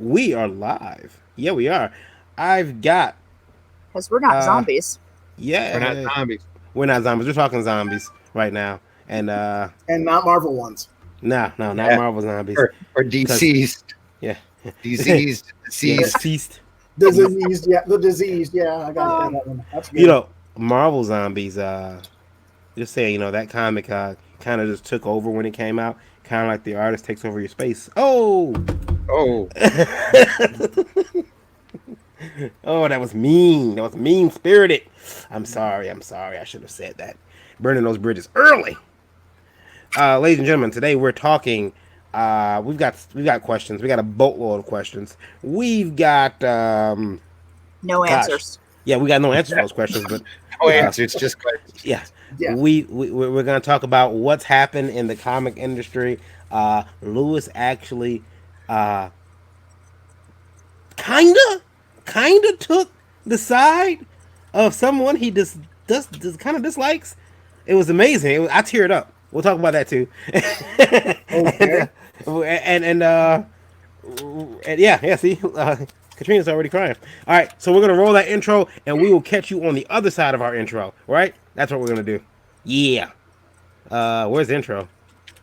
We are live. Yeah, we are. I've got. Because we're not zombies. Yeah, we're not zombies. We're not zombies. We're talking zombies right now, and not Marvel ones. No, not Marvel zombies or deceased. Yeah, deceased. Deceased. Diseased. Yeah, the diseased. Yeah, I got that one. That's good. You know, Marvel zombies. Just saying, that comic kind of just took over when it came out. Kind of like the artist takes over your space. Oh. Oh, that was mean. That was mean spirited. I'm sorry. I should have said that. Burning those bridges early. Ladies and gentlemen, today we're talking. We've got questions. We got a boatload of questions. We've got no answers. Yeah, we got no answers to those questions, but no answers. It's just questions. Yeah. We're going to talk about what's happened in the comic industry. Louis actually kinda took the side of someone he just kind of dislikes. It was amazing. I teared up. We'll talk about that too. Okay. and yeah. See, Katrina's already crying. All right, so we're gonna roll that intro, and we will catch you on the other side of our intro. Right? That's what we're gonna do. Yeah. Where's the intro?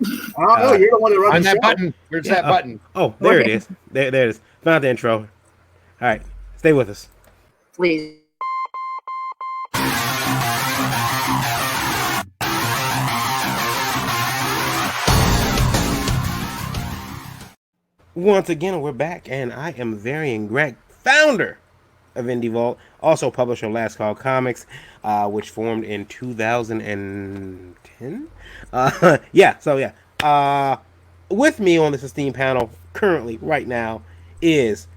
I don't know. You're the one that runs on the that show. button. Where's that button? Oh, there it is. There it is. Found the intro. All right, stay with us. Please. Once again, we're back, and I am Varian Greg, founder of Indie Vault, also publisher of Last Call Comics, which formed in 2010. With me on this esteemed panel currently, right now, is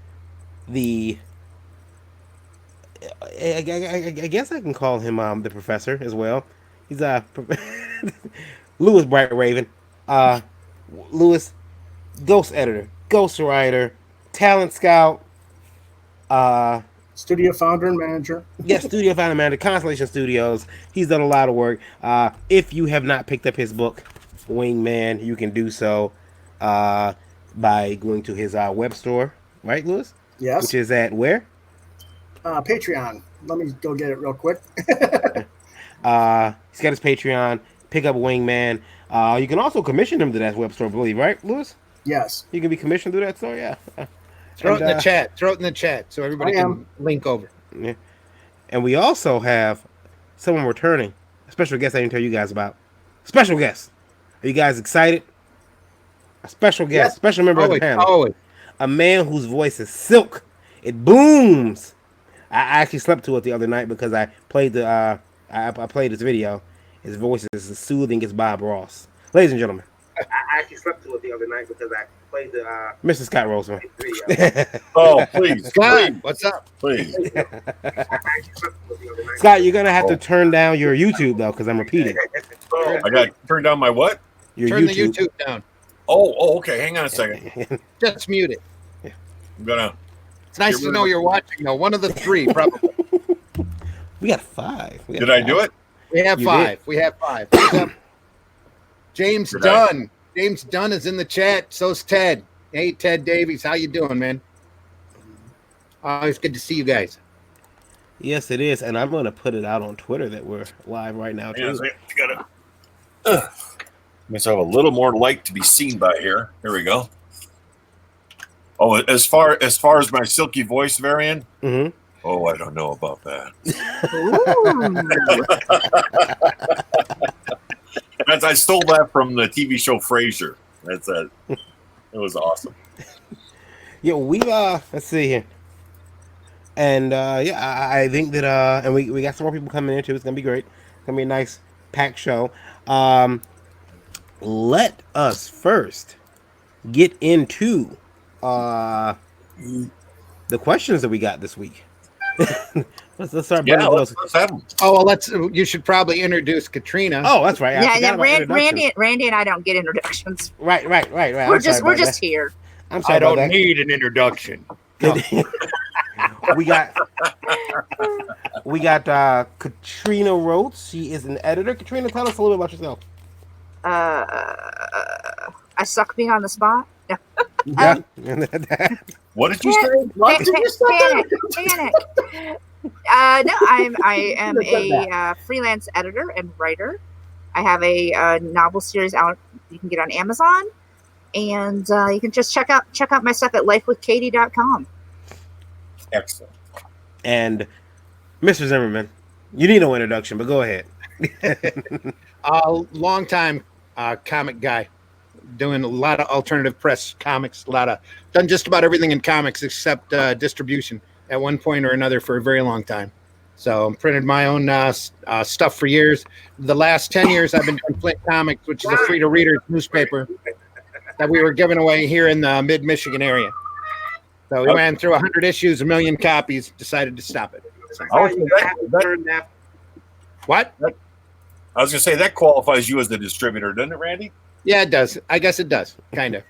the. I guess I can call him the professor as well. He's Louis Bright-Raven. Louis, ghost editor, ghost writer, talent scout, Studio founder and manager. Yes, studio founder and manager, Constellation Studios. He's done a lot of work. If you have not picked up his book, Wingman, you can do so by going to his web store, right, Louis? Yes. Which is at where? Patreon. Let me go get it real quick. He's got his Patreon. Pick up Wingman. You can also commission him to that web store, I believe, right, Louis? Yes. You can be commissioned through that store, yeah. Throw it in the chat. Throw it in the chat so everybody can link over. Yeah. And we also have someone returning. A special guest I didn't tell you guys about. Special guest. Are you guys excited? A special guest. Yes. Special member of the panel. Always. A man whose voice is silk. It booms. I actually slept to it the other night because I played I played this video. His voice is as soothing as Bob Ross. Ladies and gentlemen. I actually slept to it the other night because I played the Mr. Scott Roseman video. Oh, please. Scott, what's up? Please. Scott, you're going to have to turn down your YouTube, though, because I'm repeating. I got to turn down my what? Turn the YouTube down. Oh, okay. Hang on a second. Just mute it. I'm going to. It's nice to know you're watching, though. One of the three, probably. We got 5. Did I do it? We have 5. We have 5. What's up? James Dunn. James Dunn is in the chat. So's Ted. Hey, Ted Davies. How you doing, man? It's good to see you guys. Yes, it is. And I'm going to put it out on Twitter that we're live right now, too. Means I have a little more light to be seen by here. Here we go. Oh, as far as my silky voice, Varian? Mm-hmm. Oh, I don't know about that. I stole that from the TV show Frasier. That's it. It was awesome. Yeah, we let's see here. And I think that and we got some more people coming in too. It's gonna be great. It's gonna be a nice packed show. Let us first get into the questions that we got this week. let's start. Yeah, let's have them. Oh, well, you should probably introduce Katrina. Oh, that's right. Randy and I don't get introductions. Right. We're just here. I'm sorry. I don't need an introduction. We got Katrina Roets. She is an editor. Katrina, tell us a little bit about yourself. I suck being on the spot. Yeah. What did you say? What did you say? Panic. No, I am a freelance editor and writer. I have a novel series out you can get on Amazon, and you can just check out my stuff at lifewithkatie.com. Excellent. And Mr. Zimmerman, you need no introduction, but go ahead. Long time comic guy, doing a lot of alternative press comics, done just about everything in comics except distribution at one point or another for a very long time. So I printed my own stuff for years. The last 10 years I've been doing Flint Comics, which is a free-to-reader newspaper that we were giving away here in the mid-Michigan area. So we ran through 100 issues, 1 million copies, decided to stop it. So, what? I was going to say that qualifies you as the distributor, doesn't it, Randy? Yeah, it does. I guess it does, kind of.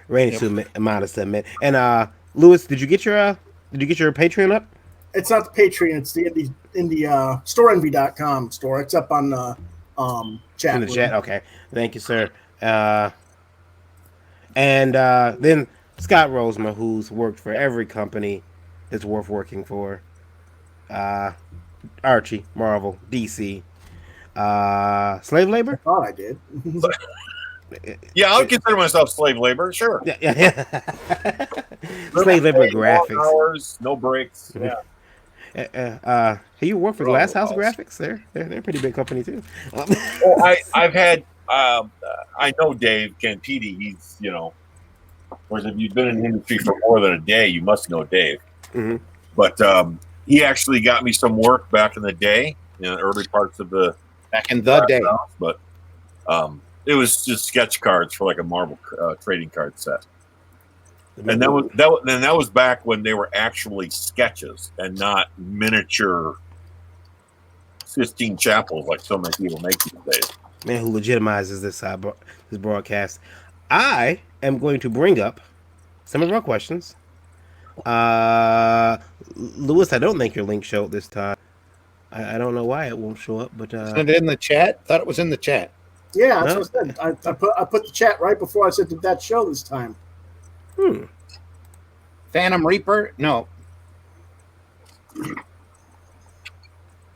Randy's too modest to admit. And Louis, did you get your Patreon up? It's not the Patreon. It's the storeenvy.com store. It's up on the chat. In the chat. Okay. Thank you, sir. And then Scott Rosema, who's worked for every company that's worth working for. Archie, Marvel, DC. Slave labor? I thought I did. Yeah, I would consider myself slave labor, sure. Yeah. Slave labor graphics. Hours, no breaks. Yeah. You work for Glass House Graphics? They're a pretty big company too. I've had I know Dave Campiti. He's whereas if you've been in the industry for more than a day, you must know Dave. Mm-hmm. But he actually got me some work back in the day, early parts of the day. But it was just sketch cards for like a Marvel trading card set. And that was back when they were actually sketches and not miniature Sistine Chapels like so many people make these days. Man, who legitimizes this broadcast? I am going to bring up some of our questions. Louis, I don't think your link showed this time. I don't know why it won't show up, but isn't it in the chat? Thought it was in the chat. Yeah, that's what I said. I put the chat right before I said, did that show this time? Phantom Reaper? No.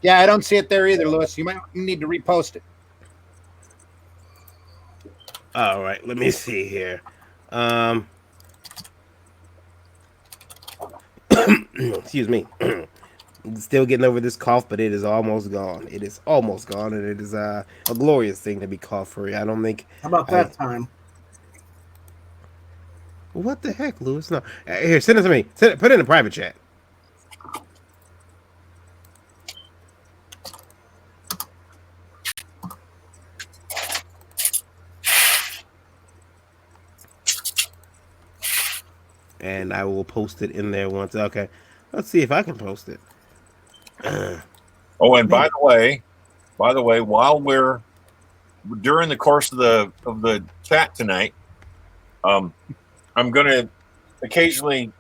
Yeah, I don't see it there either, Louis. You might need to repost it. All right, let me see here. Excuse me. Still getting over this cough, but it is almost gone. It is almost gone, and it is a glorious thing to be cough-free. I don't think... How about that time? What the heck, Louis? No. Here, send it to me. Put it in a private chat. And I will post it in there once. Okay. Let's see if I can post it. Oh, and by the way, while we're during the course of the chat tonight, I'm going to occasionally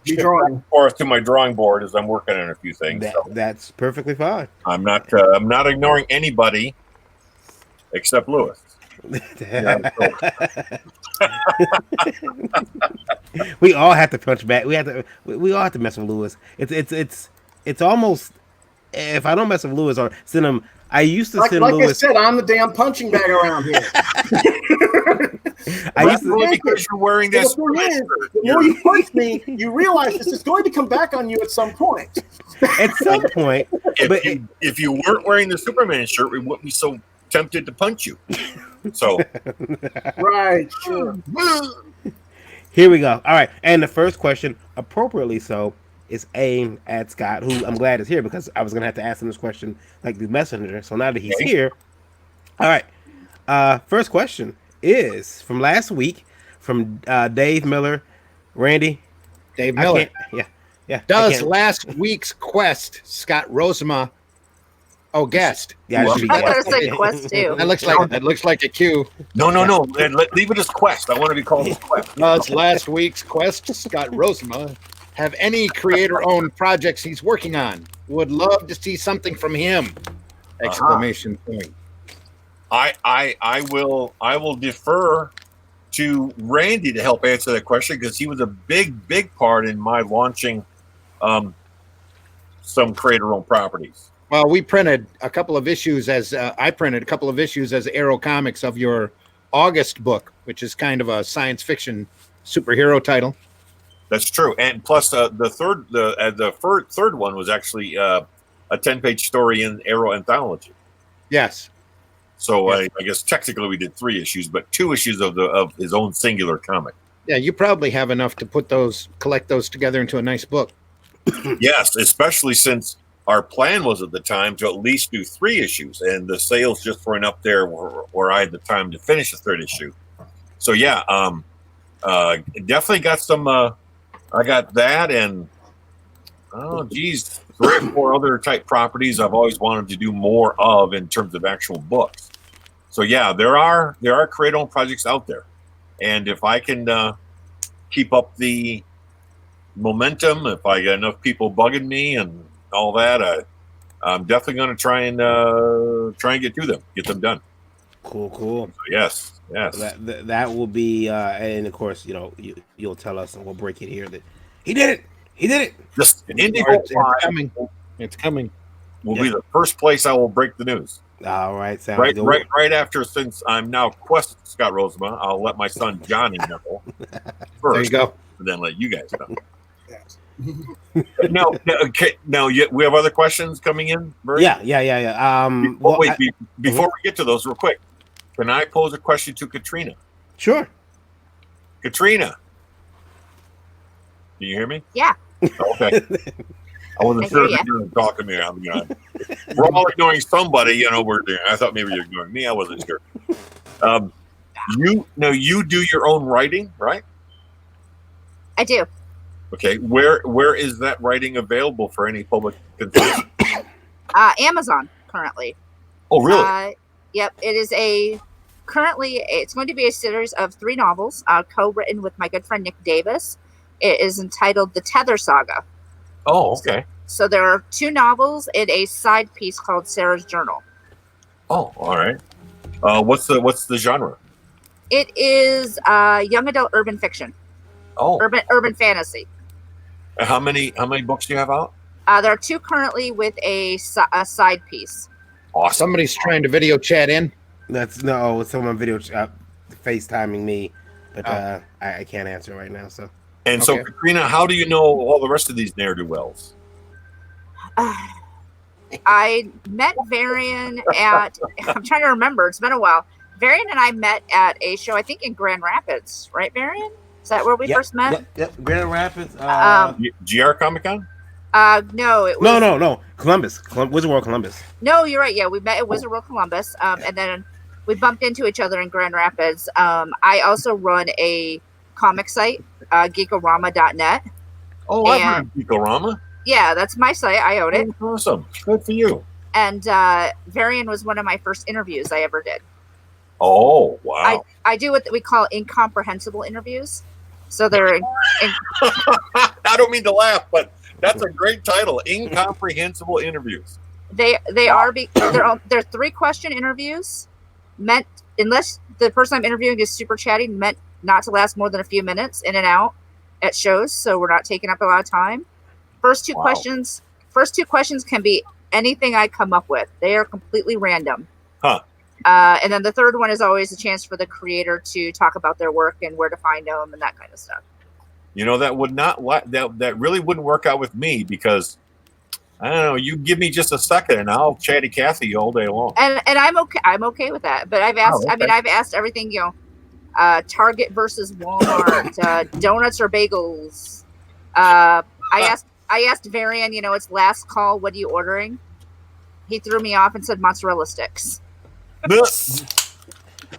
drawing forth to my drawing board as I'm working on a few things. That's perfectly fine. I'm not ignoring anybody except Louis. We all have to punch back. We all have to mess with Louis. It's almost, if I don't mess with Louis or send him, I used to send Louis. Like I said, I'm the damn punching bag around here. Because you're wearing this. The more you punch me, you realize this is going to come back on you at some point. At some point. If you weren't wearing the Superman shirt, we wouldn't be so tempted to punch you. So, right, sure. Here we go. All right, and the first question, appropriately so, is aimed at Scott, who I'm glad is here because I was gonna have to ask him this question like the messenger. So now that he's here, all right. First question is from last week from Dave Miller, Randy. Dave Miller. Yeah. Does last week's quest Scott Rosema? Oh, guest. Yeah, I thought it said quest too. That looks like a cue. No. Leave it as quest. I want to be called quest. Does last week's quest Scott Rosema have any creator-owned projects he's working on? Would love to see something from him! Exclamation point. I will defer to Randy to help answer that question because he was a big part in my launching some creator-owned properties. Well, we printed a couple of issues I printed a couple of issues as Arrow Comics of your August book, which is kind of a science fiction superhero title. That's true, and plus the third one was actually a 10-page story in Arrow anthology. Yes. So Yes. I guess technically we did 3 issues, but 2 issues of his own singular comic. Yeah, you probably have enough to collect those together into a nice book. Yes, especially since our plan was at the time to at least do 3 issues, and the sales just weren't up there where I had the time to finish the 3rd issue. So yeah, definitely got some. I got that, and 3 or 4 other type properties I've always wanted to do more of in terms of actual books. So yeah, there are creator-owned projects out there, and if I can keep up the momentum, if I get enough people bugging me and all that, I'm definitely going to try and get to them, get them done. Cool. So yes. That will be, and of course, you'll tell us, and we'll break it here that he did it. Just It's coming. It's coming. Will be the first place I will break the news. All right, sounds Right, good. right after, since I'm now Quest Scott Rosemont, I'll let my son Johnny know first. There you go. And then let you guys know. No, we have other questions coming in. Bert? Yeah. Before we get to those, real quick, can I pose a question to Katrina? Sure. Katrina, can you hear me? Yeah. Okay. I wasn't sure if you were talking to me. We're all ignoring somebody, I thought maybe you're ignoring me. I wasn't sure. You do your own writing, right? I do. Okay. Where is that writing available for any public consumption? Amazon currently. Oh, really? Yep. It is it's going to be a series of 3 novels, co-written with my good friend Nick Davis. It is entitled The Tether Saga. Oh, okay. So there are 2 novels and a side piece called Sarah's Journal. Oh, all right. What's the genre? It is young adult urban fiction. Oh, Urban fantasy. How many books do you have out? There are 2 currently with a side piece. Awesome. Somebody's trying to video chat in. It's someone video FaceTiming me, but I can't answer right now. So. And so, Katrina, how do you know all the rest of these ne'er-do-wells? I met Varian at, I'm trying to remember, it's been a while. Varian and I met at a show, I think in Grand Rapids, right, Varian? Is that where we first met? Yep, Grand Rapids. GR Comic-Con? No, it was... No. Columbus. Wizard World Columbus. No, you're right. Yeah, we met at Wizard World Columbus, and then we bumped into each other in Grand Rapids. I also run a comic site, geekorama.net. Oh, I've heard of Geekorama. Yeah, that's my site. I own it. Oh, awesome. Good for you. And Varian was one of my first interviews I ever did. Oh, wow. I do what we call incomprehensible interviews. So they're... I don't mean to laugh, but that's a great title. Incomprehensible interviews. They're 3-question interviews, meant, unless the person I'm interviewing is super chatty, meant not to last more than a few minutes in and out at shows, so we're not taking up a lot of time. First two questions can be anything I come up with. They are completely random. Huh. And then the third one is always a chance for the creator to talk about their work and where to find them and that kind of stuff. That really wouldn't work out with me because I don't know. You give me just a second, and I'll chatty Cathy all day long. And I'm okay. I'm okay with that. But I've asked. I mean, I've asked everything. Target versus Walmart, donuts or bagels. I asked Varian. It's last call. What are you ordering? He threw me off and said mozzarella sticks.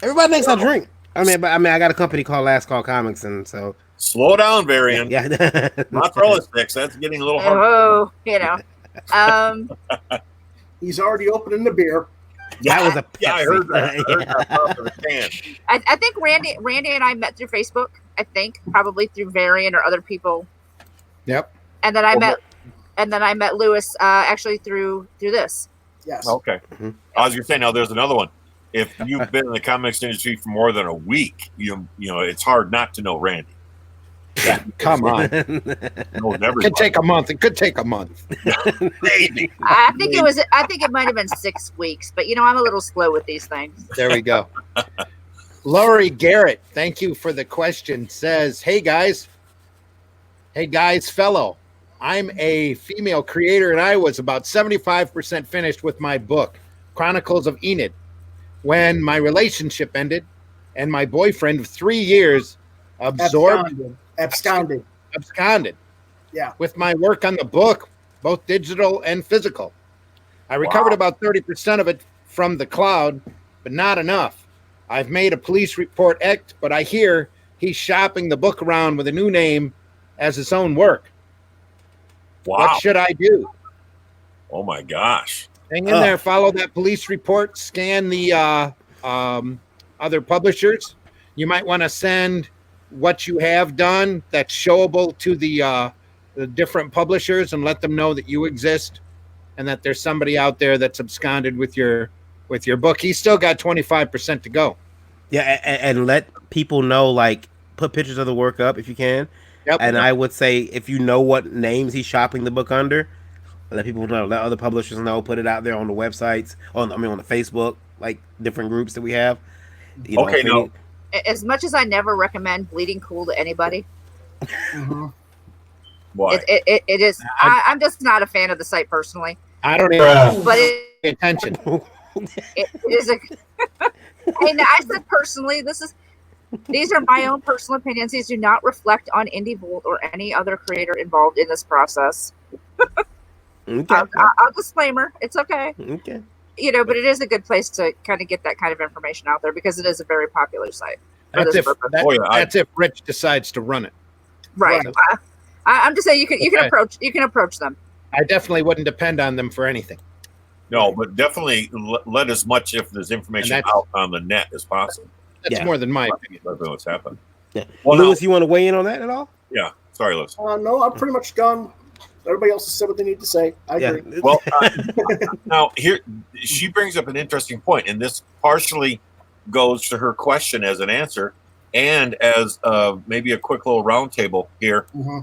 Everybody makes a drink. I got a company called Last Call Comics, and so. Slow down, Varian. Yeah. Mozzarella sticks. That's getting a little hard. He's already opening the beer. That was a Pepsi. Yeah, I heard that. I think Randy and I met through Facebook. I think probably through Varian or other people. Yep. And then I met Louis actually through this. Yes. Okay. Mm-hmm. I was gonna say now there's another one. if you've been in the comics industry for more than a week, you know it's hard not to know Randy. Yeah, come on. It could take a month. It could take a month. Maybe. I think it might have been 6 weeks, but I'm a little slow with these things. There we go. Lori Garrett, thank you for the question. Says, hey guys, fellow. I'm a female creator, and I was about 75% finished with my book, Chronicles of Enid, when my relationship ended, and my boyfriend of 3 years absconded. Yeah. With my work on the book, both digital and physical. I recovered about 30% of it from the cloud, but not enough. I've made a police report, but I hear he's shopping the book around with a new name as his own work. Wow. What should I do? Oh my gosh. Hang in there, follow that police report, scan the other publishers. You might want to send what you have done that's showable to the different publishers and let them know that you exist and that there's somebody out there that's absconded with your book. He's still got 25% to go. Yeah, and let people know, like, put pictures of the work up if you can. Yep. And I would say if you know what names he's shopping the book under, let people know, let other publishers know, put it out there on the websites, on the Facebook, like different groups that we have. Okay, no. As much as I never recommend Bleeding Cool to anybody, Why? it is. I'm just not a fan of the site personally. I don't even but pay attention. It is a. And I said personally, these are my own personal opinions. These do not reflect on Indie Volt or any other creator involved in this process. Okay. I'll disclaimer. It's okay. Okay. But it is a good place to kind of get that kind of information out there because it is a very popular site. That's if Rich decides to run it. Right. I'm just saying you can approach them. I definitely wouldn't depend on them for anything. No, but definitely let as much if there's information out on the net as possible. That's more than my opinion. That's what's happened. Yeah. Well, Lewis, you want to weigh in on that at all? Yeah. Sorry, Lewis. No, I'm pretty much gone. Everybody else has said what they need to say. I agree. Well, now here she brings up an interesting point, and this partially goes to her question as an answer, and as maybe a quick little roundtable here. Mm-hmm.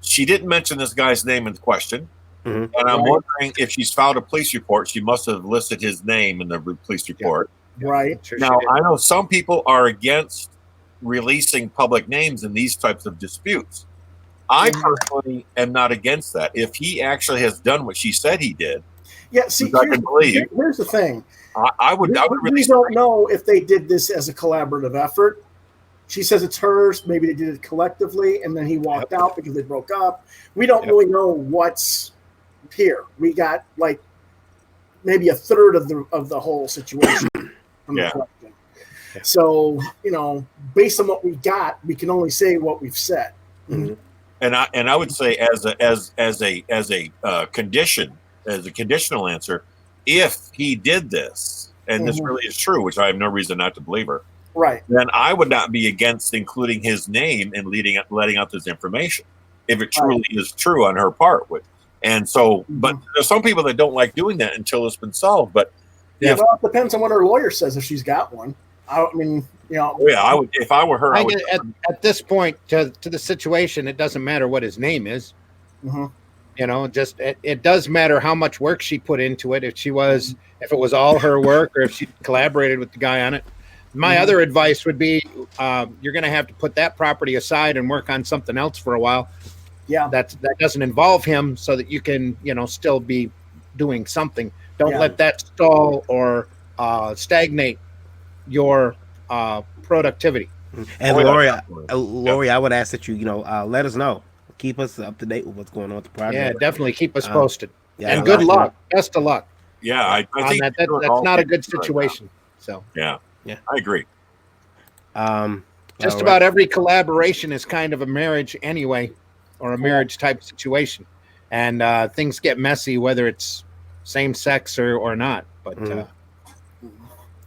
She didn't mention this guy's name in the question, and I'm wondering if she's filed a police report. She must have listed his name in the police report. Yeah. Right. Sure now, I know some people are against releasing public names in these types of disputes. I personally am not against that. If he actually has done what she said he did, here's the thing. I would really. We don't know if they did this as a collaborative effort. She says it's hers. Maybe they did it collectively, and then he walked out because they broke up. We don't really know what's here. We got like maybe a third of the whole situation from the collection. So based on what we got, we can only say what we've said. Mm-hmm. And I would say as a condition, as a conditional answer, if he did this, and this really is true, which I have no reason not to believe her, right? Then I would not be against including his name and letting out this information if it truly is true on her part. And so, but there's some people that don't like doing that until it's been solved. But it depends on what her lawyer says if she's got one. I mean, I would if I were her. At this point, to the situation, it doesn't matter what his name is. It does matter how much work she put into it. If it was all her work, or if she collaborated with the guy on it. My other advice would be, you're going to have to put that property aside and work on something else for a while. Yeah, that doesn't involve him, so that you can, still be doing something. Don't let that stall or stagnate your productivity. And Lori, I would ask that you let us know, keep us up to date with what's going on with the project. Yeah, definitely keep us posted. And good luck, best of luck. Yeah, I think that's not a good situation. So yeah, I agree. Just about every collaboration is kind of a marriage anyway, or a marriage type situation, and things get messy whether it's same sex or not. But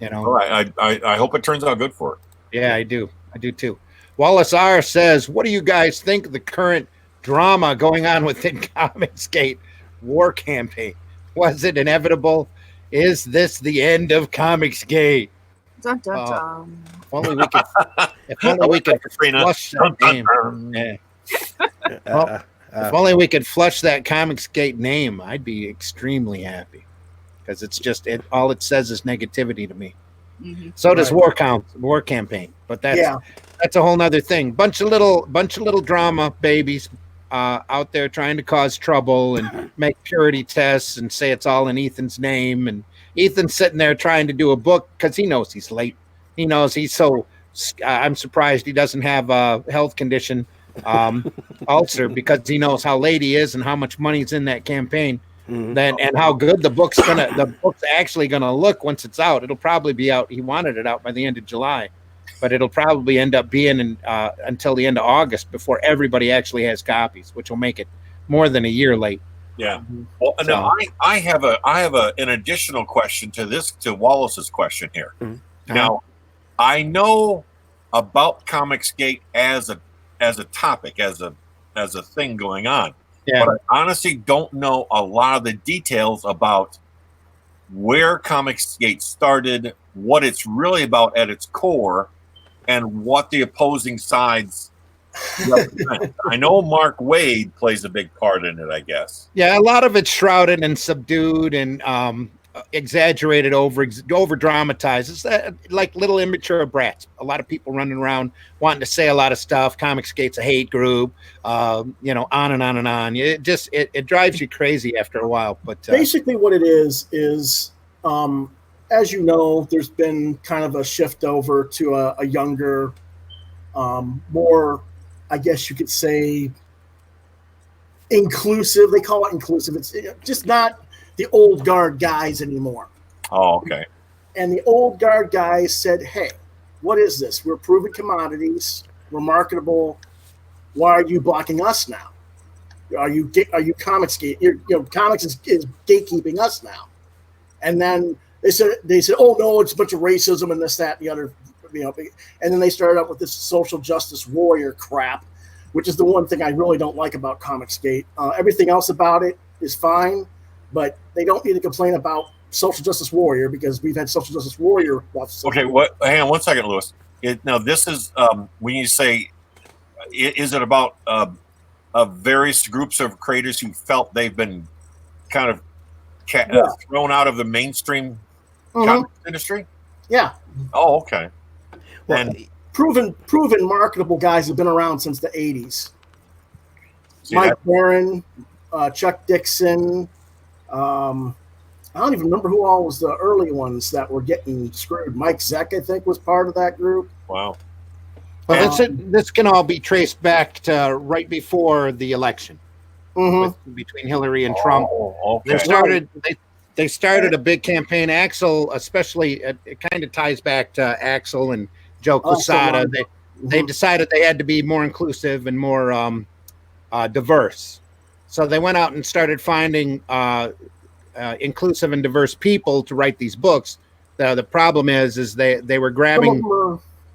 I hope it turns out good for her. Yeah, I do too. Wallace R says, what do you guys think of the current drama going on within Comicsgate war campaign? Was it inevitable? Is this the end of Comicsgate? Dun dun dun. If only we could. If only we could flush that name. Yeah. Well, if only we could flush that Comicsgate name, I'd be extremely happy. Because it's just all it says is negativity to me. Mm-hmm. So does War Campaign, but that's a whole nother thing. Bunch of little drama babies out there trying to cause trouble and make purity tests and say it's all in Ethan's name. And Ethan's sitting there trying to do a book because he knows he's late. He knows he's so. I'm surprised he doesn't have a health condition, ulcer, because he knows how late he is and how much money's in that campaign. Then and how good the book's actually gonna look once it's out. It'll probably be out. He wanted it out by the end of July, but it'll probably end up being until the end of August before everybody actually has copies, which will make it more than a year late. Yeah. Well, now I have an additional question to Wallace's question here. Now, I know about Comicsgate as a topic, as a thing going on. Yeah. But I honestly don't know a lot of the details about where Comicsgate started, what it's really about at its core, and what the opposing sides represent. I know Mark Waid plays a big part in it, I guess. Yeah, a lot of it's shrouded and subdued and exaggerated, over dramatized. It's like little immature brats. A lot of people running around wanting to say a lot of stuff. Comicsgate's a hate group, on and on and on. It just it drives you crazy after a while. But basically, what it is as you know, there's been kind of a shift over to a younger, more, I guess you could say, inclusive. They call it inclusive. It's just not the old guard guys anymore. Oh, okay. And the old guard guys said, "Hey, what is this? We're proven commodities. We're marketable. Why are you blocking us now? Are you Comicsgate? Comics is gatekeeping us now." And then they said, "Oh no, it's a bunch of racism and this, that, and the other." And then they started up with this social justice warrior crap, which is the one thing I really don't like about Comicsgate. Everything else about it is fine. But they don't need to complain about social justice warrior because we've had social justice warrior. Okay, hang on 1 second, Lewis. Now, this is when you say, is it about various groups of creators who felt they've been kind of thrown out of the mainstream comics industry? Yeah. Oh, okay. Well, and proven marketable guys have been around since the 80s. Mike Barron, Chuck Dixon. I don't even remember who all was the early ones that were getting screwed. Mike Zeck, I think, was part of that group. Wow. Well, this can all be traced back to right before the election between Hillary and Trump. Okay. They started a big campaign. Axel, especially, it kind of ties back to Axel and Joe Quesada. They decided they had to be more inclusive and more diverse. So they went out and started finding inclusive and diverse people to write these books. The problem is they were grabbing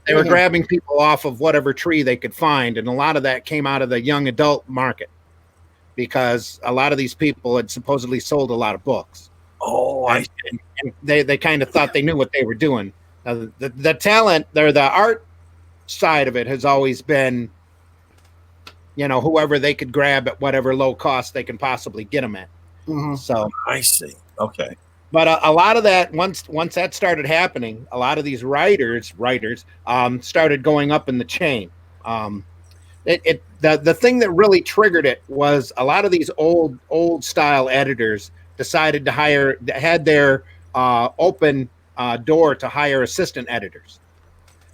grabbing people off of whatever tree they could find, and a lot of that came out of the young adult market because a lot of these people had supposedly sold a lot of books. Oh, and they kind of thought they knew what they were doing. The talent, the art side of it has always been, whoever they could grab at whatever low cost they can possibly get them at. So I see. Okay. But a lot of that, once that started happening, a lot of these writers started going up in the chain. The thing that really triggered it was a lot of these old style editors decided to had their open door to hire assistant editors.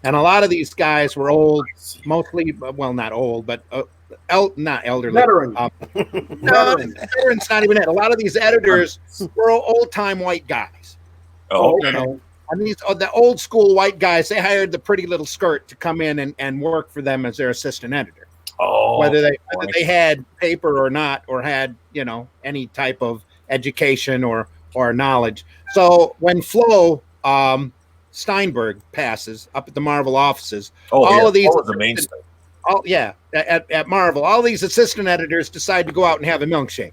And a lot of these guys were old, mostly, well, not old, but not elderly. Veteran. Veteran's not even it. A lot of these editors were old-time white guys. Oh, okay. And the old school white guys, they hired the pretty little skirt to come in and work for them as their assistant editor. Oh, whether they had paper or not, or had, any type of education or knowledge. So when Flo Steinberg passes up at the Marvel offices, all of these was the mainstay. At Marvel, all these assistant editors decide to go out and have a milkshake,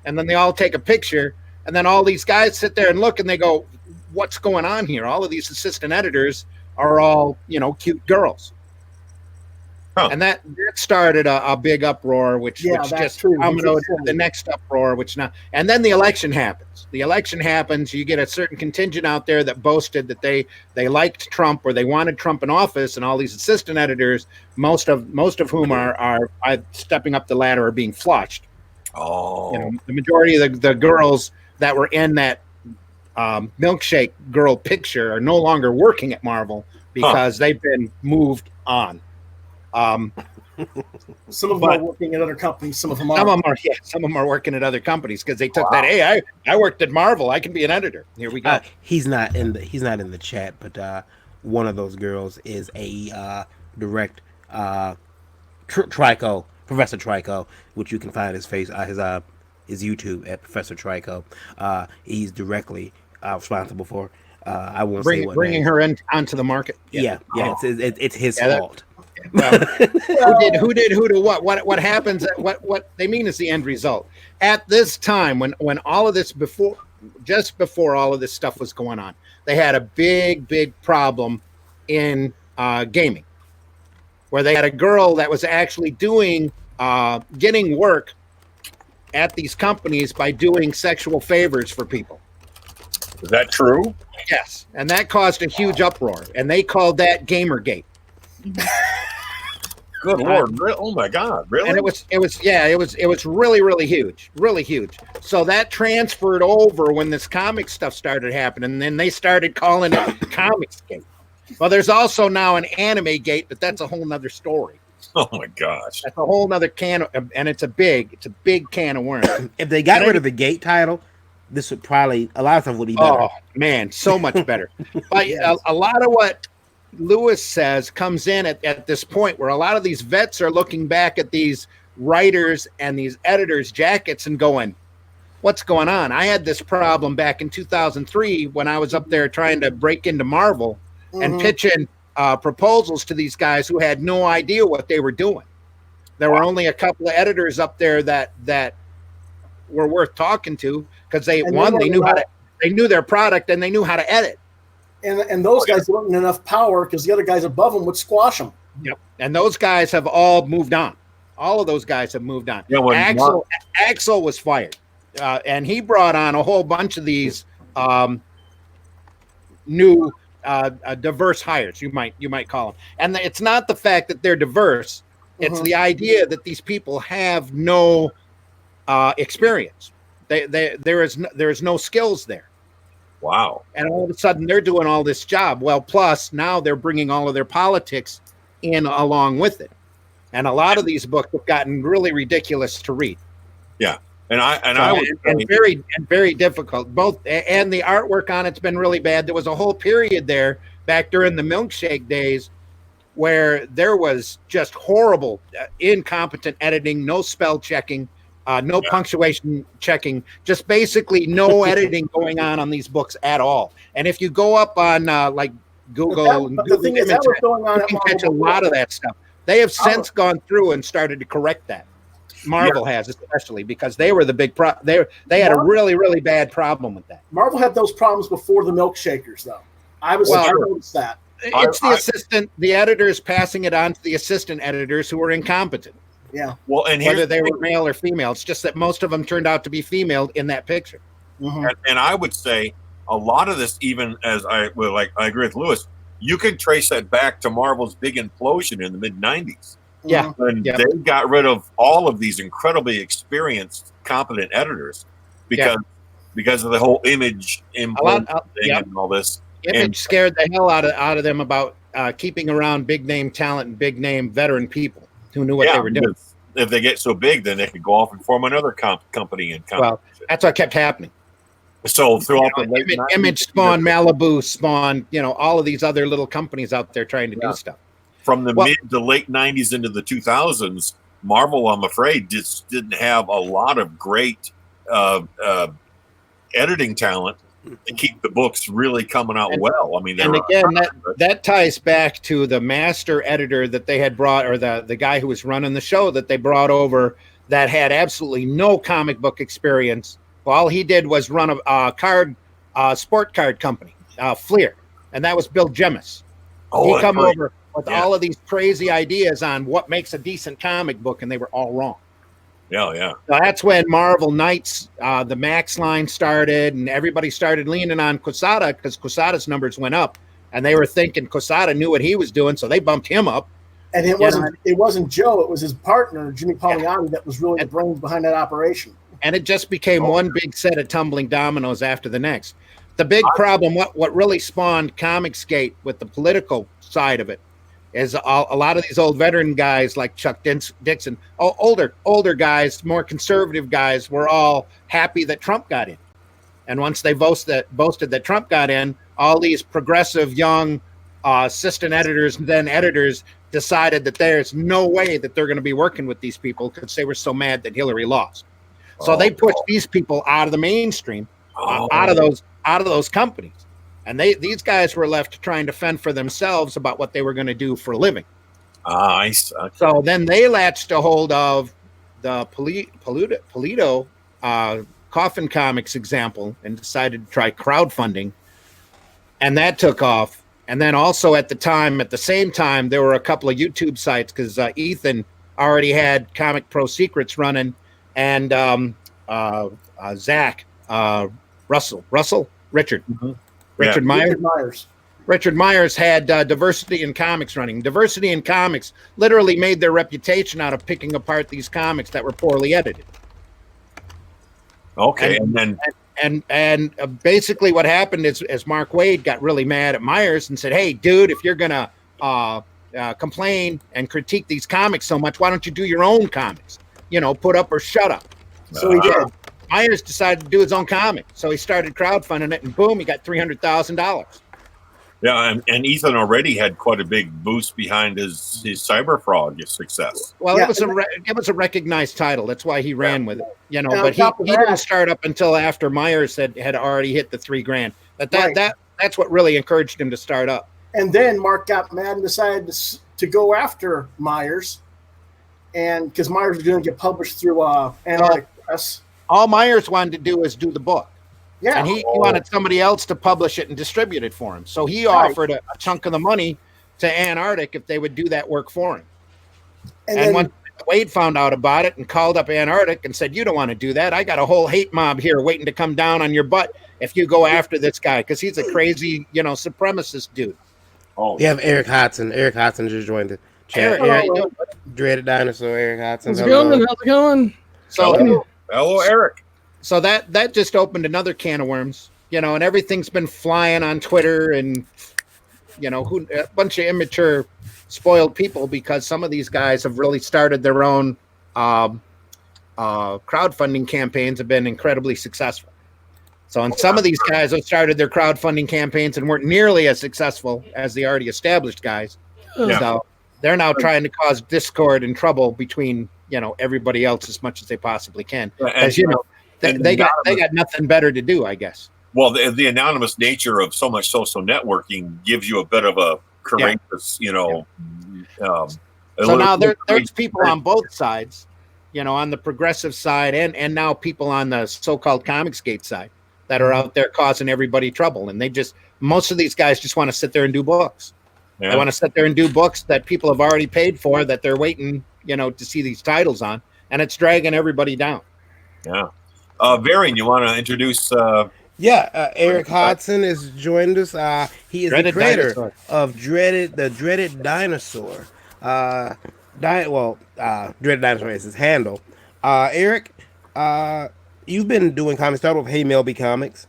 and then they all take a picture And then all these guys sit there and look, and they go, "What's going on here?" All of these assistant editors are all, cute girls. Huh. And that started a big uproar, which just dominoed the next uproar, and then the election happens. The election happens. You get a certain contingent out there that boasted that they liked Trump or they wanted Trump in office, and all these assistant editors, most of whom are stepping up the ladder, are being flushed. Oh, The majority of the girls that were in that milkshake girl picture are no longer working at Marvel because they've been moved on. Some of them are working at other companies. Some of them are working at other companies because they took that. Hey, I worked at Marvel. I can be an editor. Here we go. He's not in the chat, but one of those girls is a direct Trico, Professor Trico, which you can find his face, his YouTube at Professor Trico. He's directly responsible for. I won't say what bringing her onto the market. Yeah. It's his fault. Well, who did who to what happens, what they mean is the end result. At this time, when all of this just before all of this stuff was going on, they had a big problem in gaming, where they had a girl that was actually getting work at these companies by doing sexual favors for people. Is that true? Yes, and that caused a huge uproar, and they called that Gamergate. Good Lord! Oh my God! Really? And it was really huge. So that transferred over when this comic stuff started happening, and then they started calling it Comicsgate. Well, there's also now an Anime Gate, but that's a whole nother story. Oh my gosh! That's a whole nother can, and it's a big can of worms. If they got rid of the Gate title, this would probably a lot of stuff would be better. Oh man, so much better. But a lot of what Lewis says comes in at this point where a lot of these vets are looking back at these writers and these editors' jackets and going, what's going on? I had this problem back in 2003 when I was up there trying to break into Marvel and pitching proposals to these guys who had no idea what they were doing. There were only a couple of editors up there that were worth talking to because they knew their product and they knew how to edit. And those guys weren't enough power because the other guys above them would squash them. Yep. And those guys have all moved on. All of those guys have moved on. Yeah, Axel was fired. And he brought on a whole bunch of these new diverse hires, you might call them. And it's not the fact that they're diverse. It's the idea that these people have no experience. There is no skills there. Wow. And all of a sudden they're doing all this job. Well, plus now they're bringing all of their politics in along with it. And a lot of these books have gotten really ridiculous to read. Yeah. And very difficult. Both, and the artwork on it's been really bad. There was a whole period there back during the milkshake days where there was just horrible, incompetent editing, no spell checking, no punctuation checking, just basically no editing going on these books at all. And if you go up on like Google, the thing is, that was going on, you can catch a lot of that stuff. They have since gone through and started to correct that. Marvel has, especially because they were the big they had a really bad problem with that. Marvel had those problems before the milkshakers, though. I noticed that. It's the editors passing it on to the assistant editors who were incompetent. Yeah. Well, and whether they were male or female, it's just that most of them turned out to be female in that picture. And I would say a lot of this, even as I agree with Lewis, you can trace that back to Marvel's big implosion in the mid '90s. Yeah. And they got rid of all of these incredibly experienced, competent editors because of the whole image implosion thing and all this. Image scared the hell out of them about keeping around big name talent and big name veteran people who knew what they were doing. If they get so big, then they could go off and form another company and well, that's what kept happening. So throughout the late Image spawned Malibu, spawned all of these other little companies out there trying to do stuff. From the mid to late '90s into the 2000s, Marvel, I'm afraid, just didn't have a lot of great editing talent to keep the books really coming out well. I mean, that ties back to the master editor that they had brought, or the guy who was running the show that they brought over, that had absolutely no comic book experience All he did was run a sport card company, Fleer, and that was Bill Jemis. Oh, He come right. over with all of these crazy ideas on what makes a decent comic book, and they were all wrong. Yeah. So that's when Marvel Knights, the Max line started, and everybody started leaning on Quesada because Quesada's numbers went up, and they were thinking Quesada knew what he was doing, so they bumped him up. And it wasn't Joe; it was his partner Jimmy Palmiotti that was really the brains behind that operation. And it just became one big set of tumbling dominoes after the next. The big problem, what really spawned Comicsgate with the political side of it, is a lot of these old veteran guys like Chuck Dixon, older guys, more conservative guys, were all happy that Trump got in. And once they boasted that Trump got in, all these progressive young assistant editors and then editors decided that there's no way that they're going to be working with these people because they were so mad that Hillary lost. So they pushed these people out of the mainstream, out of those companies. And these guys were left trying to fend for themselves about what they were going to do for a living. So then they latched a hold of the Polito Coffin Comics example and decided to try crowdfunding. And that took off. And then also at the same time, there were a couple of YouTube sites because Ethan already had Comic Pro Secrets running, and Zach, Richard. Mm-hmm. Richard Myers had Diversity in Comics running. Diversity in Comics literally made their reputation out of picking apart these comics that were poorly edited. Okay, and basically what happened is Mark Waid got really mad at Myers and said, "Hey, dude, if you're gonna complain and critique these comics so much, why don't you do your own comics? Put up or shut up." So he did. Myers decided to do his own comic, so he started crowdfunding it, and boom, he got $300,000. Yeah, and Ethan already had quite a big boost behind his Cyber Frog success. Well, it was a recognized title. That's why he ran with it, But he didn't start up until after Myers had already hit the $3,000. But that's what really encouraged him to start up. And then Mark got mad and decided to go after Myers, and because Myers was going to get published through Antarctic Press. All Myers wanted to do was do the book. Yeah. And he wanted somebody else to publish it and distribute it for him. So he offered a chunk of the money to Antarctic if they would do that work for him. And when Wade found out about it and called up Antarctic and said, "You don't want to do that. I got a whole hate mob here waiting to come down on your butt if you go after this guy because he's a crazy, supremacist dude." Oh, we have Erik Hodson. Erik Hodson just joined the chat. Dreaded Dinosaur, Erik Hodson. How's it going? So, hello, Erik. So that just opened another can of worms, and everything's been flying on Twitter and, a bunch of immature, spoiled people because some of these guys have really started their own crowdfunding campaigns have been incredibly successful. So, and some of these guys have started their crowdfunding campaigns and weren't nearly as successful as the already established guys. Yeah. So they're now trying to cause discord and trouble between, everybody else as much as they possibly can. As they got nothing better to do, I guess. Well, the anonymous nature of so much social networking gives you a bit of a courageous, so now there's people on both sides, on the progressive side and now people on the so-called Comicsgate side that are out there causing everybody trouble. And most of these guys just want to sit there and do books. Yeah. They want to sit there and do books that people have already paid for that they're waiting, to see these titles on. And it's dragging everybody down. Yeah. Varian, you want to introduce? Erik Hodson has joined us. He is the creator of the Dreaded Dinosaur. Dreaded Dinosaur is his handle. Erik, you've been doing comics. Started with Hey Melby Comics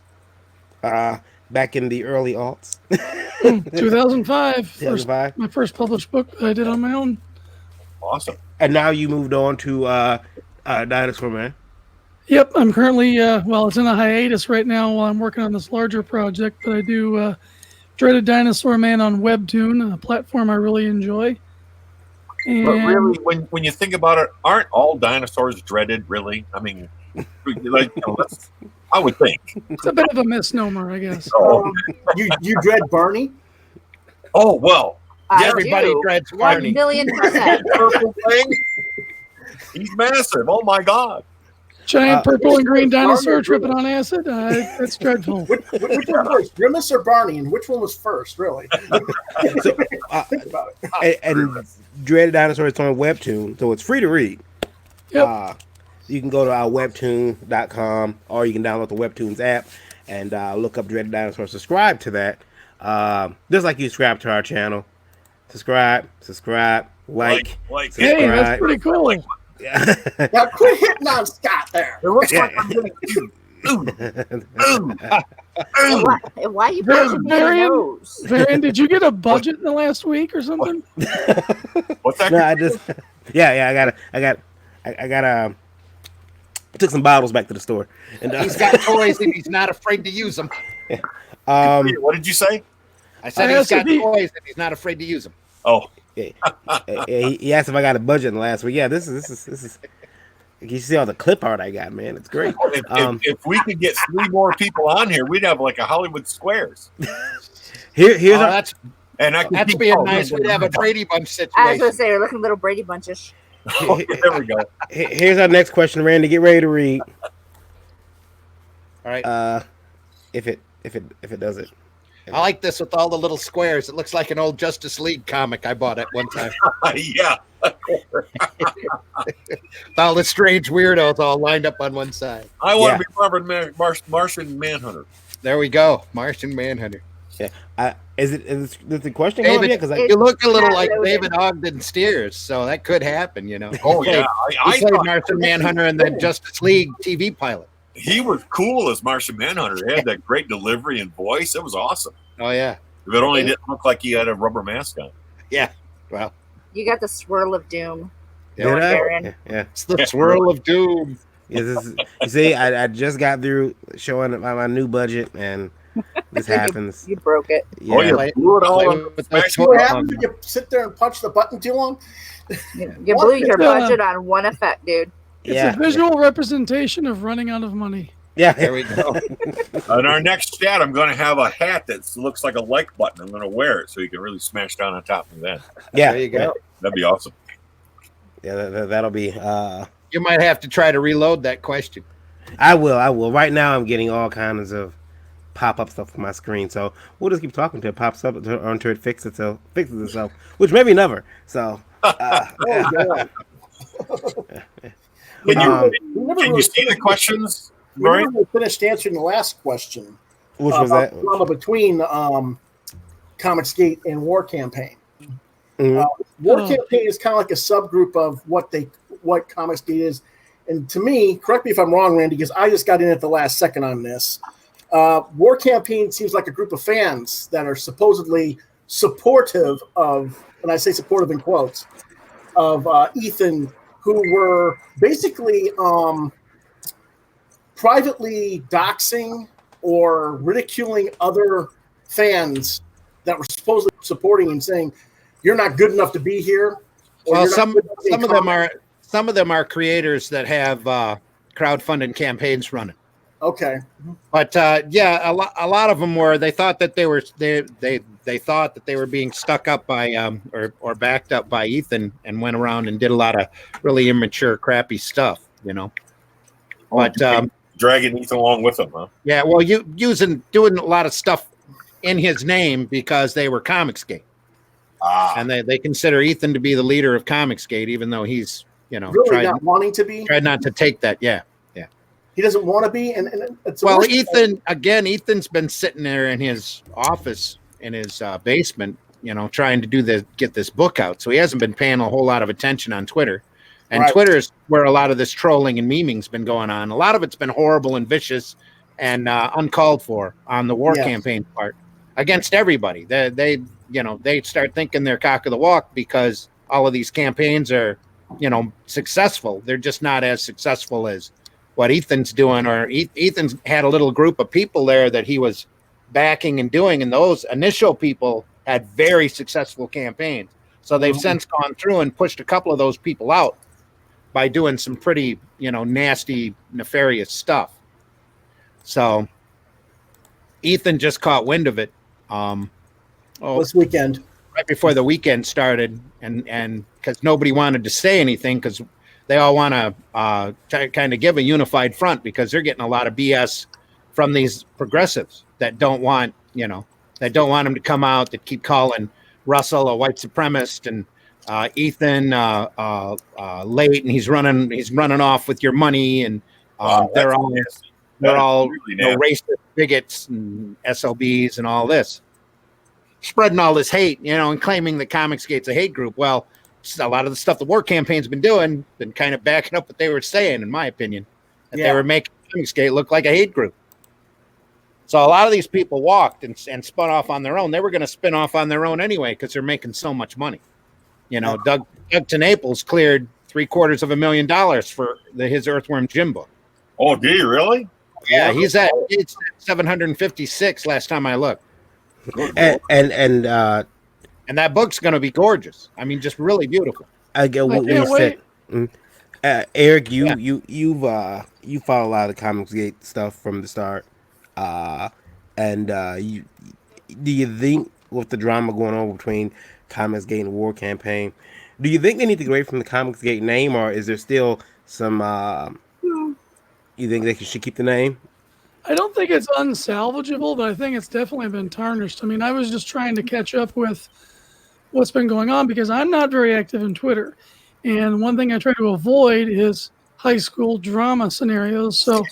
back in the early aughts. 2005. My first published book I did on my own. Awesome. And now you moved on to Dinosaur Man. Yep, I'm currently, it's in a hiatus right now while I'm working on this larger project, but I do Dreaded Dinosaur Man on Webtoon, a platform I really enjoy. And but really, when you think about it, aren't all dinosaurs dreaded, really? I mean, I would think. It's a bit of a misnomer, I guess. You dread Barney? Oh, well. Everybody dreads Barney. 1,000,000%. Purple thing? He's massive. Oh, my God. Giant purple and green dinosaur tripping on acid. That's dreadful. Which one first, Grimace or Barney? And which one was first, really? So, Think about it. and Dreaded Dinosaur is on Webtoon, so it's free to read. Yep. You can go to our webtoon.com, or you can download the Webtoons app and look up Dreaded Dinosaur. Subscribe to that. Just like you subscribe to our channel. Subscribe, like. Like. subscribe. Hey, that's pretty cool. Now quit hitting on Scott there. It looks like I'm gonna do. Why are you punching me in the nose? Varian, did you get a budget in the last week or something? What's that? No, I just, I got took some bottles back to the store. And He's got toys and he's not afraid to use them. What did you say? I said he's got toys and he's not afraid to use them. Oh, he asked if I got a budget in the last week. Yeah, this is. You see all the clip art I got, man. It's great. if we could get 3 more people on here, we'd have like a Hollywood Squares. Here's our, That's That's being nice. We'd have a Brady Bunch situation. I was going to say, you're looking a little Brady Bunchish. There we go. Here's our next question, Randy. Get ready to read. All right. If it does it. I like this with all the little squares. It looks like an old Justice League comic I bought at one time. Yeah. All the strange weirdos all lined up on one side. I want to be Robert Martian Manhunter. There we go. Martian Manhunter. Yeah. Is the question David, because you look a little like loaded. David Ogden Steers, so that could happen, you know. Oh, yeah. He played Martian Manhunter and then Justice League TV pilot. He was cool as Martian Manhunter. He had that great delivery and voice. It was awesome. Oh, yeah. If it only didn't look like he had a rubber mask on. Yeah. Well, You got the swirl of doom. Did I? Varian. Yeah. it's the swirl of doom. You see, I just got through showing my new budget, and this happens. You broke it. Yeah. Oh, you blew it all Play on with the that What happens if you sit there and punch the button too long? You blew your budget on one effect, dude. It's Yeah. a visual representation of running out of money. Yeah. There we go. In our next chat, I'm going to have a hat that looks like a like button. I'm going to wear it so you can really smash down on top of that. Yeah. There you go. That'd be awesome. Yeah, that'll be. You might have to try to reload that question. I will. Right now, I'm getting all kinds of pop-up stuff on my screen, so we'll just keep talking until it pops up until it fixes itself, which maybe never. So. Yeah. Can you see the questions? We Right? never finished answering the last question. Which was that? Drama between Comicsgate and War Campaign. Mhm. War Campaign is kind of like a subgroup of what Comicsgate is. And to me, correct me if I'm wrong, Randy, because I just got in at the last second on this. War Campaign seems like a group of fans that are supposedly supportive of, and I say supportive in quotes, of Ethan, who were basically privately doxing or ridiculing other fans that were supposedly supporting and saying, "You're not good enough to be here." Or, Well, "You're not good enough to be some of them are creators that have crowdfunding campaigns running. Okay. But yeah, a lot of them were. They thought that they thought that they were being stuck up by or backed up by Ethan, and went around and did a lot of really immature, crappy stuff. You know. But Dragging Ethan along with him, huh? yeah, well, doing a lot of stuff in his name because they were Comicsgate, and they consider Ethan to be the leader of Comicsgate, even though he's Really tried not wanting to be. not to take that. Yeah. He doesn't want to be, and it's Well, Ethan's been sitting there in his office in his basement, trying to get this book out. So he hasn't been paying a whole lot of attention on Twitter, and Right. Twitter's where a lot of this trolling and meming's been going on. A lot of it's been horrible and vicious and uncalled for on the war Yes. campaign part against everybody. They start thinking they're cock of the walk because all of these campaigns are, successful. They're just not as successful as what Ethan's doing, or Ethan's had a little group of people there that he was backing and doing, and those initial people had very successful campaigns. So they've since gone through and pushed a couple of those people out by doing some pretty, nasty, nefarious stuff. So Ethan just caught wind of it this weekend. right before the weekend started, and because nobody wanted to say anything because they all want to kind of give a unified front because they're getting a lot of BS from these progressives that don't want them to come out, that keep calling Russell a white supremacist and Ethan late, and he's running off with your money, and they're all really racist bigots and SOBs and all this, spreading all this hate, and claiming that Comicsgate's a hate group. Well, a lot of the stuff the war campaign's been doing, been kind of backing up what they were saying, in my opinion, that they were making Comicsgate look like a hate group. So a lot of these people walked and spun off on their own. They were going to spin off on their own anyway because they're making so much money. Doug to Naples cleared $750,000 for his Earthworm Jim book. Oh, did he really? Yeah, he's at 756 last time I looked. And that book's going to be gorgeous. I mean, just really beautiful. I get what you said. Erik, you follow a lot of the Comicsgate stuff from the start. Do you think with the drama going on between Comicsgate and War Campaign, do you think they need to get away from the Comicsgate name, or is there still some? You think they should keep the name? I don't think it's unsalvageable, but I think it's definitely been tarnished. I mean, I was just trying to catch up with what's been going on because I'm not very active in Twitter. And one thing I try to avoid is high school drama scenarios. So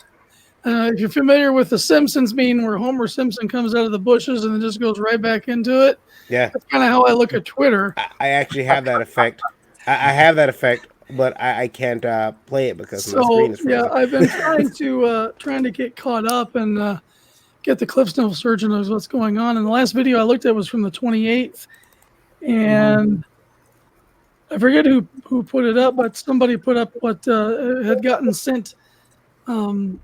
if you're familiar with the Simpsons meme where Homer Simpson comes out of the bushes and then just goes right back into it. Yeah. That's kind of how I look at Twitter. I actually have that effect. I have that effect, but I can't play it because my screen is frozen. Yeah, I've been trying to get caught up and get the Cliff Notes version of what's going on. And the last video I looked at was from the 28th. And I forget who put it up, but somebody put up what had gotten sent. And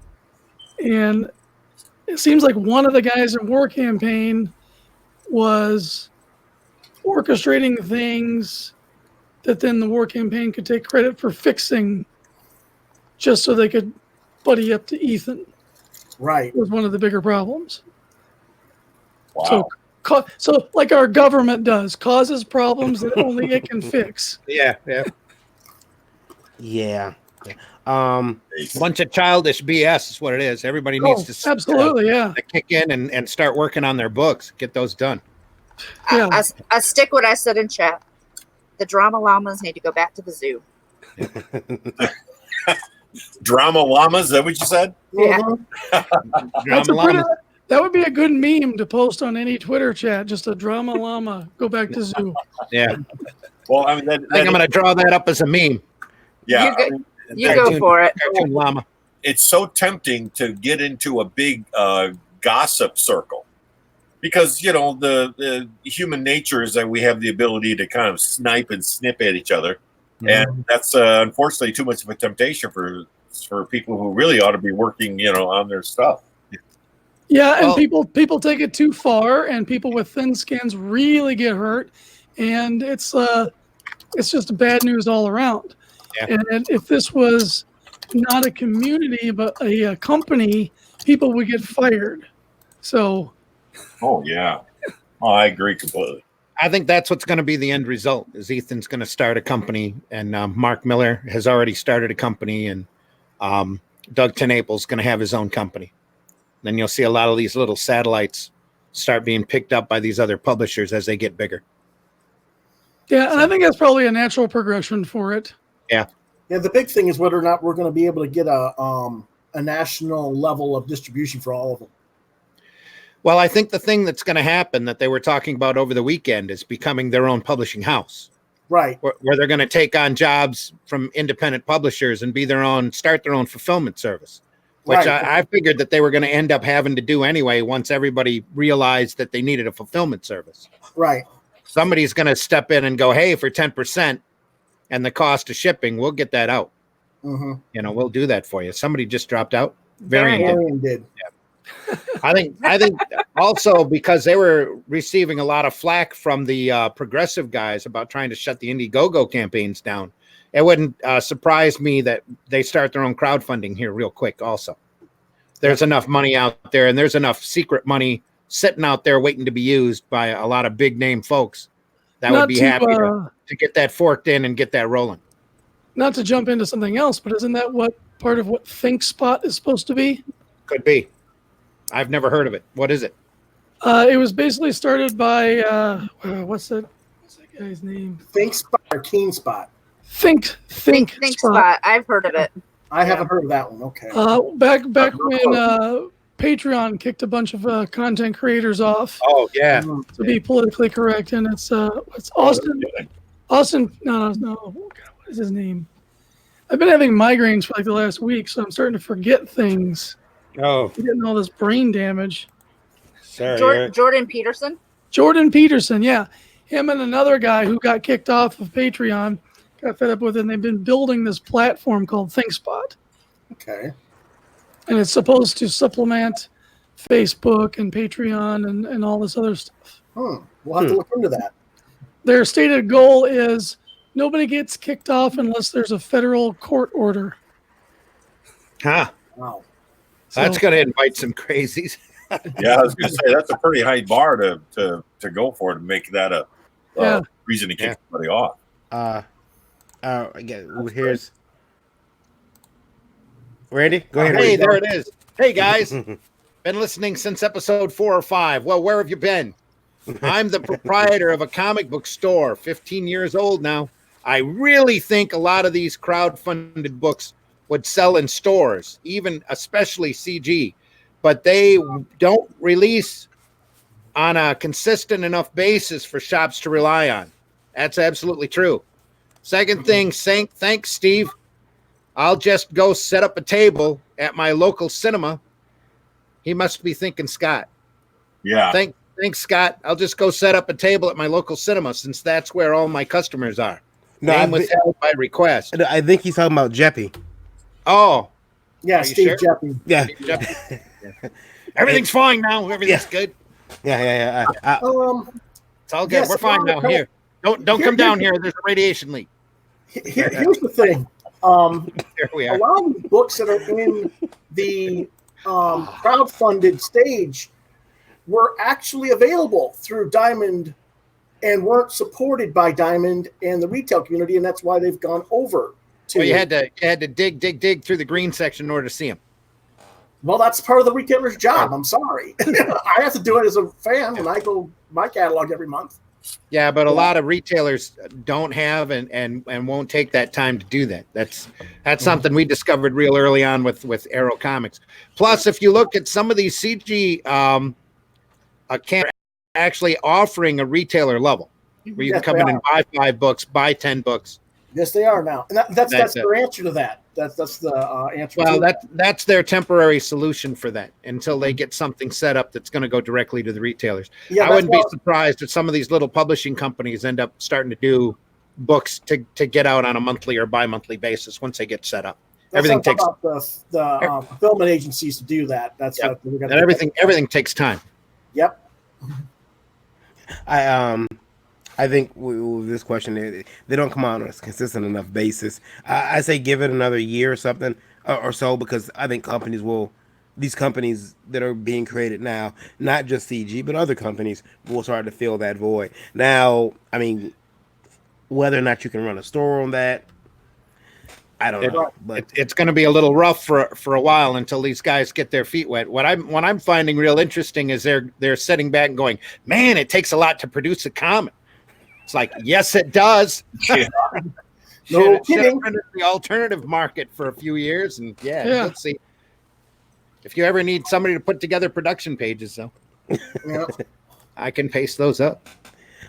it seems like one of the guys in War Campaign was orchestrating things that then the War Campaign could take credit for fixing just so they could buddy up to Ethan. Right. Was one of the bigger problems. Wow. So like our government does, causes problems that only it can fix. Yeah. Bunch of childish BS is what it is. Everybody needs to absolutely, kick in and start working on their books, get those done. Yeah. I stick what I said in chat. The drama llamas need to go back to the zoo. Drama llamas, is that what you said? Yeah. That would be a good meme to post on any Twitter chat. Just a drama llama, go back to zoo. Yeah. Well, I mean, I think I'm going to draw that up as a meme. Yeah. You go for it. Cartoon llama. It's so tempting to get into a big gossip circle. Because, the human nature is that we have the ability to kind of snipe and snip at each other. Mm-hmm. And that's unfortunately too much of a temptation for people who really ought to be working, on their stuff. Yeah, and people take it too far, and people with thin skins really get hurt. And it's just bad news all around. Yeah. And if this was not a community, but a company, people would get fired. So... Oh, yeah. Oh, I agree completely. I think that's what's going to be the end result, is Ethan's going to start a company, and Mark Miller has already started a company, and Doug TeNaples is going to have his own company. Then you'll see a lot of these little satellites start being picked up by these other publishers as they get bigger. Yeah, and I think that's probably a natural progression for it. Yeah. Yeah, the big thing is whether or not we're going to be able to get a national level of distribution for all of them. Well, I think the thing that's going to happen that they were talking about over the weekend is becoming their own publishing house. Right. Where they're going to take on jobs from independent publishers and start their own fulfillment service, which right. I figured that they were going to end up having to do anyway once everybody realized that they needed a fulfillment service. Right. Somebody's going to step in and go, hey, for 10% and the cost of shipping, we'll get that out. Mm-hmm. We'll do that for you. Somebody just dropped out. Varian did. Yeah. I think also because they were receiving a lot of flack from the progressive guys about trying to shut the Indiegogo campaigns down. It wouldn't surprise me that they start their own crowdfunding here real quick also. There's enough money out there, and there's enough secret money sitting out there waiting to be used by a lot of big name folks that would be happy to get that forked in and get that rolling. not to jump into something else, but isn't that what part of what ThinkSpot is supposed to be? Could be. I've never heard of it. What is it? It was basically started by what's that guy's name? ThinkSpot or KeenSpot? ThinkSpot. I've heard of it. I haven't heard of that one. Okay. Back when Patreon kicked a bunch of content creators off. Oh yeah. To be politically correct, and it's Austin. No. God, what is his name? I've been having migraines for like the last week, so I'm starting to forget things. Oh, I'm getting all this brain damage. sorry. Jordan Peterson. Jordan Peterson, yeah. Him and another guy who got kicked off of Patreon got fed up with it, and they've been building this platform called ThinkSpot. Okay. And it's supposed to supplement Facebook and Patreon and all this other stuff. We'll have to look into that. Their stated goal is nobody gets kicked off unless there's a federal court order. Huh. Wow. That's going to invite some crazies. Yeah, I was going to say that's a pretty high bar to go for to make that a reason to kick somebody off. Again, here's Randy. Go ahead. Hey, Randy. there it is. Hey guys, been listening since episode 4 or 5. Well, where have you been? I'm the proprietor of a comic book store, 15 years old now. I really think a lot of these crowd-funded books would sell in stores, especially CG, but they don't release on a consistent enough basis for shops to rely on. That's absolutely true. Second thing, thanks, Steve. I'll just go set up a table at my local cinema. He must be thinking Scott. Yeah. Thanks, Scott. I'll just go set up a table at my local cinema since that's where all my customers are. Name was held by request. I think he's talking about Jeppy. Oh. Yeah, Steve sure? Jeppy. Yeah. Everything's fine now. Everything's good. Yeah. It's all good. Yes, We're fine now. Here. Don't come down here. There's a radiation leak. Here's the thing. There we are. A lot of the books that are in the crowdfunded stage were actually available through Diamond and weren't supported by Diamond and the retail community, and that's why they've gone over to. Well, you had to dig through the green section in order to see them. Well, that's part of the retailer's job. I'm sorry. I have to do it as a fan when I go my catalog every month. Yeah, but a lot of retailers don't have and won't take that time to do that. That's something we discovered real early on with Arrow Comics. Plus, if you look at some of these CG accounts actually offering a retailer level where you can come in and buy 5 books, buy 10 books. Yes, they are now. And that's their answer to that. That's the answer. Well, to that's their temporary solution for that until they get something set up that's going to go directly to the retailers. Yeah, I wouldn't be surprised if some of these little publishing companies end up starting to do books to get out on a monthly or bi-monthly basis once they get set up. Everything takes about the fulfillment agencies to do that. That's what we're going to. Everything takes time. Yep. I think with this question, they don't come out on a consistent enough basis. I say give it another year or something or so, because I think these companies that are being created now, not just CG, but other companies will start to fill that void. Now, I mean, whether or not you can run a store on that, I don't know. But it's going to be a little rough for a while until these guys get their feet wet. What I'm finding real interesting is they're sitting back and going, man, it takes a lot to produce a comic. It's like, yes, it does. No kidding. The alternative market for a few years, and let's see. If you ever need somebody to put together production pages, though, I can paste those up.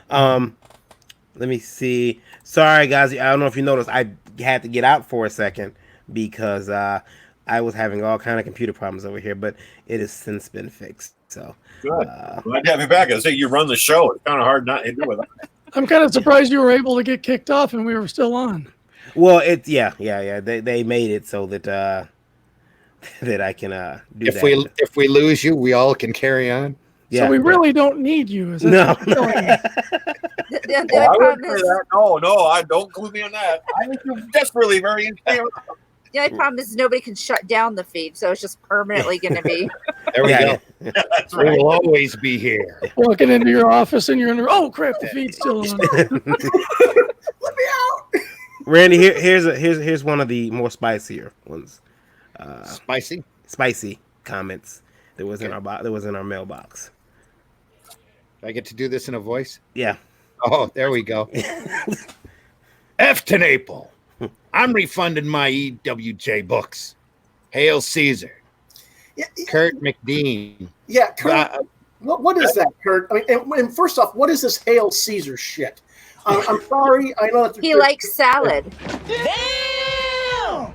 Let me see. Sorry, guys. I don't know if you noticed. I had to get out for a second because I was having all kind of computer problems over here, but it has since been fixed. So good. Glad to have you back. I say you run the show. It's kind of hard not to do it. I'm kind of surprised you were able to get kicked off and we were still on. Well, it's yeah. They made it so that that I can do that. If we lose you, we all can carry on. Yeah, so we really don't need you. Is no. I don't include me on that. I think you're desperately very insane. The only problem is nobody can shut down the feed, so it's just permanently going to be. There we go. Yeah, that's right. We will always be here. Walking into your office and you're in. Oh crap! The feed's still on. Let me out. Randy, here's one of the more spicier ones. Spicy comments that was in our mailbox. Do I get to do this in a voice? Yeah. Oh, there we go. F to Naples. I'm refunding my EWJ books. Hail Caesar. Yeah, Kurt McDean. Yeah, Kurt. What is that, Kurt? I mean, and first off, what is this Hail Caesar shit? I'm sorry. I know that he likes salad. Damn!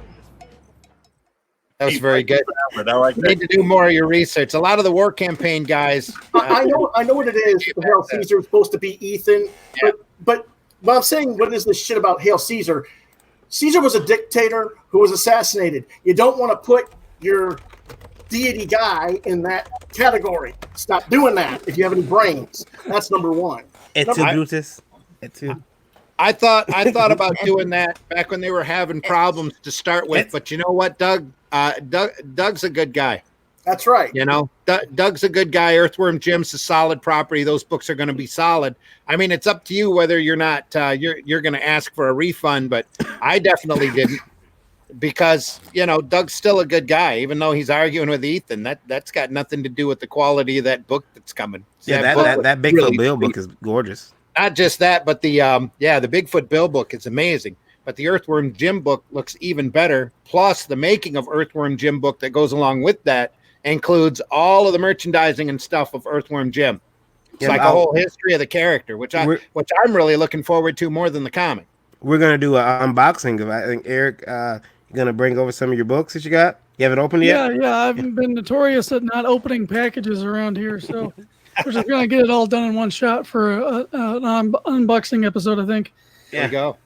That was very good. You need to do more of your research. A lot of the war campaign guys. I know what it is. Hail Caesar is supposed to be Ethan, but I'm saying, what is this shit about Hail Caesar? Caesar was a dictator who was assassinated. You don't want to put your deity guy in that category. Stop doing that if you have any brains. That's number one. Brutus. I thought about doing that back when they were having problems to start with, but you know what, Doug? Doug's a good guy. That's right. You know, Doug's a good guy. Earthworm Jim's a solid property. Those books are going to be solid. I mean, it's up to you whether you're not you're going to ask for a refund, but I definitely didn't, because you know Doug's still a good guy, even though he's arguing with Ethan. That's got nothing to do with the quality of that book that's coming. Yeah, that Bigfoot really Bill book is gorgeous. Not just that, but the Bigfoot Bill book is amazing. But the Earthworm Jim book looks even better. Plus, the making of Earthworm Jim book that goes along with that includes all of the merchandising and stuff of Earthworm Jim. It's like a whole history of the character, which I'm really looking forward to more than the comic. We're gonna do an unboxing of. I think Erik, you're gonna bring over some of your books that you got. You haven't opened yet? Yeah. I've been notorious at not opening packages around here, so we're just gonna get it all done in one shot for an unboxing episode, I think. There you go.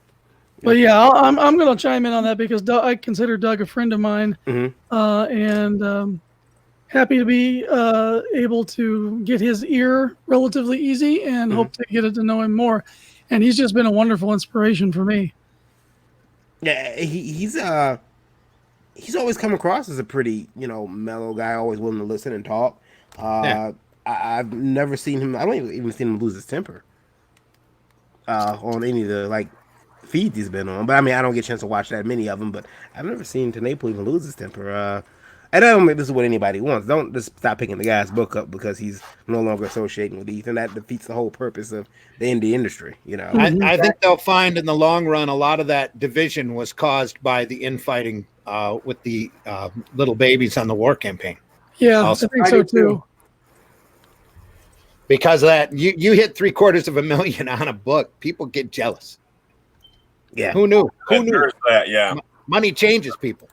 But yeah, I'm gonna chime in on that because I consider Doug a friend of mine, and happy to be able to get his ear relatively easy and hope to get to know him more. And he's just been a wonderful inspiration for me. Yeah, he's always come across as a pretty, mellow guy, always willing to listen and talk. I've never seen him. I don't even seen him lose his temper on any of the feeds he's been on. But I mean, I don't get a chance to watch that many of them. But I've never seen Naples even lose his temper. And I don't think this is what anybody wants. Don't just stop picking the guy's book up because he's no longer associating with Ethan. That defeats the whole purpose of the indie industry. I think they'll find in the long run a lot of that division was caused by the infighting with the little babies on the war campaign. Yeah, I think so too. Because of that, you hit $750,000 on a book, people get jealous. Yeah, who knew? Who knew that? Yeah, money changes people.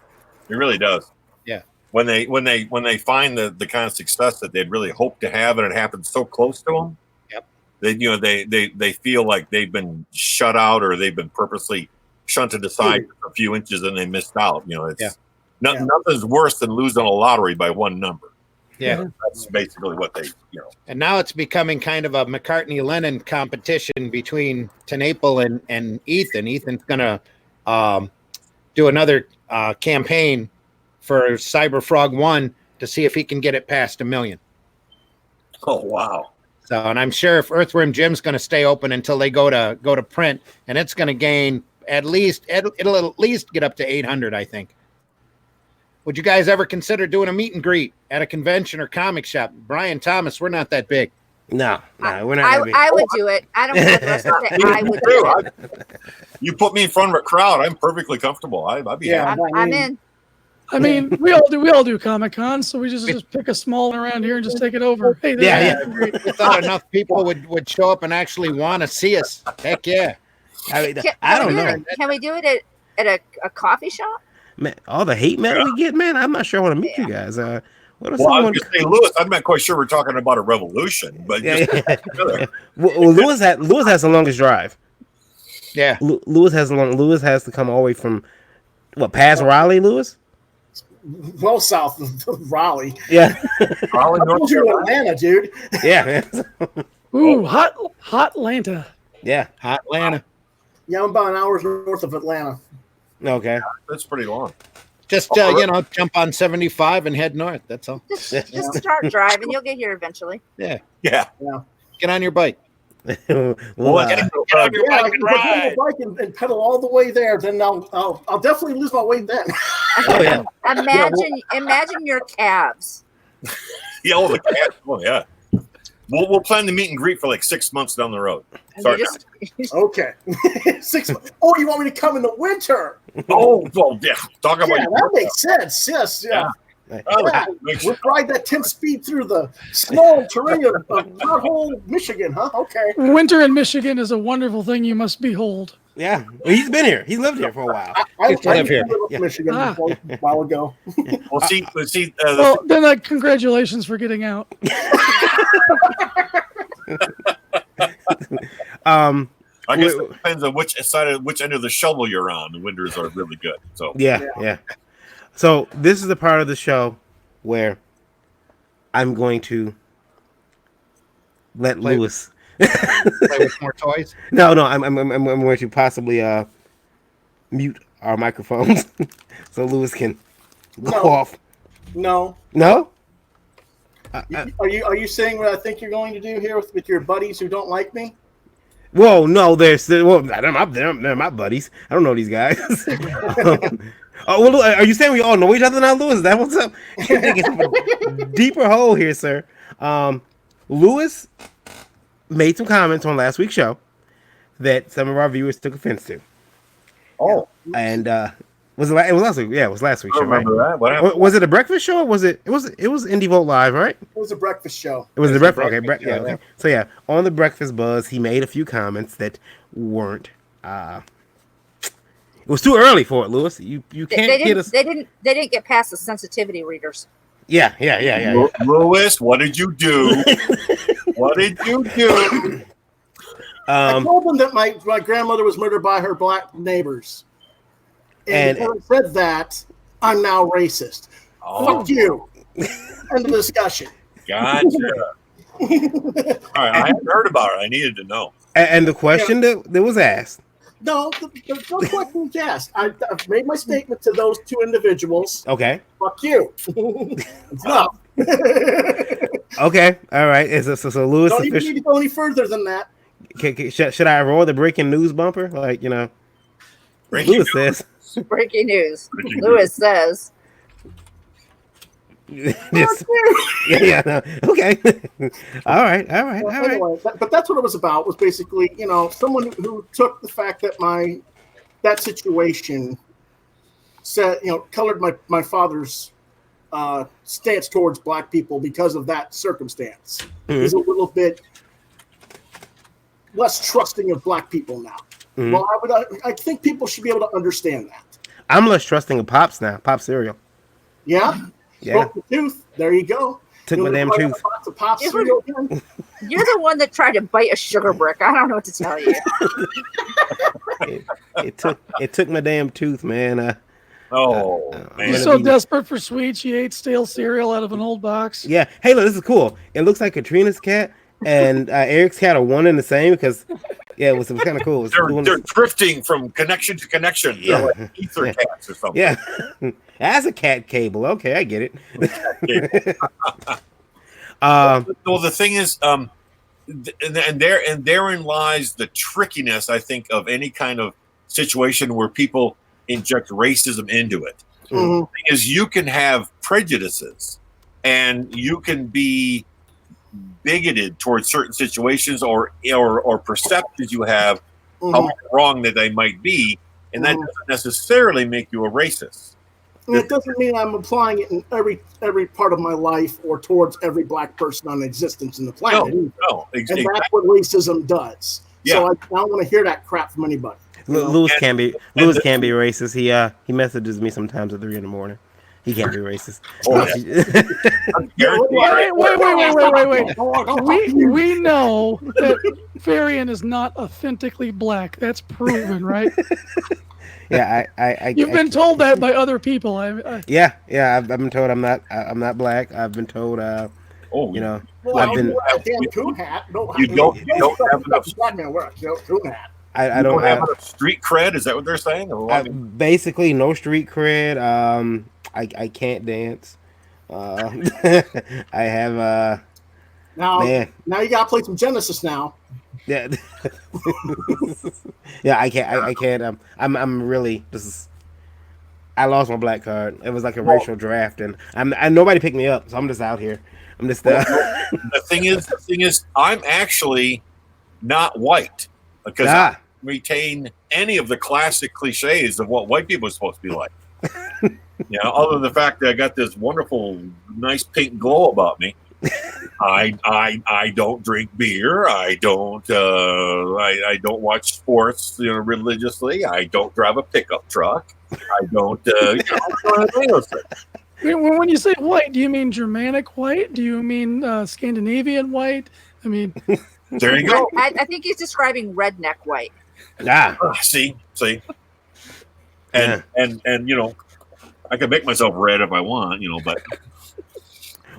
It really does. Yeah. When they find the kind of success that they'd really hoped to have, and it happens so close to them, they feel like they've been shut out or they've been purposely shunted aside a few inches and they missed out. Nothing's worse than losing a lottery by one number. Yeah, that's basically what they. And now it's becoming kind of a McCartney-Lennon competition between Naples and Ethan. Ethan's gonna do another campaign for Cyberfrog 1 to see if he can get it past 1 million. Oh wow! So, and I'm sure if Earthworm Jim's going to stay open until they go to print, and it's going to gain it'll at least get up to 800, I think. Would you guys ever consider doing a meet and greet at a convention or comic shop? Brian Thomas, we're not that big. No, we're not that big. I would do it. I don't know what the rest of it. I would do it. You put me in front of a crowd, I'm perfectly comfortable. I'd be happy. I'm in. I mean, we all do Comic Con, so we just pick a small one around here and just take it over. Hey, we thought enough people would show up and actually want to see us. Heck yeah! I don't know. Can we do it at a coffee shop? Man, all the hate mail we get, man. I'm not sure I want to meet you guys. I was going to say, Lewis, I'm not quite sure we're talking about a revolution, but well, Lewis has the longest drive. Yeah, Lewis has to come all the way from past Raleigh, Lewis. Well, south of Raleigh. Yeah, Raleigh, North Carolina, Atlanta, dude. Yeah. Ooh, hot Atlanta. Yeah, hot Atlanta. Yeah, I'm about an hour north of Atlanta. Okay, that's pretty long. Just jump on 75 and head north. That's all. Just start driving. You'll get here eventually. Yeah. Get on your bike. Well, Well, Get on your Yeah, I bike can and get on ride. the bike and pedal all the way there. Then I'll definitely lose my weight then. oh yeah. Imagine your calves. Yeah, oh, the cat. Oh, yeah. We'll plan the meet and greet for like 6 months down the road. Sorry. Okay. 6 months. Oh, you want me to come in the winter? Oh, well, yeah. Talk about Yeah, that makes sense. Yes, yeah. Oh, Yeah. We'll ride that 10 speed through the snow and terrain of pothole, Michigan, huh? Okay. Winter in Michigan is a wonderful thing you must behold. Yeah. Well, he's been here. He's lived here for a while. I He's still live here. lived in Michigan a while ago. Well, see, Well, then, congratulations for getting out. I guess it depends on which end of the shovel you're on. The winters are really good. So yeah. So this is the part of the show where I'm going to let Play- Lewis. Play with more toys. No, I'm going to possibly mute our microphones so Lewis can go off. No. No? Are you saying what I think you're going to do here with your buddies who don't like me? Whoa, no, they're my buddies. I don't know these guys. Are you saying we all know each other now, Lewis? Is that what's up? You're digging a deeper hole here, sir. Lewis made some comments on last week's show that some of our viewers took offense to. Oh, and it was last week. Yeah, it was last week's I show, right? remember that. What happened? Was it a breakfast show? Or was it Indie Vote Live, right? It was a breakfast show. It was the breakfast. Okay, breakfast show, okay. So yeah, on the Breakfast Buzz, he made a few comments that weren't. It was too early for it, Lewis. You can't get us. They didn't get past the sensitivity readers. Yeah. Lewis, what did you do? What did you do? I told them that my grandmother was murdered by her black neighbors. And having said that, I'm now racist. Fuck you. End of discussion. Gotcha. All right, I hadn't heard about it. I needed to know. And the question that was asked. No, the no question was asked. I've made my statement to those two individuals. Okay. Fuck you. It's enough. Okay. All right. So Lewis. Don't even need to go any further than that. Should I roll the breaking news bumper? Like, Lewis says. Breaking news. Lewis says. Yes. Yeah. No. Okay. All right. Anyway, but that's what it was about. Was basically, someone who took the fact that that situation said, colored my father's stance towards black people because of that circumstance. Mm-hmm. He's a little bit less trusting of black people now. Mm-hmm. Well, I think people should be able to understand that. I'm less trusting of Pops now. Pop cereal. Yeah. Yeah. Broke the tooth. There you go. Took my damn tooth. You're the one that tried to bite a sugar brick. I don't know what to tell you. it took my damn tooth, man. Man. You're so desperate for sweets, you ate stale cereal out of an old box. Yeah. Hey, look, this is cool. It looks like Katrina's cat and Erik's cat are one and the same because, yeah, it was kind of cool. They're drifting from connection to connection. Yeah. They're like ether cats or something. Yeah. That's a cat cable. Okay, I get it. Well, the thing is, and therein lies the trickiness, I think, of any kind of situation where people inject racism into it. Mm-hmm. The thing is, you can have prejudices, and you can be bigoted towards certain situations or perceptions you have, how wrong that they might be, and that doesn't necessarily make you a racist. And it doesn't mean I'm applying it in every part of my life or towards every black person on existence in the planet. No, exactly. And that's what racism does. Yeah. So I don't want to hear that crap from anybody. Lewis can't be racist. He messages me sometimes at 3 a.m. He can't be racist. Wait. We know that Varian is not authentically black. That's proven, right? Yeah, You've been told that by other people. Yeah. I've been told I'm not black. I've been told, I've been. Damn coon hat. You don't have enough. Black man wear a coon hat. I don't have enough street cred. Is that what they're saying? Basically, no street cred. I can't dance. I have now you gotta play some Genesis now. Yeah. Yeah, I can't. I can't. I'm really. This is. I lost my black card. It was like a racial draft, and nobody picked me up, so I'm just out here. I'm just. The thing is, I'm actually not white because I retain any of the classic cliches of what white people are supposed to be like. Other than the fact that I got this wonderful, nice pink glow about me. I don't drink beer. I don't watch sports religiously. I don't drive a pickup truck. I don't. When you say white, do you mean Germanic white? Do you mean Scandinavian white? I mean, there you go. I think he's describing redneck white. See, and I can make myself red if I want, but.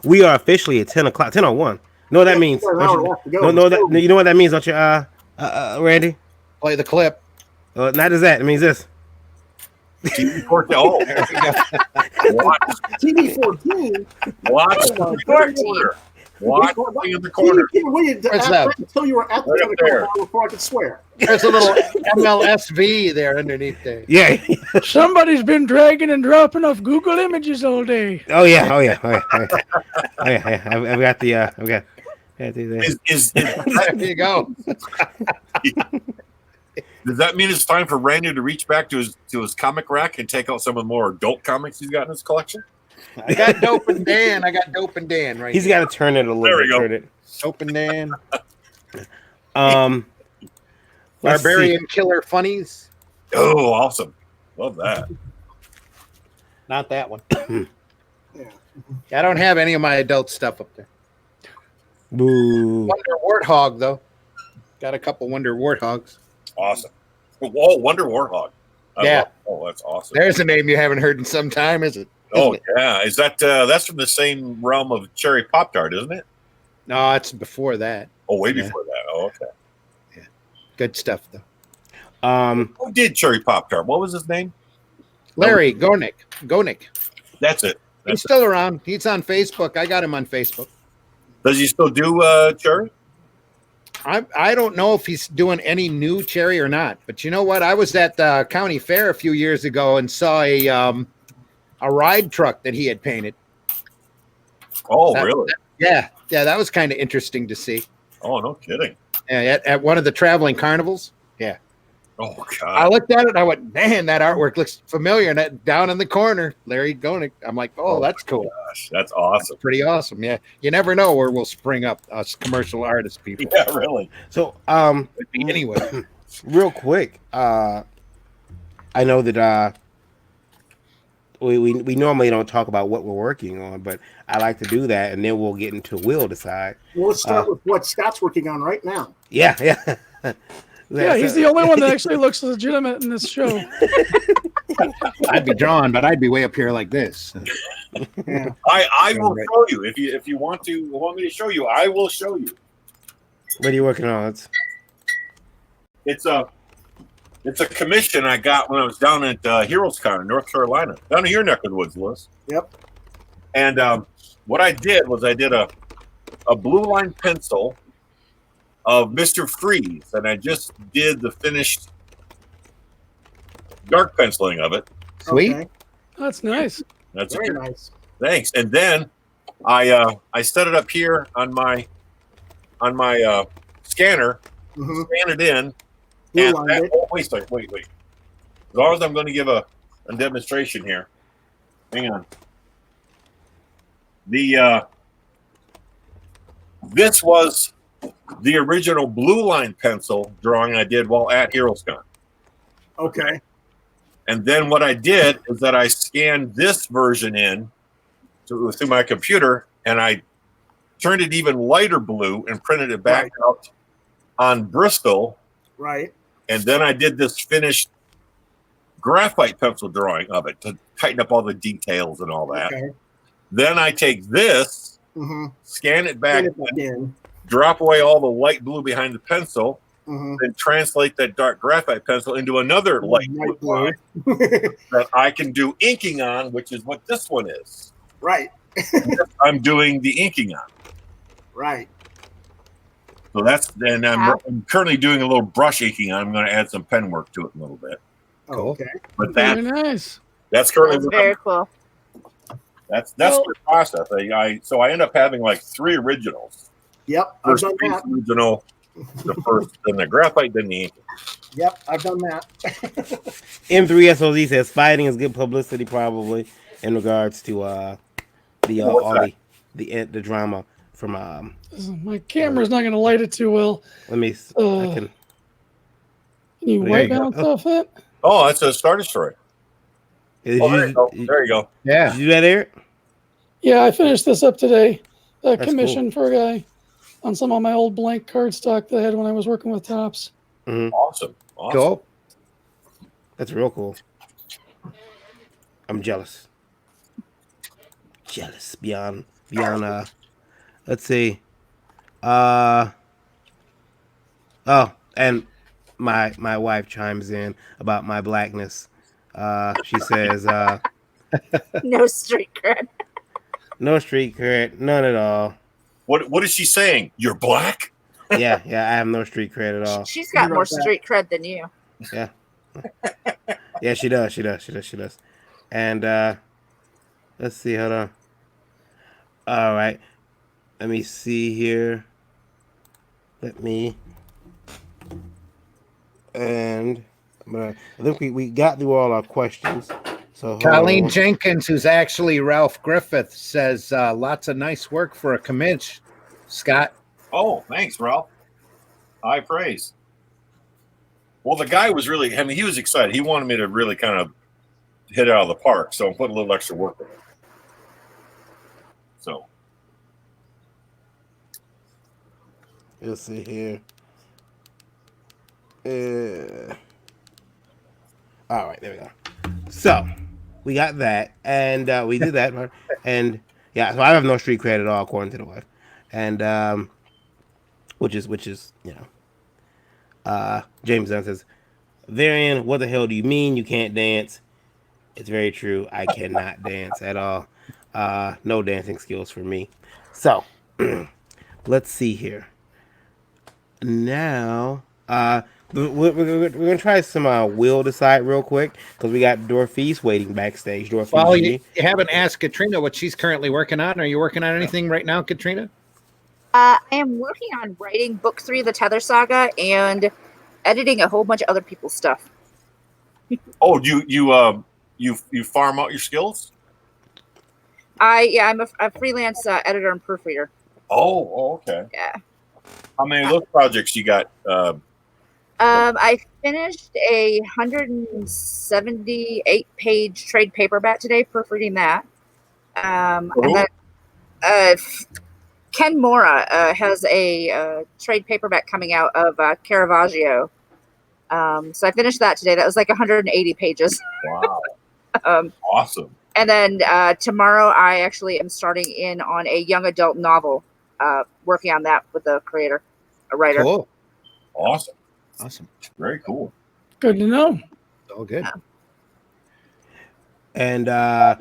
We are officially at 10 o'clock. 10:01. No, that means. You know what that means, don't you, Randy? Play the clip. Not as that. It means this. TV 14. Oh, TV 14. Watch 14. Watch in the corner. Until you were at the corner before I could swear. There's a little MLSV there underneath there. Yeah. Somebody's been dragging and dropping off Google Images all day. Oh yeah. I've got the. I've got. There you go. Does that mean it's time for Randy to reach back to his comic rack and take out some of the more adult comics he's got in his collection? I got Dope and Dan right He's got to turn it a little there we go. Turn it. Dope and Dan. Barbarian Killer Funnies. Oh, awesome. Love that. Not that one. I don't have any of my adult stuff up there. Boo. Wonder Warthog, though. Got a couple Wonder Warthogs. Awesome. Oh, Wonder Warthog. Oh, that's awesome. There's a name you haven't heard in some time, is it? Yeah. Is that that's from the same realm of Cherry Pop-Tart, isn't it? No, it's before that. Oh, way before that. Oh, okay. Yeah. Good stuff, though. Who did Cherry Pop-Tart? What was his name? Larry Gonick. That's it. He's still around. He's on Facebook. I got him on Facebook. Does he still do Cherry? I don't know if he's doing any new Cherry or not. But you know what? I was at the county fair a few years ago and saw a ride truck that he had painted. Oh, really? Yeah, that was kind of interesting to see. Oh, no kidding. Yeah, at one of the traveling carnivals. Yeah. Oh, God. I looked at it and I went, man, that artwork looks familiar. And that down in the corner, Larry Gonick. I'm like, oh, that's cool. Gosh, that's awesome. That's pretty awesome. Yeah. You never know where we'll spring up, us commercial artist people. Yeah, really. So, anyway, real quick, I know that we normally don't talk about what we're working on, but I like to do that, and then we'll get into we'll decide. Well, let's start with what Scott's working on right now. Yeah. Yeah, he's the only one that actually looks legitimate in this show. I'd be drawn, but I'd be way up here like this. Yeah. I will show you if you want me to show you. I will show you. What are you working on? It's a commission I got when I was down at HeroesCon in North Carolina, down in your neck of the woods, Louis. Yep. And what I did was I did a blue line pencil of Mr. Freeze, and I just did the finished dark penciling of it. Sweet. Okay. That's nice. That's Very nice. Thanks. And then I set it up here on my scanner, scan it in, and wait. As long as I'm going to give a demonstration here. Hang on. This was the original blue line pencil drawing I did while at HeroesCon. Okay. And then what I did is that I scanned this version in through my computer, and I turned it even lighter blue and printed it back out on Bristol. Right. And then I did this finished graphite pencil drawing of it to tighten up all the details and all that. Okay. Then I take this, scan it back in, drop away all the light blue behind the pencil, and translate that dark graphite pencil into another light blue line that I can do inking on, which is what this one is. Right. I'm doing the inking on. Right. So I'm currently doing a little brush inking. I'm going to add some pen work to it in a little bit. Cool. Okay. But Very nice. that's currently That's very cool. that's the process. So I end up having like 3 originals. Yep, I've First done that. original, the first, then the graphite, then the ink. Yep, I've done that. M3SOZ says fighting is good publicity, probably in regards to the drama from My camera's not going to light it too well. Let me. I can. Can you There white you go. balance off it? Oh, that's a Star Destroyer. Did There you go. There you go. Yeah. Did you do that, Eric? Yeah, I finished this up today. That's Commission for a guy on some of my old blank cardstock that I had when I was working with Tops. Awesome. Cool. That's real cool. I'm jealous. Jealous beyond. Let's see. Oh, and my wife chimes in about my blackness. She says, No street cred. no street cred, none at all. What is she saying? You're black? Yeah, I have no street cred at all. She's got more street cred than you. Yeah. Yeah, she does. And let's see, hold on. All right. Let me see here. And I think we got through all our questions. So Colleen Jenkins, who's actually Ralph Griffith, says lots of nice work for a commish. Scott. Oh, thanks, Ralph. High praise. Well, the guy was really, he was excited. He wanted me to really kind of hit it out of the park, so I'm putting a little extra work in it. So. Let's see here. All right, there we go. So, we got that, and we did that, and yeah, so I have no street cred at all, according to the wife, and which is James Dunn says, Varian, what the hell do you mean you can't dance? It's very true. I cannot dance at all. No dancing skills for me. So, let's see here. Now, we're gonna try some Will Decide real quick because we got Dorphise waiting backstage. Dorphise, Well, you haven't asked Katrina what she's currently working on. Are you working on anything right now, Katrina? I am working on writing book 3 of the Tether Saga and editing a whole bunch of other people's stuff. Oh, you farm out your skills? I'm a freelance editor and proofreader. Oh, okay. Yeah. How many of those projects you got? I finished a 178-page trade paperback today, proofreading that. And then Ken Mora has a trade paperback coming out of Caravaggio. So I finished that today. That was like 180 pages. Wow. Awesome. And then tomorrow I actually am starting in on a young adult novel, working on that with a writer. Cool. Awesome. Very cool. Good to know. All good. And I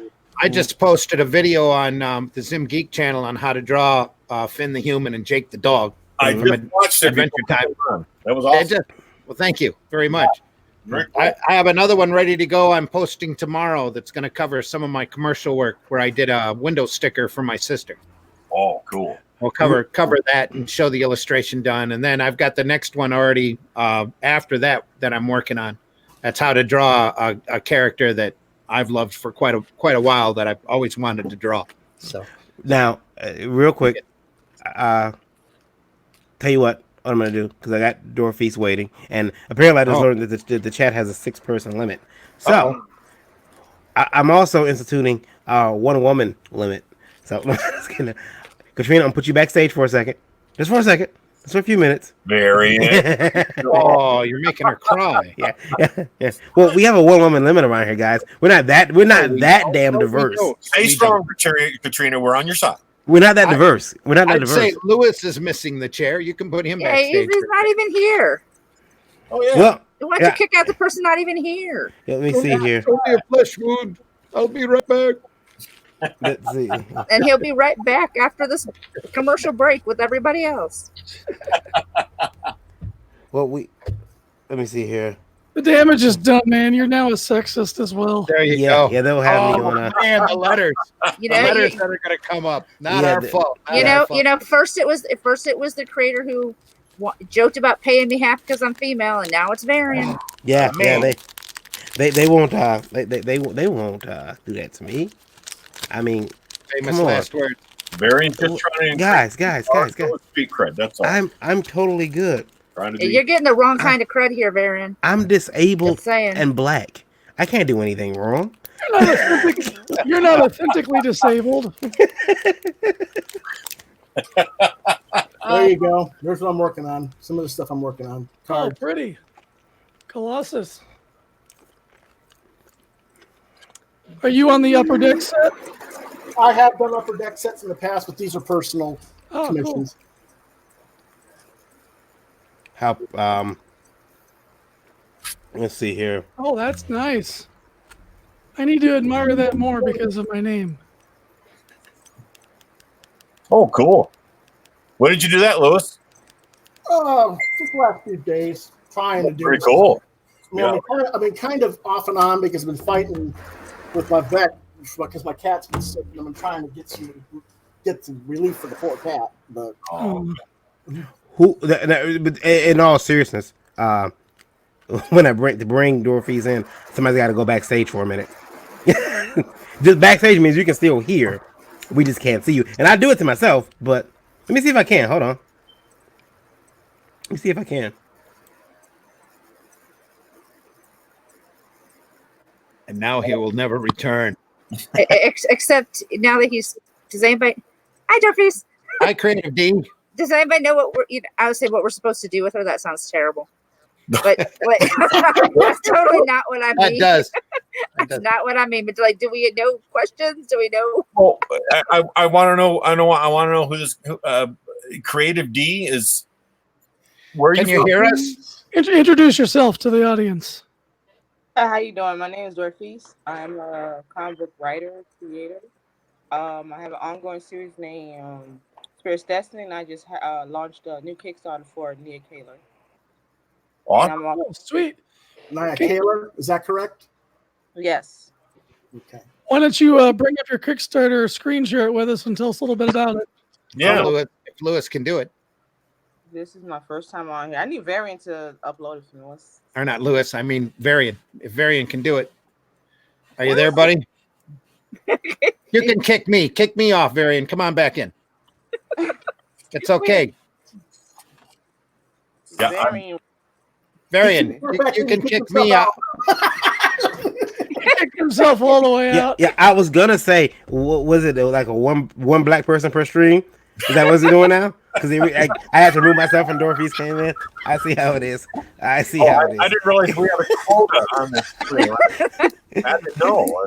just posted a video on the Zim Geek channel on how to draw Finn the human and Jake the dog. I just watched it. Adventure Time. That was awesome. Well, thank you very much. Very cool. I have another one ready to go. I'm posting tomorrow that's going to cover some of my commercial work where I did a window sticker for my sister. Oh, cool. We'll cover that and show the illustration done. And then I've got the next one already after that I'm working on. That's how to draw a character that I've loved for quite a while that I've always wanted to draw. So now, real quick, tell you what I'm going to do because I got Dorphise waiting. And apparently I just learned that the chat has a 6-person limit. So I'm also instituting a 1-woman limit. So Katrina, I'm going to put you backstage for a second. Just for a second. Just for a few minutes. Very. Oh, you're making her cry. Yeah. Well, we have a 1-woman limit around here, guys. We're not that damn diverse. Stay strong, Katrina. We're on your side. We're not that diverse. We're not that diverse. I'd say Lewis is missing the chair. You can put him backstage. He's not even here. Oh, yeah. Well, Why don't you kick out the person not even here? let me see here. It's only a flesh wound. I'll be right back. Let's see. And he'll be right back after this commercial break with everybody else. Well, let me see here. The damage is done, man. You're now a sexist as well. There you Yeah, go. yeah, they'll have me Oh, on. man, the letters. You The know, letters that are going to come up. Not Yeah, our fault. Not you our know, fault. First it was the creator who joked about paying me half because I'm female, and now it's Varian. Yeah, yeah, Man. they won't they won't do that to me. I mean, Famous come on. last words. Varian's just trying to guys. speak cred. That's all. I'm totally good. Trying to be. You're getting the wrong kind of cred here, Varian. I'm disabled Just saying. and black. I can't do anything wrong. You're not authentically disabled. There you go. There's what I'm working on. Some of the stuff I'm working on. Oh, Card. pretty. Colossus. Are you on the upper deck set? I have done upper deck sets in the past, but these are personal Oh, cool. commissions. How let's see here. Oh, that's nice. I need to admire that more because of my name. Oh, cool. When did you do that, Louis? Just the last few days, trying to do Pretty this. cool. Well, I mean, kind of off and on because I've been fighting with my vet because my cat's been sick, and I've been trying to get some relief for the poor cat. But Oh, But in all seriousness, when I bring Dorphise in, somebody's got to go backstage for a minute. Just backstage means you can still hear. We just can't see you. And I do it to myself, but let me see if I can. Hold on. Let me see if I can. And now he will never return. Except now that does anybody? Hi, Dorphise. Hi, Creative D. Does anybody know what I would say what we're supposed to do with her? That sounds terrible. But that's totally not what I mean. That does. That's not what I mean. But like, do we know questions? Do we know? Well, I want to know. I want to know who this Creative D is. Where are Can you from? hear us? introduce yourself to the audience. Hi, how you doing? My name is Dorphise. I'm a comic book writer, creator. I have an ongoing series named Spirit's Destiny, and I just launched a new Kickstarter for Nia Kaler. Awesome. Oh, sweet. Nia Kaler, is that correct? Yes. Okay. Why don't you bring up your Kickstarter, screen share it with us, and tell us a little bit about it? Yeah. If Louis can do it. This is my first time on here. I need Varian to upload it for me. Or not Louis, I mean Varian. If Varian can do it. Are you there, buddy? You can kick me. Kick me off, Varian. Come on back in. It's okay. Yeah, Varian, Varian, you can kick me out. Kicked himself all the way out. Yeah, I was gonna say, what was it? Like a one black person per stream? Is that what it's doing now? Because I had to remove myself when Dorphise came in. I see how it is. I see how it is. I didn't realize we had a quota on this screen. I didn't know.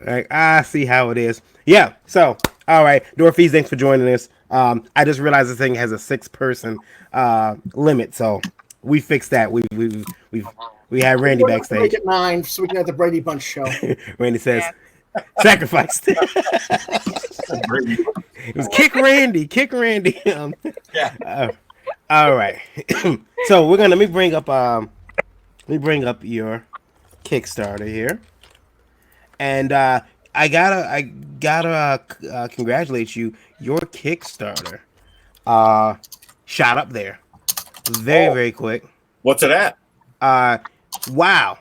Like, I see how it is. Yeah. So, all right, Dorphise, thanks for joining us. I just realized this thing has a 6-person limit, so we fixed that. We had Randy We're gonna backstage. Make it 9 so we can have the Brady Bunch show. Randy says, sacrificed. It was kick Randy. Yeah. All right. So let me bring up your Kickstarter here, and I gotta congratulate you. Your Kickstarter shot up there very quick. What's it at? Wow.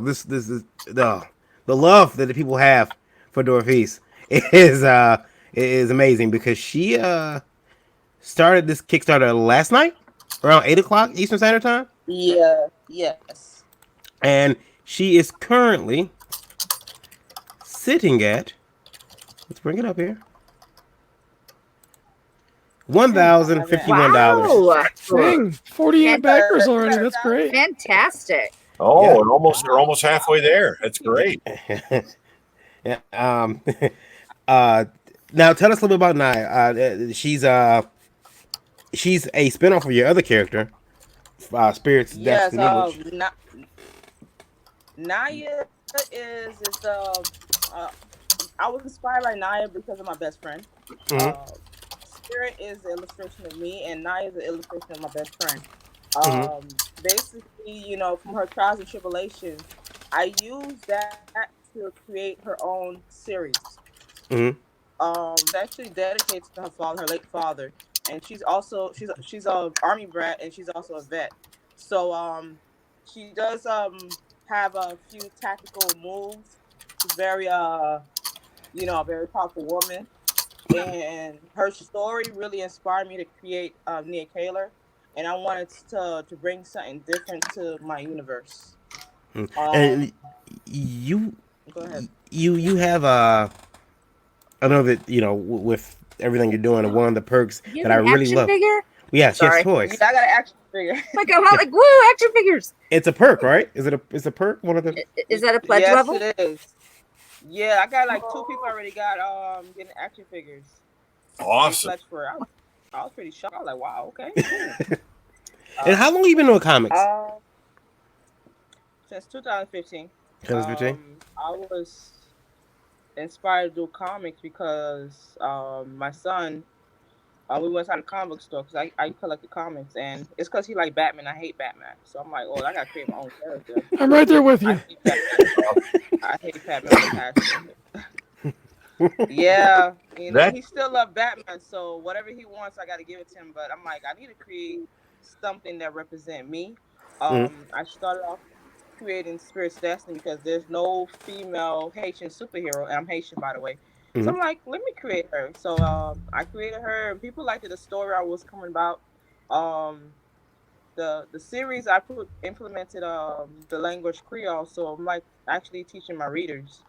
This is the love that the people have for Dorphise is amazing, because she started this Kickstarter last night around 8:00 Eastern Standard Time. Yeah. Yes. And she is currently sitting at, let's bring it up here, $1,051. Wow. Dang, 48 backers already. That's great. Fantastic. Oh, Yeah. and you're almost halfway there. That's great. Yeah. Now tell us a little bit about Nia. She's a spinoff of your other character, Spirit's Yes. Destiny. Naya is I was inspired by Naya because of my best friend. Mhm. Spirit is the illustration of me, and Naya is the illustration of my best friend. Mhm. Basically, you know, from her trials and tribulations, I used that to create her own series. Mhm. It's actually dedicated to her father, her late father, and she's a army brat, and she's also a vet. So she does have a few tactical moves. She's very a very powerful woman, and her story really inspired me to create Nia Kaler, and I wanted to bring something different to my universe. Mhm. Um, And you Go ahead. you have I know that with everything you're doing, and one of the perks You that have I an really action love. figure? Yes, she has Sorry. Yeah, toys. I got an action figure. Like I'm Yeah. like, woo, action figures. It's a perk, right? Is it's a perk? One of the Is that a pledge Yes, level? it is. Yeah, I got like two people already got getting action figures. They Awesome. pledged for it. I was pretty shocked. I was like, wow, okay, cool. And how long you been doing comics? Um, since 2015, 2015. I was inspired to do comics because my son, we went to the comic book store because I collected comics, and it's because he like Batman. I hate Batman, so I'm like, oh, I gotta create my own character. I'm right there with I you. hate Batman. I hate Batman with a passion. Yeah, you know, That he still loved Batman, so whatever he wants, I got to give it to him. But I'm like, I need to create something that represent me. Mhm. I started off creating Spirit's Destiny because there's no female Haitian superhero, and I'm Haitian, by the way. So Mhm. I'm like, let me create her. So I created her, and people liked the story I was coming about. Um, the series I put implemented the language Creole, so I'm like actually teaching my readers,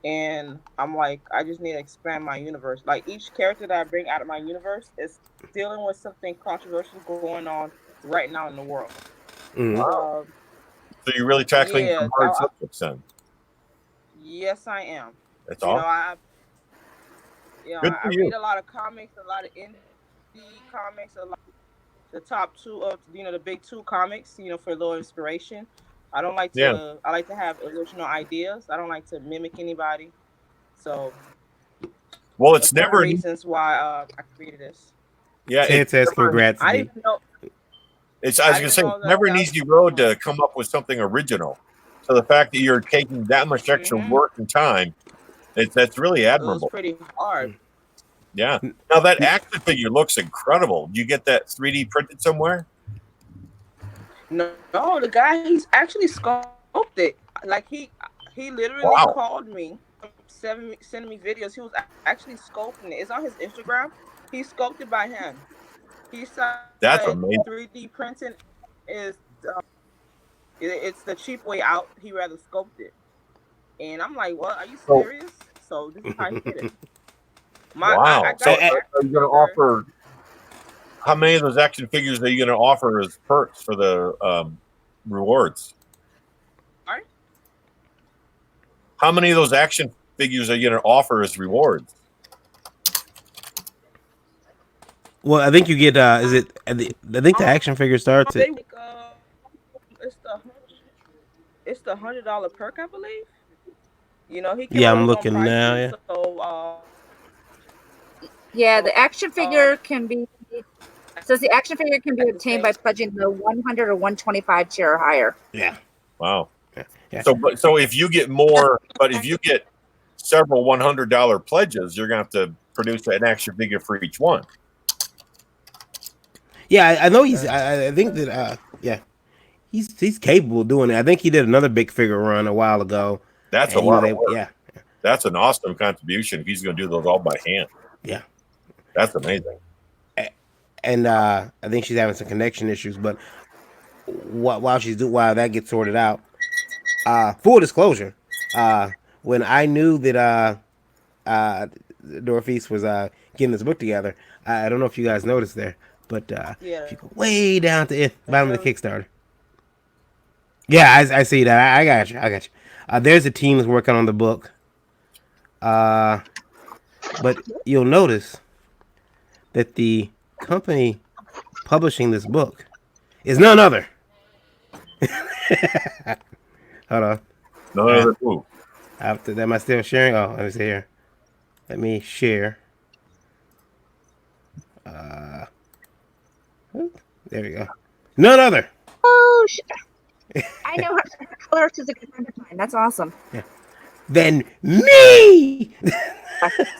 and I'm like, I just need to expand my universe. Like each character that I bring out of my universe is dealing with something controversial going on right now in the world. Mhm. So so you're really tackling yeah, some hard subjects then. yes, I am. That's You know, awesome. Good I for read you. a lot of comics, a lot of indie comics, a lot the top two of the big two comics, for a little inspiration. Yeah. I like to have original ideas. I don't like to mimic anybody. So Well, that's it's one of the never. reasons why I created this. Yeah, Ted it's says never. congrats, I D. didn't know. It's. I was I gonna didn't say know it's never an that easy was road to come up with something original. So the fact that you're taking that much extra hmm work and time, that's really it was admirable. pretty hard. Yeah. Now that action figure looks incredible. You get that 3D printed somewhere? No, the guy he's actually sculpted. Like he literally Wow, called me, sending me videos. He was actually sculpting it. It's on his Instagram. He sculpted by hand. He said that's amazing. 3D printing is it's the cheap way out. He rather sculpt it. And I'm like, what? Are you So serious? So this is how he did it. I wow. So got the are action you going to figure. offer? How many of those action figures are you going to offer as perks for the rewards? Sorry? How many of those action figures are you going to offer as rewards? Well, I think you get. Is it? I think the action figure starts at. They like it's the it's the $100 perk, I believe. He came Yeah, up with I'm his own looking now. prices. Yeah. So Yeah, the action uh, figure can be says the action figure can be at the obtained by same pledging the 100 or 125 tier or higher. Yeah. Wow. Yeah. Yeah. So if you get more, but if you get several $100 pledges, you're going to have to produce an action figure for each one. Yeah, I know he's. I think that. Yeah, he's capable of doing it. I think he did another big figure run a while ago, That's a and he was lot of able. work. Yeah. That's an awesome contribution. If he's going to do those all by hand, Yeah. that's amazing. And I think she's having some connection issues, but while that gets sorted out, full disclosure, when I knew that Dorphise was getting this book together, I don't know if you guys noticed there, but if yeah. you go way down to the bottom of the Mhm. Kickstarter, yeah, I see that. I got you. I got you. There's a team that's working on the book, but you'll notice that the company publishing this book is none other. Hold on. None other who. Am I still sharing? Oh, let me see here. Let me share. There we go. None other. Oh, I know her color is a good friend of mine. That's awesome. Yeah. Then me.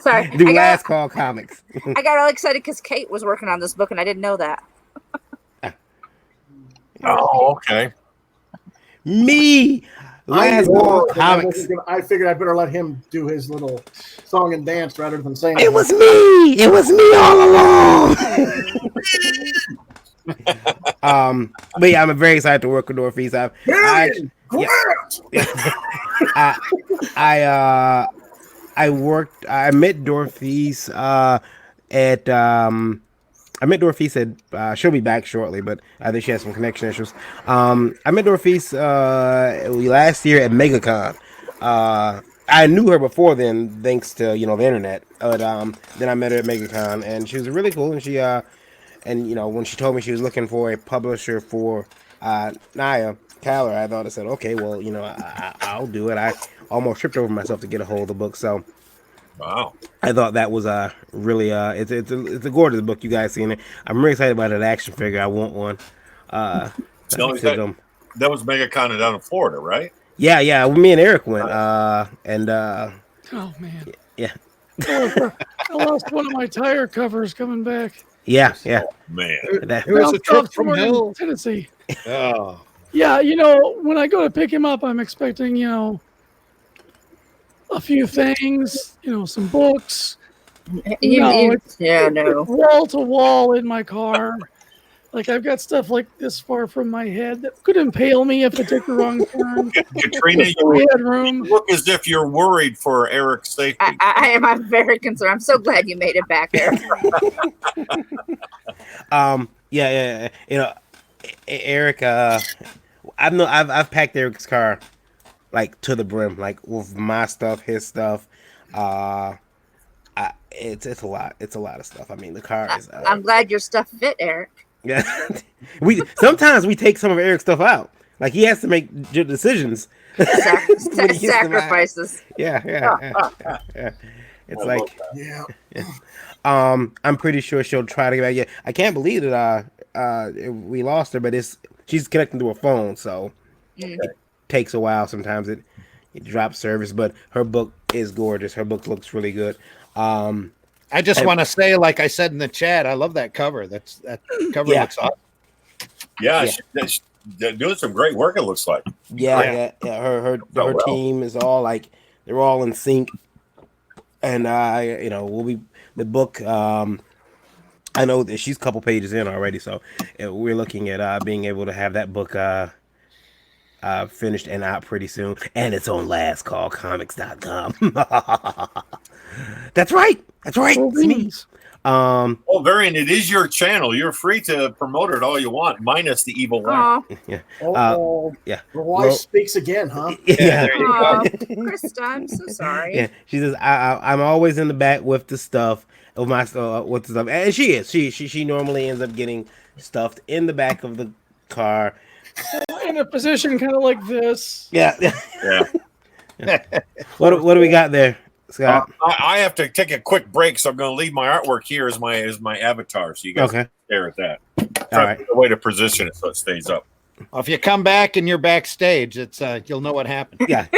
Sorry. Do Last Call Comics. I got all excited because Kate was working on this book and I didn't know that. Oh, okay. Me. Last Call Comics. I figured I better let him do his little song and dance rather than saying it was me. It was me all along. But yeah, I'm very excited to work with Dorphise. I met Dorphise at she'll be back shortly, but I think she has some connection issues. I met Dorphise last year at MegaCon. I knew her before then, thanks to the internet. But then I met her at MegaCon, and she was really cool. And she when she told me she was looking for a publisher for Naya Caller, I said, okay, well, I'll do it. I almost tripped over myself to get a hold of the book, so. Wow! I thought that was really it's a gorgeous book. You guys seen it? I'm really excited about that action figure. I want one. That was MegaCon down in Florida, right? Yeah. Me and Erik went. Oh man. Yeah. I lost one of my tire covers coming back. Yeah. Oh, man. It was a trip from hell. Tennessee. Oh. Yeah, when I go to pick him up, I'm expecting a few things, some books. It's wall to wall in my car. Like I've got stuff like this far from my head that could impale me if I took the wrong turn. Katrina, you look as if you're worried for Erik's safety. I am. I'm very concerned. I'm so glad you made it back there. Yeah. Erik. I've packed Erik's car like to the brim, like with my stuff, his stuff. It's a lot. It's a lot of stuff. I mean, the car is. I'm glad your stuff fit, Erik. Yeah, sometimes we take some of Erik's stuff out. Like he has to make decisions. Sacrifices. Yeah. It's like I'm pretty sure she'll try to get back. Yeah, I can't believe that we lost her, but she's connecting to her phone, so it takes a while. Sometimes it drops service, but her book is gorgeous. Her book looks really good. I just want to say, like I said in the chat, I love that cover. That cover looks awesome. Yeah, she's doing some great work. It looks like. Yeah. Her team is all like they're all in sync, and we'll be the book. I know that she's a couple pages in already, so we're looking at being able to have that book finished and out pretty soon, and it's on lastcallcomics.com. That's right. It's me. Varian, it is your channel. You're free to promote it all you want, minus the evil laugh. Yeah. The wife speaks again, huh? Yeah. There you go. Krista, I'm so sorry. Yeah. She says I'm always in the back with the stuff of my with the stuff, and she is. She normally ends up getting stuffed in the back of the car. In a position kind of like this. Yeah. What do we got there, Scott? I have to take a quick break, so I'm going to leave my artwork here as my avatar, so you guys can stare at that. All right. A way to position it so it stays up. Well, if you come back and you're backstage, it's you'll know what happened. Yeah.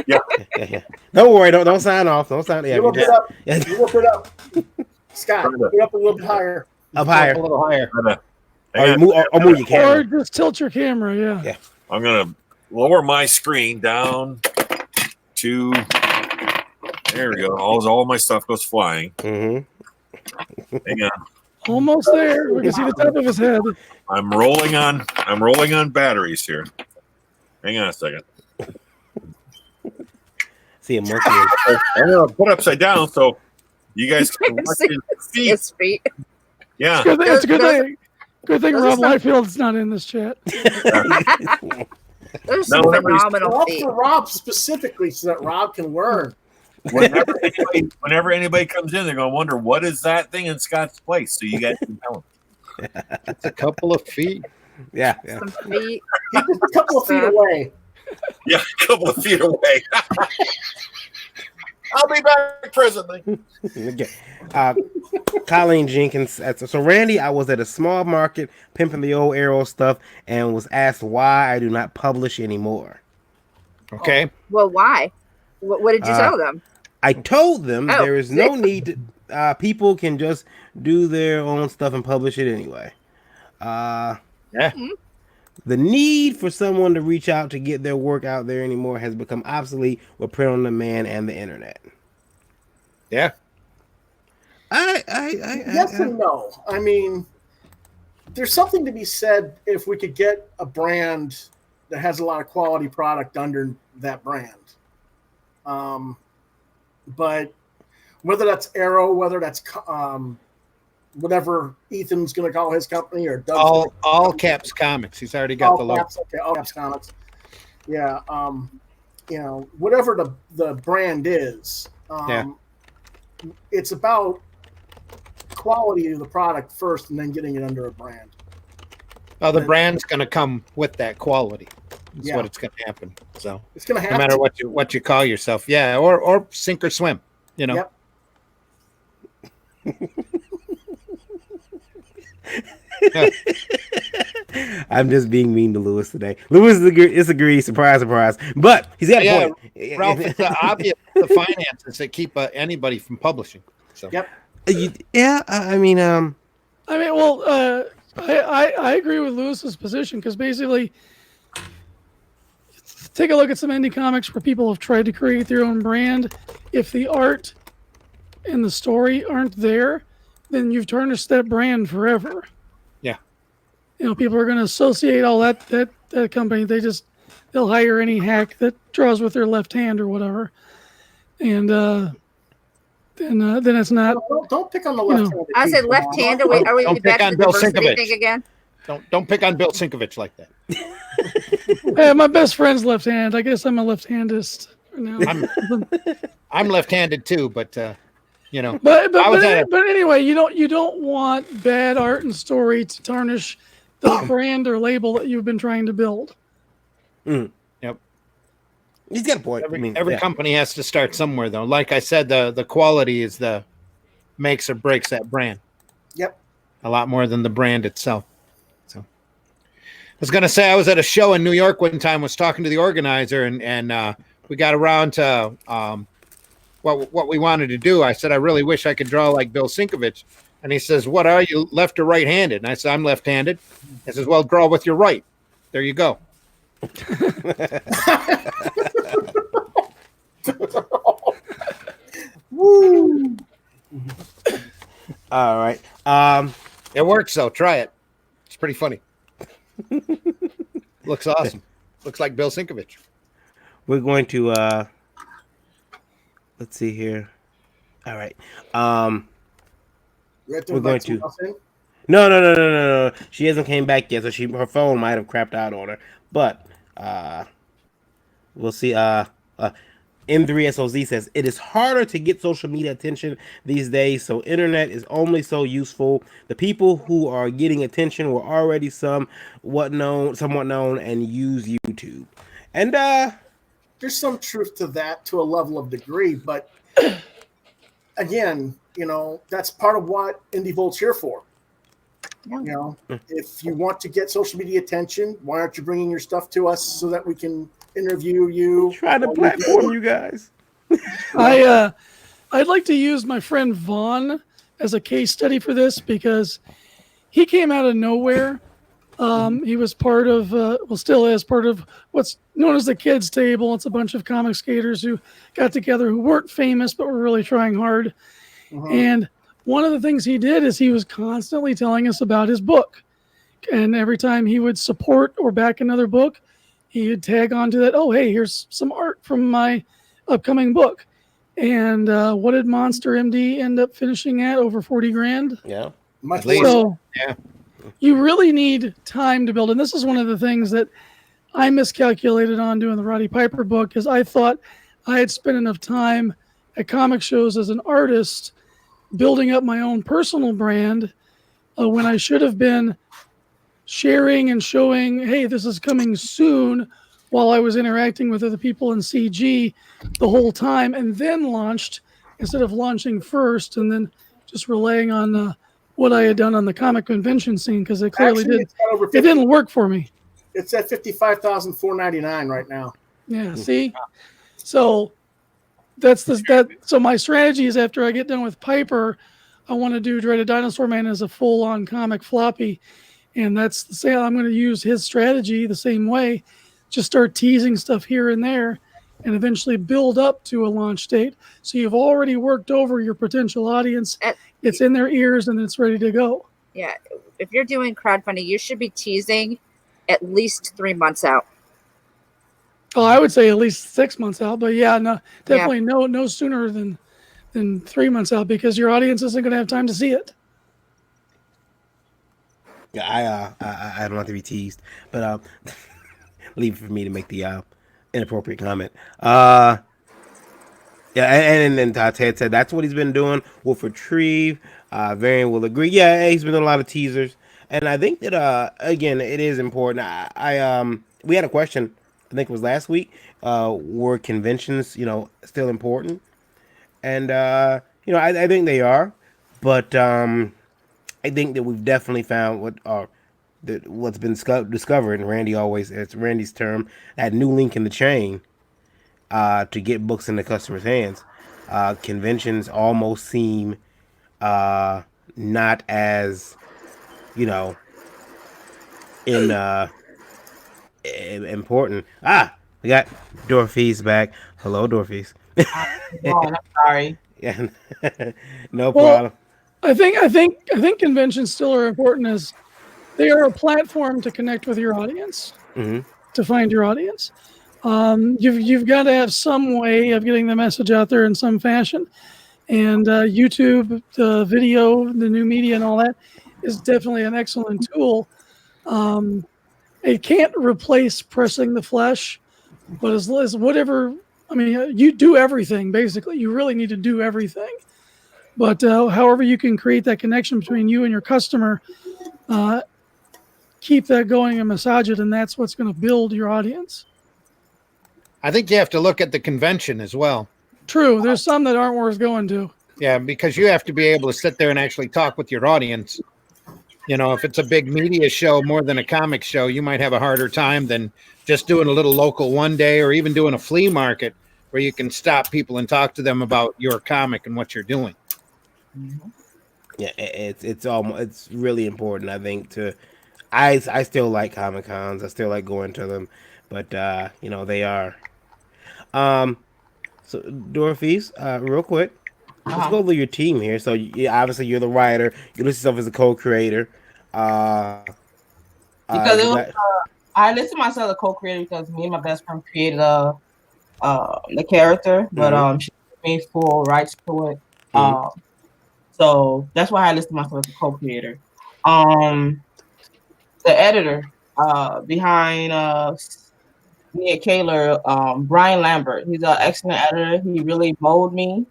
Don't worry. Don't sign off. Don't sign. You look it up. You look it up. Scott, put it up a little bit higher. Up higher. A little higher. Or move your camera. Or just tilt your camera. Yeah. I'm going to lower my screen down to. There we go. All my stuff goes flying. Mm-hmm. Hang on. Almost there. We can see the top of his head. I'm rolling on batteries here. Hang on a second. See a monkey. I'm gonna put upside down so you guys can watch his feet. Yeah. It's a good thing. Good thing Rob Lightfield's not in this chat. There's some phenomenal feet. For Rob specifically, so that Rob can learn. Whenever anybody comes in, they're going to wonder, what is that thing in Scott's place? So you guys can tell them. It's a couple of feet. Yeah. Some feet. A couple of feet away. Yeah, a couple of feet away. I'll be back presently. Okay. Colleen Jenkins. So, Randy, I was at a small market pimping the old Arrow stuff and was asked why I do not publish anymore. Okay. Well, why? What did you tell them? I told them Oh, there is no need to, people can just do their own stuff and publish it anyway. Yeah. The need for someone to reach out to get their work out there anymore has become obsolete with print on demand and the internet. Yeah. Yes and no. I mean, there's something to be said if we could get a brand that has a lot of quality product under that brand. But whether that's Arrow, whether that's whatever Ethan's going to call his company or Doug's all caps comics. He's already got the logo. Okay, all caps comics. Yeah. Whatever the brand is, it's about quality of the product first and then getting it under a brand. Oh, the brand's going to come with that quality. That's what it's going to happen. So it's going to happen. No matter what you call yourself. Yeah. Or sink or swim, Yep. I'm just being mean to Lewis today. Lewis disagrees. Surprise, surprise. But he's got a point. Ralph, it's the finances that keep anybody from publishing. So. Yep. I mean, well, I agree with Lewis's position because basically, take a look at some indie comics where people have tried to create their own brand. If the art and the story aren't there, then you've tarnished that brand forever. Yeah. People are going to associate all that company. They'll hire any hack that draws with their left hand or whatever. And then it's not. Don't pick on the left hand. I said left-handed. Are we back to the diversity thing again? Don't pick on Bill Sinkovich like that. Hey, my best friend's left-handed. I guess I'm a left-handist. I'm left-handed too, but But anyway, you don't want bad art and story to tarnish the brand or label that you've been trying to build. Yep. He's got a point. Every company has to start somewhere, though. Like I said, the quality is the makes or breaks that brand. Yep. A lot more than the brand itself. So, I was going to say I was at a show in New York one time. Was talking to the organizer, and we got around to what we wanted to do. I said I really wish I could draw like Bill Sinkovich, and he says, "What are you, left or right-handed?" And I said, "I'm left-handed." He says, "Well, draw with your right." There you go. Woo! All right. It works though. Try it. It's pretty funny. Looks awesome. Looks like Bill Sinkovich. We're going to let's see here. All right. We're going to. No. She hasn't came back yet, so her phone might have crapped out on her. But we'll see. M3SOZ says it is harder to get social media attention these days, so internet is only so useful. The people who are getting attention were already somewhat known and use YouTube. And there's some truth to that to a level of degree, but again, that's part of what Indie Volt's here for. Yeah. If you want to get social media attention, why aren't you bringing your stuff to us so that we can interview you? Try to platform you guys. I'd like to use my friend Vaughn as a case study for this because he came out of nowhere. He was part of, still is part of what's known as the Kids Table. It's a bunch of comic skaters who got together who weren't famous but were really trying hard. And one of the things he did is he was constantly telling us about his book. And every time he would support or back another book, he would tag onto that, oh, hey, here's some art from my upcoming book. And what did Monster MD end up finishing at? Over 40 grand? Yeah. Much so, yeah. You really need time to build. And this is one of the things that I miscalculated on doing the Roddy Piper book is I thought I had spent enough time at comic shows as an artist building up my own personal brand when I should have been sharing and showing, hey, this is coming soon while I was interacting with other people in CG the whole time, and then launched instead of launching first and then just relying on what I had done on the comic convention scene, because it clearly Actually, it's got over it didn't work for me. It's at 55,499 right now. Yeah, see? So so my strategy is, after I get done with Piper, I want to do Dreaded Dinosaur Man as a full-on comic floppy. And that's the same. I'm going to use his strategy the same way. Just start teasing stuff here and there and eventually build up to a launch date. So you've already worked over your potential audience. It's in their ears and it's ready to go. Yeah. If you're doing crowdfunding, you should be teasing at least 3 months out. Oh, I would say at least 6 months out. But yeah, no, definitely no sooner than 3 months out, because your audience isn't going to have time to see it. Yeah, I don't have to be teased, but leave it for me to make the inappropriate comment. Yeah, and then Ted said that's what he's been doing. Wolf Retrieve, Varian will agree. Yeah, he's been doing a lot of teasers, and I think that again, it is important. We had a question, I think it was last week. Were conventions, still important? And I think they are, but I think that we've definitely found what's been discovered, and it's Randy's term, that new link in the chain to get books in the customer's hands. Conventions almost seem not as important. We got Dorphise back. Hello, Dorphise. I'm sorry. Yeah, no problem. I think conventions still are important, as they are a platform to connect with your audience, to find your audience. You've got to have some way of getting the message out there in some fashion, and YouTube, the video, the new media, and all that is definitely an excellent tool. It can't replace pressing the flesh, but as whatever. I mean, you do everything basically. You really need to do everything. But however you can create that connection between you and your customer, keep that going and massage it, and that's what's going to build your audience. I think you have to look at the convention as well. True. There's some that aren't worth going to. Yeah, because you have to be able to sit there and actually talk with your audience. If it's a big media show more than a comic show, you might have a harder time than just doing a little local one day, or even doing a flea market where you can stop people and talk to them about your comic and what you're doing. Yeah, it's really important, I think. I still like Comic Cons. I still like going to them, but they are. So Dorphise, real quick, let's go over your team here. So obviously you're the writer. You list yourself as a co-creator. Because I listed myself as a co-creator because me and my best friend created the character, but she made full rights to it. So that's why I listed myself as a co-creator. The editor behind me and Kayla, Brian Lambert. He's an excellent editor. He really molded me,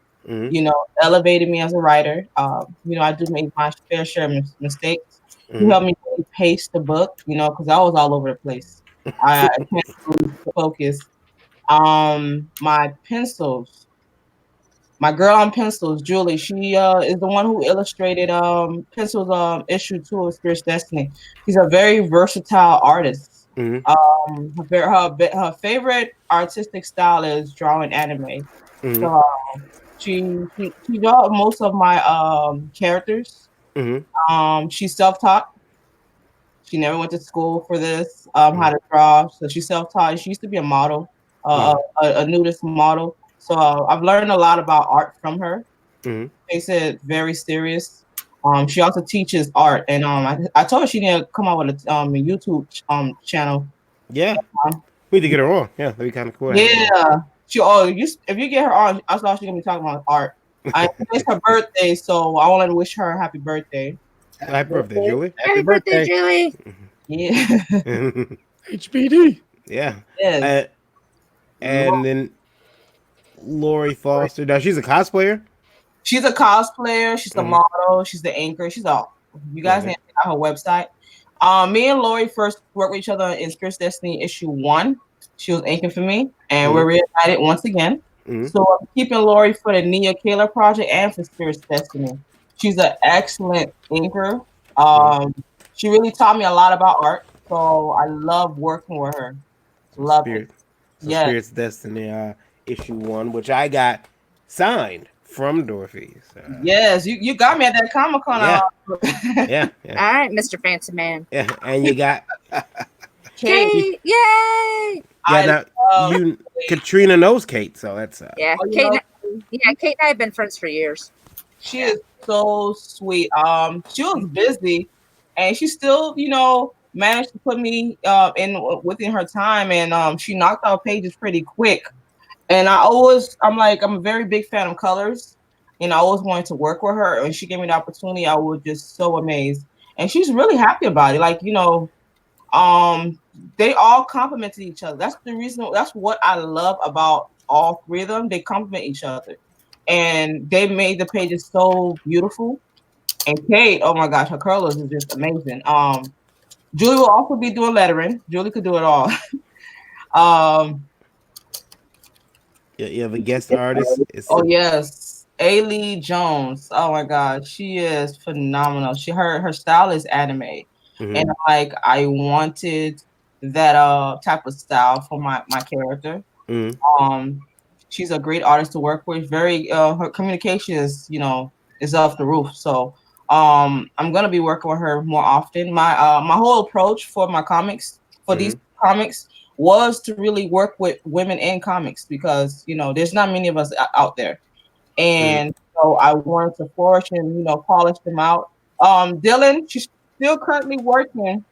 elevated me as a writer. I do make my fair share of mistakes. He helped me really pace the book, because I was all over the place. I can't really focus. My pencils. My girl on pencils, Julie, she is the one who illustrated pencils issue 2 of Spirit's Destiny. She's a very versatile artist. Her favorite artistic style is drawing anime. So she drew most of my characters. She's self-taught. She never went to school for this, how to draw. So she's self-taught. She used to be a model, a nudist model. So I've learned a lot about art from her. Takes it very serious. She also teaches art, and I told her she need to come out with a YouTube channel. Yeah, we need to get her on. Yeah, that'd be kind of cool. Yeah, if you get her on, I thought she's gonna be talking about art. It's her birthday, so I want to wish her a happy birthday. Happy birthday, Julie. Happy birthday, Julie. Yeah. HBD. Yeah. And then Lori Foster. Now she's a cosplayer. She's a cosplayer. She's a model. She's the anchor. You guys need to check out her website. Me and Lori first worked with each other in Spirit's Destiny issue 1. She was inking for me, and we're reunited once again. So I'm keeping Lori for the Nia Kayla project and for Spirit's Destiny. She's an excellent inker. She really taught me a lot about art, so I love working with her. Love it. So Spirit's Destiny, issue 1, which I got signed from Dorphise. Yes, you got me at that Comic-Con. Yeah. All right, Mr. Fancy Man. Yeah, and you got Kate. Yay! Yeah, now Katrina knows Kate, so that's yeah. Kate. Kate and I have been friends for years. She is so sweet. She was busy, and she still, managed to put me within her time, and she knocked out pages pretty quick. And I'm a very big fan of colors, and I always wanted to work with her. And she gave me the opportunity. I was just so amazed, and she's really happy about it. They all complimented each other. That's the reason. That's what I love about all three of them. They compliment each other, and they made the pages so beautiful. And Kate, oh my gosh, her colors is just amazing. Julie will also be doing lettering. Julie could do it all. You have a guest artist. Oh yes, Ailey Jones. Oh my God, she is phenomenal. Her style is anime, and I wanted that type of style for my character. She's a great artist to work with. Very her communication is is off the roof. So I'm gonna be working with her more often. My whole approach for my comics these comics was to really work with women in comics because there's not many of us out there, and so I wanted to flourish and polish them out. Dylan, she's still currently working.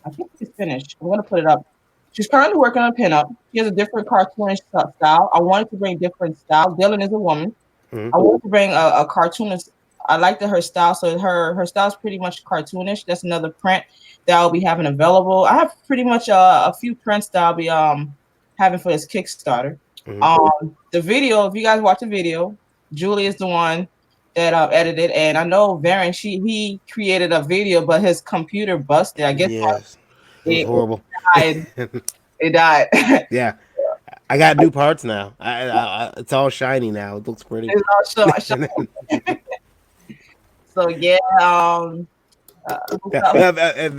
I think she's finished. I'm gonna put it up. She's currently working on a pinup. She has a different cartoonish style. I wanted to bring different style. Dylan is a woman. I wanted to bring a cartoonist. I liked her style, so her style is pretty much cartoonish. That's another print that I'll be having available. I have pretty much a few prints that I'll be having for this Kickstarter. The video, if you guys watch the video, Julie is the one that edited, and I know Varian, he created a video, but his computer busted. I guess it was horrible. It died. Yeah. I got new parts now. It's all shiny now. It looks pretty. It's all shiny. So yeah,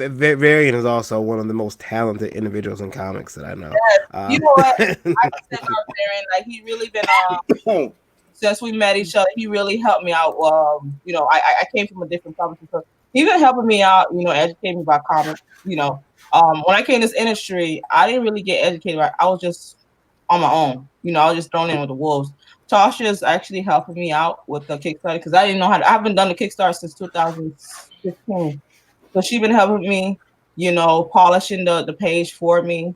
Varian is also one of the most talented individuals in comics that I know. You know what? I can say about Varian, he really been since we met each other, he really helped me out. I came from a different province, so he been helping me out. Educating me about comics. When I came in this industry, I didn't really get educated. I was just on my own. I was just thrown in with the wolves. Tasha is actually helping me out with the Kickstarter because I didn't know how I haven't done the Kickstarter since 2015. So she's been helping me, polishing the page for me.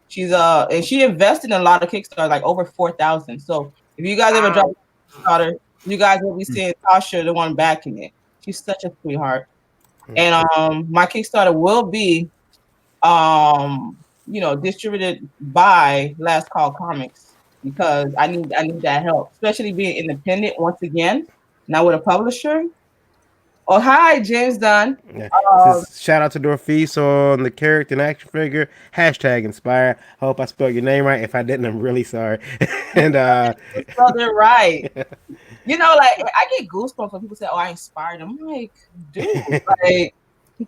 She's and she invested in a lot of Kickstarter, like over 4,000. So if you guys ever drop a Kickstarter, you guys will be seeing Tasha, the one backing it. She's such a sweetheart. And my Kickstarter will be distributed by Last Call Comics because I need that help, especially being independent once again, not with a publisher. Oh, hi, James Dunn. Yeah. Shout out to Dorphise on the character and action figure. #inspired. Hope I spelled your name right. If I didn't, I'm really sorry. And you spelled it right. I get goosebumps when people say, "Oh, I inspired them." I'm like, dude,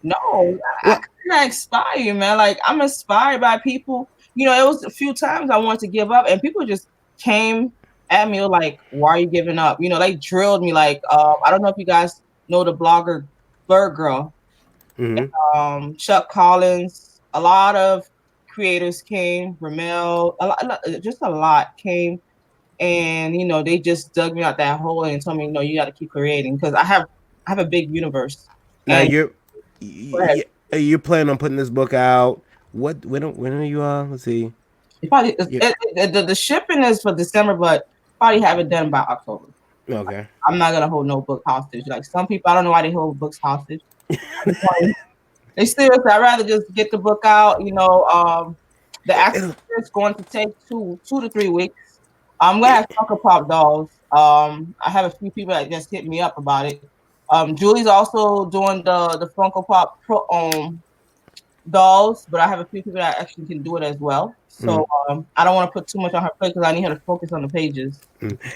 no, I cannot inspire you, man. I'm inspired by people. It was a few times I wanted to give up, and people just came at me like, "Why are you giving up?" They drilled me. I don't know if you guys know the blogger Bird Girl, Chuck Collins. A lot of creators came. Ramel, a lot came, and they just dug me out that hole and told me, "No, you got to keep creating," because I have a big universe. Now you're planning on putting this book out. When are you let's see. Probably, the shipping is for December, but probably have it done by October. Okay. I'm not gonna hold no book hostage. Like some people, I don't know why they hold books hostage. They seriously, I'd rather just get the book out. The action is going to take 2 to 3 weeks. I'm gonna have Funko Pop dolls. I have a few people that just hit me up about it. Julie's also doing the Funko Pop dolls, but I have a few people that actually can do it as well. So I don't want to put too much on her plate because I need her to focus on the pages.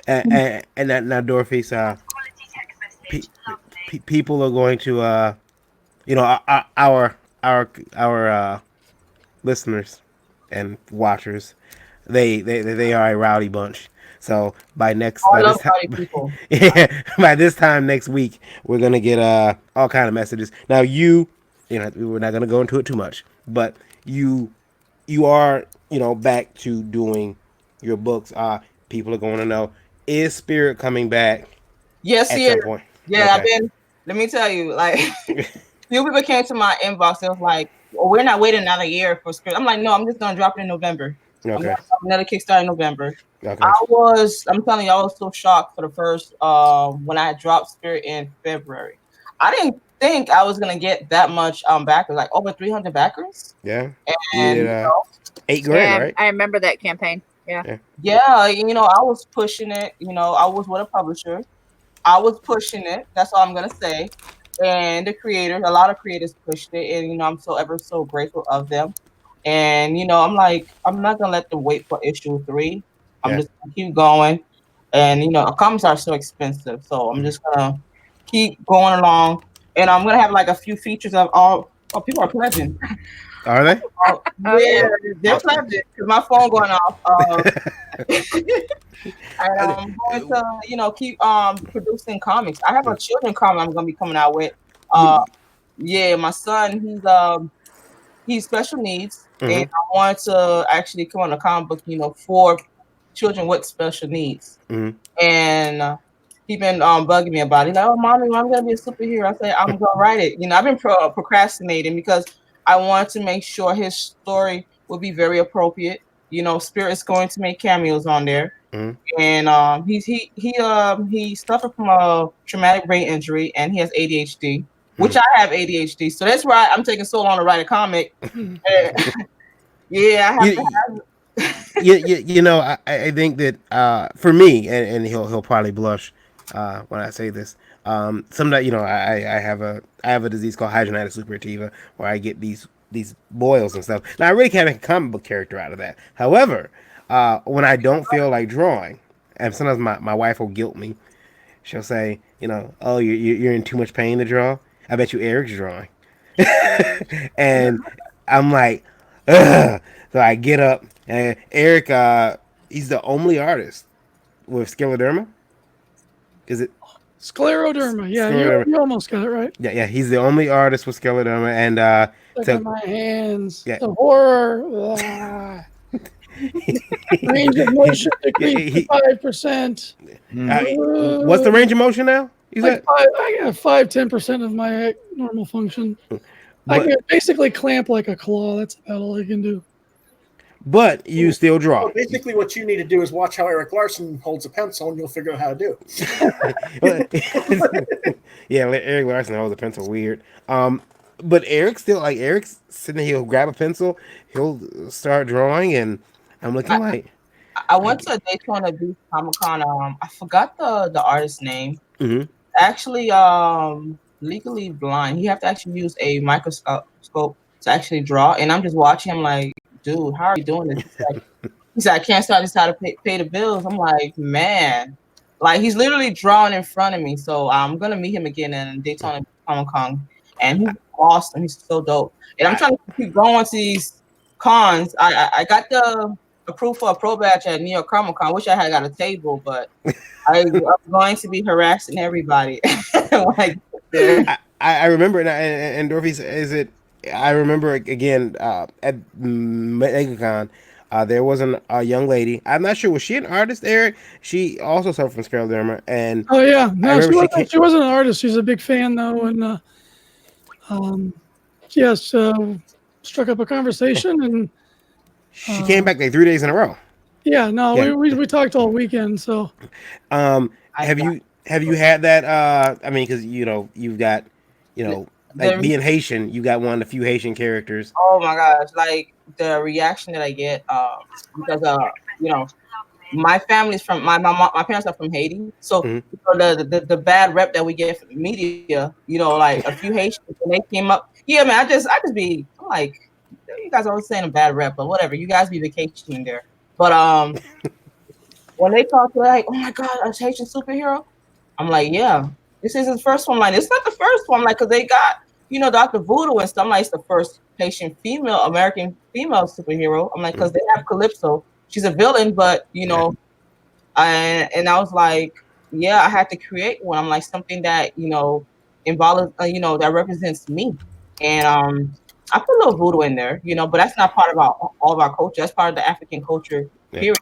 And now, Dorphise, people are going to, our listeners and watchers, they are a rowdy bunch. So by this time next week, we're gonna get all kind of messages. Now we're not gonna go into it too much, but you are back to doing your books. People are going to know, is Spirit coming back? Yes, at he some is. point? Yeah, Okay. let me tell you, like few people came to my inbox and was like, well, we're not waiting another year for Spirit. I'm like, no, I'm just gonna drop it in November. I'm Okay. gonna drop another Kickstarter in November. Okay. I'm telling you, I was so shocked for the first when I dropped Spirit in February. I didn't think I was gonna get that much backers, like over 300 backers. Yeah. And You did $8,000, right? I remember that campaign. Yeah, I was pushing it. I was with a publisher. I was pushing it. That's all I'm gonna say. And the creators, a lot of creators pushed it, and I'm so ever so grateful of them. And I'm like, I'm not gonna let them wait for issue 3. I'm just gonna keep going. And comics are so expensive, so I'm just gonna keep going along. And I'm gonna have like a few features of all. Oh, people are pledging. Are they? Yeah, they're pledging because my phone going off. And I'm going to, keep producing comics. I have a children comic I'm going to be coming out with. My son, he's special needs, and I want to actually come on a comic book, for children with special needs. And he's been bugging me about it. He's like, oh, mommy, I'm going to be a superhero. I say, I'm going to write it. I've been procrastinating because I want to make sure his story will be very appropriate. Spirit is going to make cameos on there. And he suffered from a traumatic brain injury, and he has ADHD, which I have ADHD. So that's why I'm taking so long to write a comic. Yeah, I have to have. I think that for me, and he'll probably blush when I say this. Sometimes I have a disease called hydrogenatic suppurativa where I get these boils and stuff. Now I really can't make a comic book character out of that. However, when I don't feel like drawing, and sometimes my wife will guilt me. She'll say, oh, you're in too much pain to draw. I bet you Erik's drawing, and I'm like, ugh. So I get up, and Erik, he's the only artist with scleroderma. Is it? Scleroderma. Yeah, you almost got it right. Yeah. He's the only artist with scleroderma, and look at my hands. Yeah. The horror. Range of motion decreased to 5%. What's the range of motion now? I got 5-10% of my normal function. I can basically clamp like a claw. That's about all I can do. But you still draw. So basically, what you need to do is watch how Erik Larson holds a pencil, and you'll figure out how to do it. Yeah, Erik Larson holds a pencil weird. But Erik's sitting there, he'll grab a pencil, he'll start drawing, and I'm looking I went to a Daytona Beach Comic-Con. I forgot the artist's name. Actually, legally blind. You have to actually use a microscope to actually draw. And I'm just watching him like, dude, how are you doing this? He said, I can't start this how to pay the bills. I'm like, man. Like, he's literally drawing in front of me. So I'm going to meet him again in Daytona Comic-Con. And he's awesome. He's so dope. And I'm trying to keep going to these cons. I got the approved for a pro badge at New York Comic Con. Wish I had got a table, but I'm going to be harassing everybody. I remember, and Dorphise, I remember again at MegaCon, there was a young lady. I'm not sure, was she an artist, Erik? She also suffered from scleroderma, and oh yeah, no, she wasn't an artist. She's a big fan though, and struck up a conversation, and she came back like 3 days in a row. Yeah, no, yeah. We talked all weekend. So, have you had that? I mean, because you've got like being Haitian, you got one of the few Haitian characters. Oh my gosh! Like the reaction that I get, because my family's from my parents are from Haiti, so the bad rep that we get from the media, like a few Haitians when they came up. Yeah, man, I just be, come like, you guys are always saying a bad rep, but whatever. You guys be vacationing there. But when they talk, they're like, oh my God, a Haitian superhero. I'm like, yeah, this is his first one. Like, it's not the first one, like, because they got, Dr. Voodoo and stuff. I'm like, it's the first Haitian American female superhero. I'm like, because they have Calypso. She's a villain, but, and I was like, yeah, I had to create one. I'm like, something that, involves, that represents me. And I put a little voodoo in there, but that's not part of all of our culture. That's part of the African culture, period.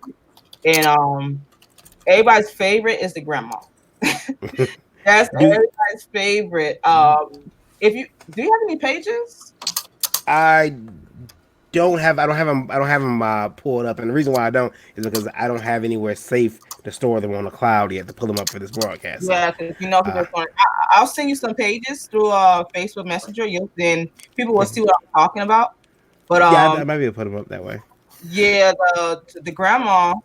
And everybody's favorite is the grandma. That's everybody's favorite. Do you have any pages? I don't have them pulled up, and the reason why I don't is because I don't have anywhere safe to store them on the cloud yet to pull them up for this broadcast. Yeah, because I'll send you some pages through Facebook Messenger. Then people will see what I'm talking about. But I might be able to put them up that way. Yeah, the grandma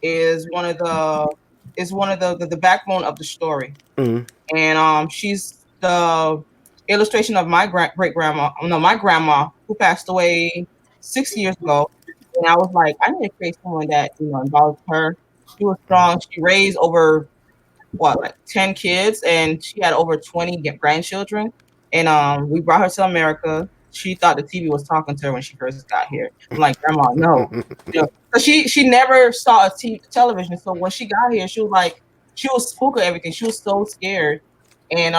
is one of the backbone of the story, and she's the illustration of my my grandma who passed away 6 years ago. And I was like, I need to create someone that involves her. She was strong. She raised over 10 kids, and she had over 20 grandchildren. And we brought her to America. She thought the TV was talking to her when she first got here. I'm like, Grandma, no. So she never saw television. So when she got here, she was spooked of everything. She was so scared. And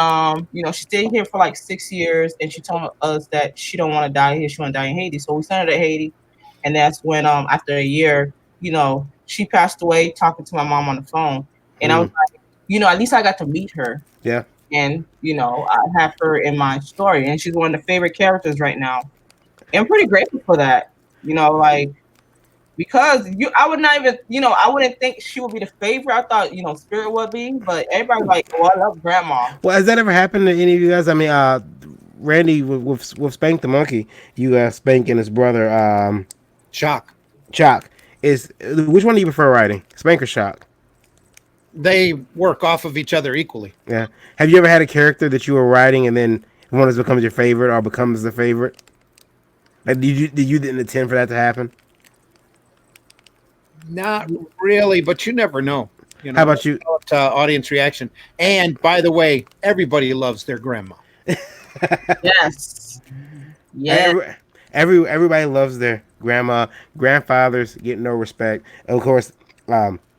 she stayed here for like 6 years, and she told us that she don't want to die here. She want to die in Haiti. So we sent her to Haiti, and that's when after a year, she passed away talking to my mom on the phone. And I was like, at least I got to meet her. Yeah. And I have her in my story, and she's one of the favorite characters right now. And I'm pretty grateful for that, because I would not even, I wouldn't think she would be the favorite. I thought, Spirit would be, but everybody like, oh, I love Grandma. Well, has that ever happened to any of you guys? I mean, Randy with Spank the Monkey, you Spank and his brother, Shock. Which one do you prefer writing, Spank or Shock? They work off of each other equally. Yeah. Have you ever had a character that you were writing and then one has becomes your favorite or becomes the favorite? Like, did you didn't intend for that to happen? Not really, but you never know. How about you? Audience reaction. And by the way, everybody loves their grandma. Yes. Yeah. Everybody loves their grandma. Grandfathers get no respect. And of course,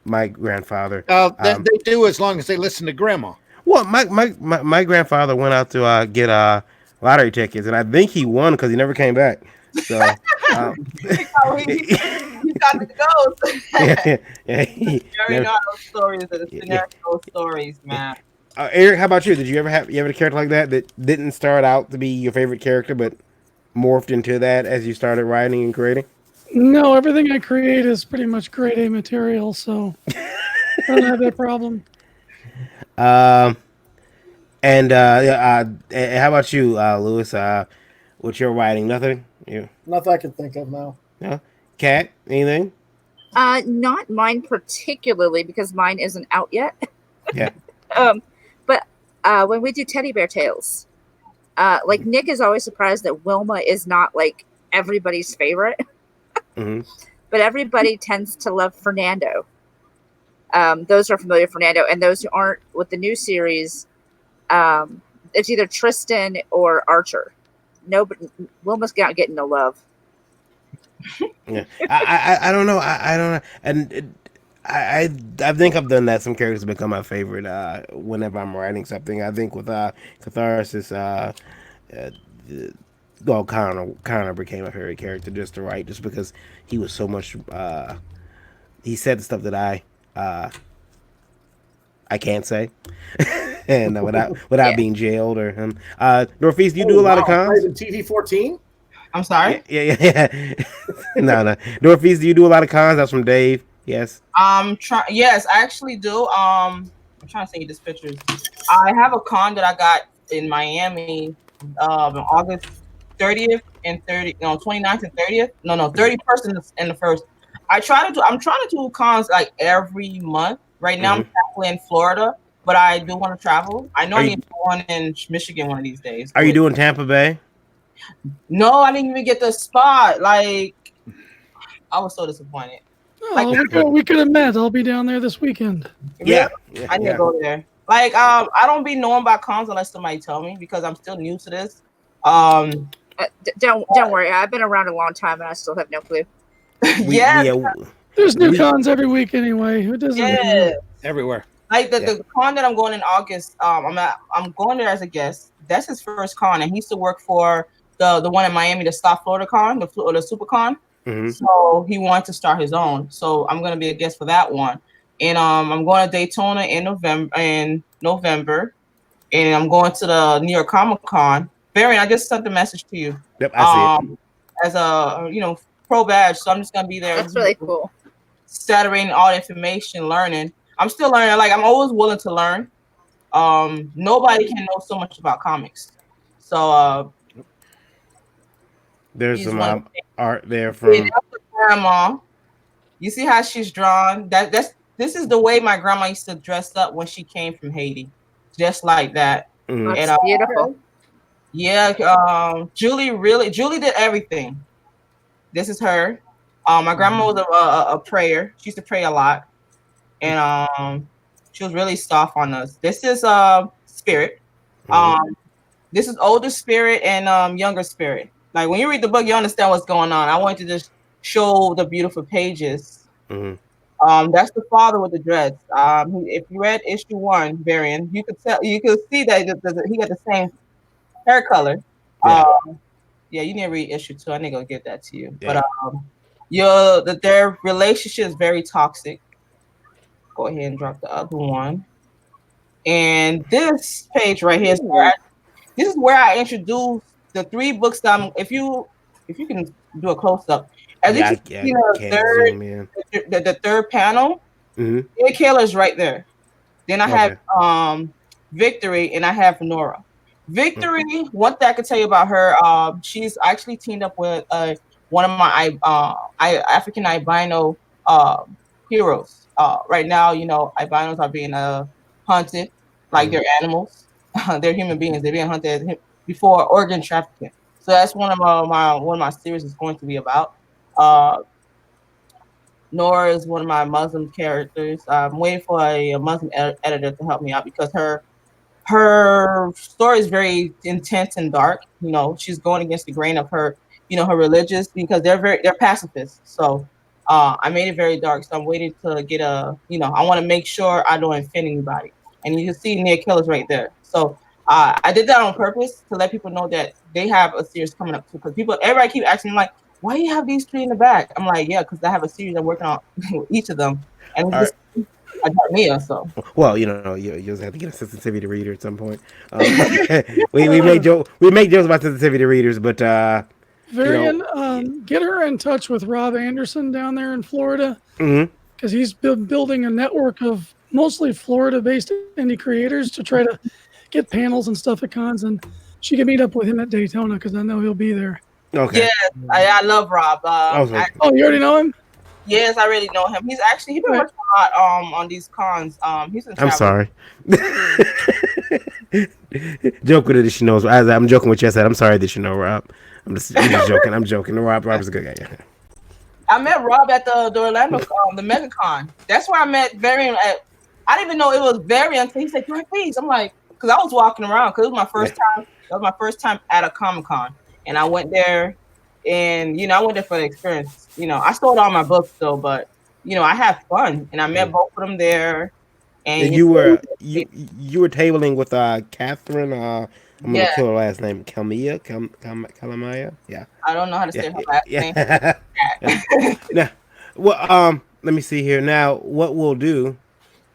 my grandfather. They do as long as they listen to grandma. Well, my grandfather went out to get lottery tickets, and I think he won because he never came back. So he got the ghost. You already know those stories, the scenario stories, man. Erik, how about you? Did you ever have a character like that didn't start out to be your favorite character, but morphed into that as you started writing and creating? No, everything I create is pretty much grade A material, so I don't have that problem. And how about you, Louis? With your writing, nothing? Nothing I can think of now. No? Kat, anything? Not mine particularly, because mine isn't out yet. Yeah. But when we do teddy bear tales, like Nick is always surprised that Wilma is not like everybody's favorite. Mm-hmm. But everybody tends to love Fernando. Those who are familiar with Fernando, and those who aren't, with the new series, it's either Tristan or Archer. Nobody, Wilma's getting no love. Yeah, I don't know. I don't know, and I think I've done that. Some characters become my favorite whenever I'm writing something. I think with Catharsis, Connor became a favorite character just to write, just because he was so much. He said stuff that I can't say, and without being jailed or him. Dorphise, do you do a lot of cons? TV-14. I'm sorry. Yeah. No. Dorphise, do you do a lot of cons? That's from Dave. Yes. Yes, I actually do. I'm trying to send you this picture. I have a con that I got in Miami, August 30th and 29th and 30th. No, 31st and the 1st. I'm trying to do cons like every month. Right now, I'm traveling in Florida, but I do want to travel. I know I need to go one in Michigan one of these days. Are you doing Tampa Bay? No, I didn't even get the spot. Like, I was so disappointed. Oh, we could have met. I'll be down there this weekend. Yeah, I need to go there. Like, I don't be knowing about cons unless somebody tell me because I'm still new to this. Don't worry. I've been around a long time and I still have no clue. There's new cons every week anyway. Who doesn't? Yeah, everywhere. Like the con that I'm going in August. I'm going there as a guest. That's his first con, and he used to work for the one in Miami, the South Florida con, the Super Con. Mm-hmm. So he wanted to start his own. So I'm going to be a guest for that one. And I'm going to Daytona in November, and I'm going to the New York Comic Con. Varian, I just sent the message to you. Yep, I see it. As a pro badge, so I'm just going to be there. That's really cool. Saturating all the information, learning. I'm still learning. Like, I'm always willing to learn. Nobody can know so much about comics. So there's some art there from grandma. You see how she's drawn? This is the way my grandma used to dress up when she came from Haiti, just like that. Mm-hmm. That's beautiful. Yeah, Julie did everything. This is her. My grandma was a prayer. She used to pray a lot, and she was really soft on us. This is Spirit. This is older Spirit and younger Spirit. Like when you read the book, you understand what's going on. I wanted to just show the beautiful pages. Mm-hmm. That's the father with the dreads. If you read issue 1, Varian, you could see that he got the same hair color. Yeah, you need to read issue 2. I need to go get that to you. Yeah. But their relationship is very toxic. Go ahead and drop the other one. And this page right here is where I introduce the 3 books that if you can do a close up. As you can see the third panel, Nick Killer's right there. Then I have Victory and I have Nora. Victory, one thing I could tell you about her, she's actually teamed up with one of my African albino heroes. Right now, albinos are being hunted like they're animals. They're human beings. They're being hunted before organ trafficking. So that's one of my series is going to be about. Nora is one of my Muslim characters. I'm waiting for a Muslim editor to help me out because her story is very intense and dark. She's going against the grain of her, her religious because they're pacifists. So I made it very dark. So I'm waiting to get I want to make sure I don't offend anybody. And you can see Nick Killer's right there. So I did that on purpose to let people know that they have a series coming up too. Because everybody keep asking me like, why do you have these 3 in the back? I'm like, yeah, because I have a series I'm working on with each of them. And I got Mia, so. Well, you just have to get a sensitivity reader at some point. We make jokes about sensitivity readers, but Varian, get her in touch with Rob Anderson down there in Florida, because he's building a network of mostly Florida-based indie creators to try to get panels and stuff at cons, and she can meet up with him at Daytona because I know he'll be there. Okay. Yes, I love Rob. You already know him? Yes, I really know him. He's been working a lot on these cons. I'm sorry. Joke with it that she knows. I'm joking with you. I said I'm sorry that you know Rob. I'm just joking. I'm joking. Rob's a good guy. Yeah. I met Rob at the Orlando the MegaCon. That's where I met Varian at. I didn't even know it was Varian until he said, "Please." I'm like, because I was walking around because it was my first time. That was my first time at a Comic-Con, and I went there, and I went there for the experience. I sold all my books though, but I had fun, and I met both of them there. And you were tabling with Catherine. I'm gonna kill her last name. Kalamaya. Yeah. I don't know how to say her last name. Now, well, let me see here. Now, what we'll do,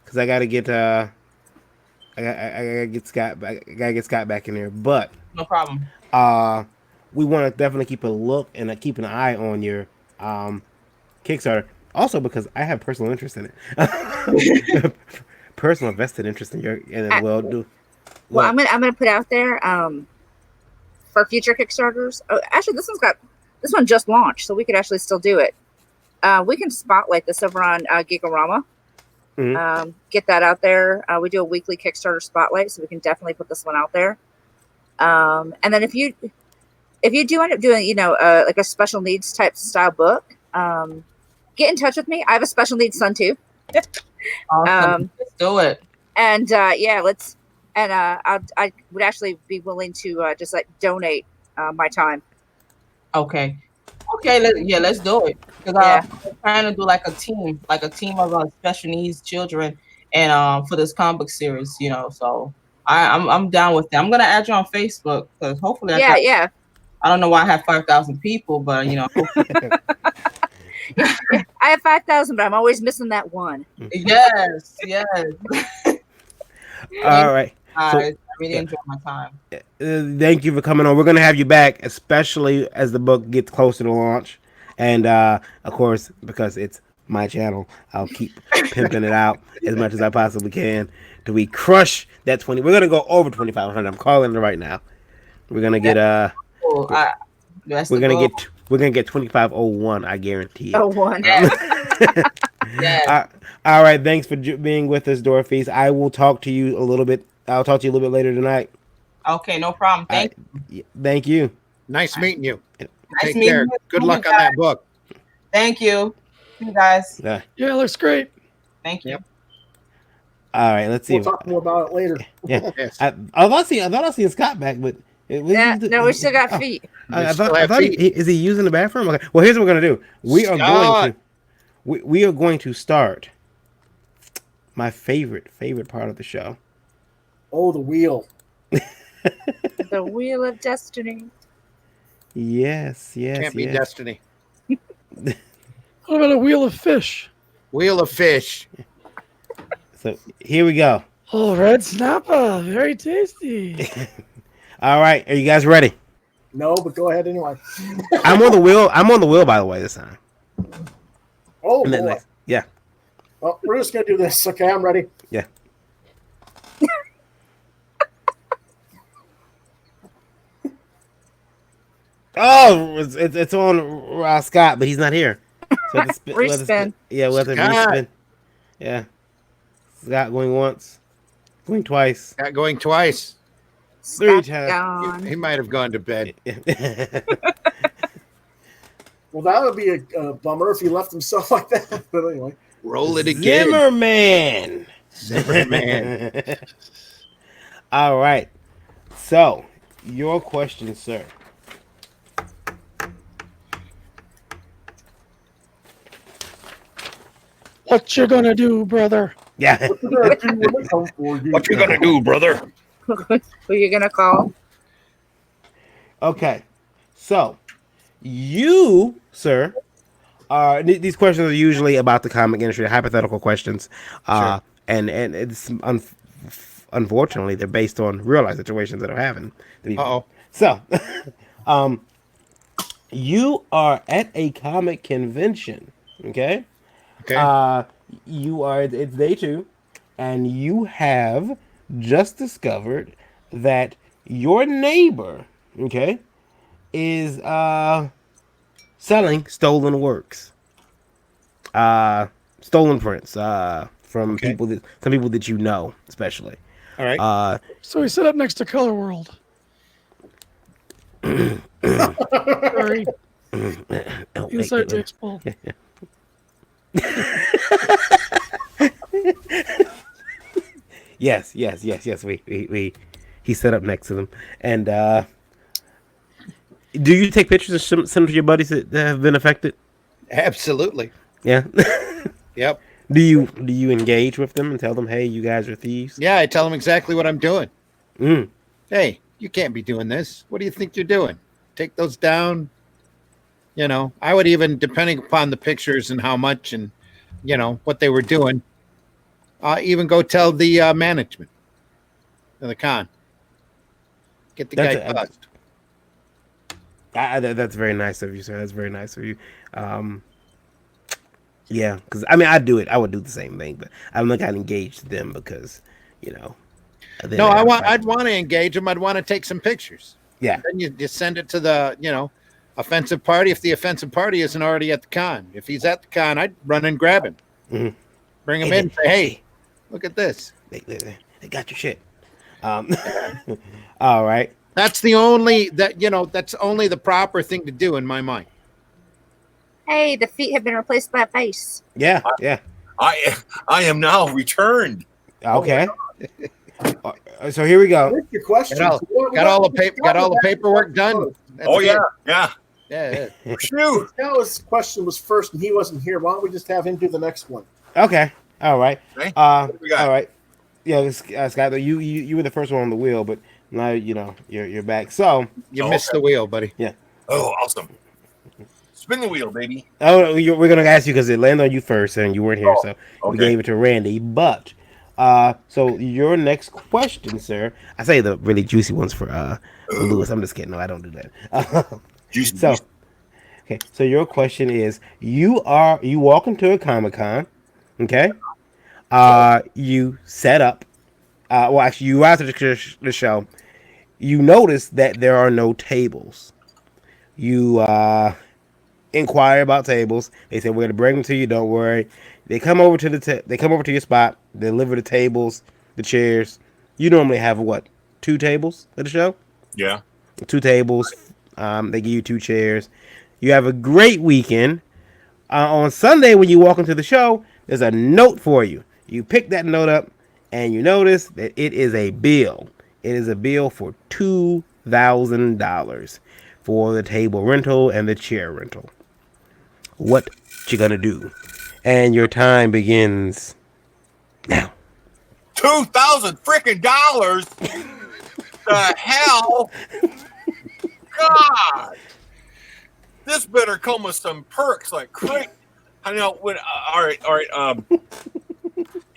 because I gotta get I gotta get Scott back in here. But no problem. We want to definitely keep a look and keep an eye on your Kickstarter. Also, because I have personal interest in it. Personal vested interest in your Well, I'm gonna put out there for future Kickstarters. Oh, actually, this one just launched, so we could actually still do it. We can spotlight this over on Gigarama. Get that out there. We do a weekly Kickstarter spotlight, so we can definitely put this one out there. And then if you if you do end up doing, like a special needs type style book, get in touch with me. I have a special needs son too. Awesome. Let's do it. And let's. And I would actually be willing to just like donate my time. Okay. Let's do it. Because we're trying to do like a team of special needs children, and for this comic book series, So I'm down with that. I'm gonna add you on Facebook because hopefully I don't know why I have 5,000 people, but I have 5,000, but I'm always missing that one. Yes. All right. I really enjoyed my time. Thank you for coming on. We're going to have you back, especially as the book gets closer to launch. And, of course, because it's my channel, I'll keep pimping it out as much as I possibly can till we crush that 20. We're going to go over 2,500. I'm calling it right now. We're going to get we're going to get 2,501, I guarantee it. 01. Yeah. All right. Thanks for being with us, Dorphise. I will talk to you a little bit. I'll talk to you a little bit later tonight. Okay, no problem. Thank you. Thank you. Nice meeting you. Take care. Good luck on that book. Thank you. See you guys. Yeah, looks great. Thank you. Yep. All right, let's see. We'll talk more about it later. Yeah. Yes. I thought I seen Scott back, but no, we still got feet. I thought is he using the bathroom? Okay. Well, here's what we're gonna do. We are going to start my favorite part of the show. Oh, the wheel. The wheel of destiny. Yes. Can't be destiny. What about a wheel of fish? Wheel of fish. So here we go. Oh, red snapper, very tasty. All right, are you guys ready? No, but go ahead anyway. I'm on the wheel. By the way, this time. Oh, boy. Yeah. Well, we're just gonna do this. Okay, I'm ready. Yeah. Oh, it's on Scott, but he's not here. So Respin. We'll have to respin. Yeah. Scott going once, going twice. Scott going twice. 3 times. He might have gone to bed. Well, that would be a bummer if he left himself like that. But anyway. Roll it again. Zimmerman. All right. So, your question, sir. What you gonna do, brother? Yeah. What you gonna do, brother? Who you gonna call? Okay. So, you, sir, these questions are usually about the comic industry, hypothetical questions. Sure. And it's unfortunately they're based on real life situations that are happening. Uh-oh. So, you are at a comic convention, okay? Okay. It's day 2, and you have just discovered that your neighbor, okay, is selling stolen works, stolen prints, from some people that you know, especially. All right. So he set up next to Color World. Sorry. Inside baseball. Yes. He set up next to them, and do you take pictures of some of your buddies that have been affected? Absolutely. Yeah. Yep. Do you engage with them and tell them, hey, you guys are thieves? Yeah, I tell them exactly what I'm doing. Mm. Hey, you can't be doing this. What do you think you're doing? Take those down. I would even, depending upon the pictures and how much and, what they were doing, even go tell the management of the con. Get the guy buzzed. That's very nice of you, sir. That's very nice of you. Yeah, because I do it. I would do the same thing, but I'm not gonna engage them because, No, I'd want to engage them. I'd want to take some pictures. Yeah. Then you just send it to the, offensive party. If the offensive party isn't already at the con, if he's at the con, I'd run and grab him, bring him in, and say, "Hey, look at this. They got your shit." All right. That's the only that's only the proper thing to do in my mind. Hey, the feet have been replaced by a face. Yeah. I am now returned. Okay. So here we go. What's your question? Got all the paperwork done. That's Yeah. Phew. His question was first, and he wasn't here. Why don't we just have him do the next one? Okay. All right. Okay. All right. Yeah, Scott, you were the first one on the wheel, but now you're back. So you missed the wheel, buddy. Yeah. Oh, awesome. Spin the wheel, baby. Oh, we're gonna ask you because it landed on you first, and you weren't here, so we gave it to Randy. But so your next question, sir. I say the really juicy ones for Lewis. I'm just kidding. No, I don't do that. Juicy. So, okay. So your question is: you walk into a Comic-Con, okay? You set up. Well, actually, you arrive at the show. You notice that there are no tables. You inquire about tables. They say we're gonna bring them to you. Don't worry. They come over to they come over to your spot. They deliver the tables, the chairs. You normally have what? 2 tables at the show? Yeah. 2 tables. They give you 2 chairs. You have a great weekend. On Sunday when you walk into the show, there's a note for you. You pick that note up and you notice that it is a bill. It is a bill for $2,000 for the table rental and the chair rental. What you gonna do? And your time begins now. $2,000 freaking dollars. The hell? God. This better come with some perks like crazy. I know when. All right.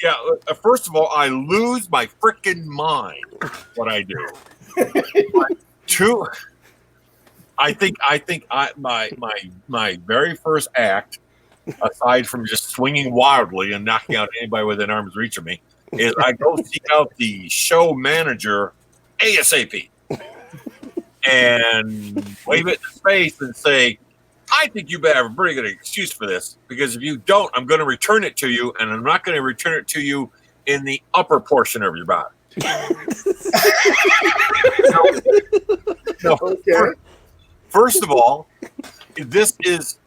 Yeah. First of all, I lose my freaking mind. What I do. I think my very first act, aside from just swinging wildly and knocking out anybody within arm's reach of me, is I go seek out the show manager ASAP and wave it in his face and say, I think you better have a pretty good excuse for this, because if you don't, I'm going to return it to you, and I'm not going to return it to you in the upper portion of your body. First of all, this is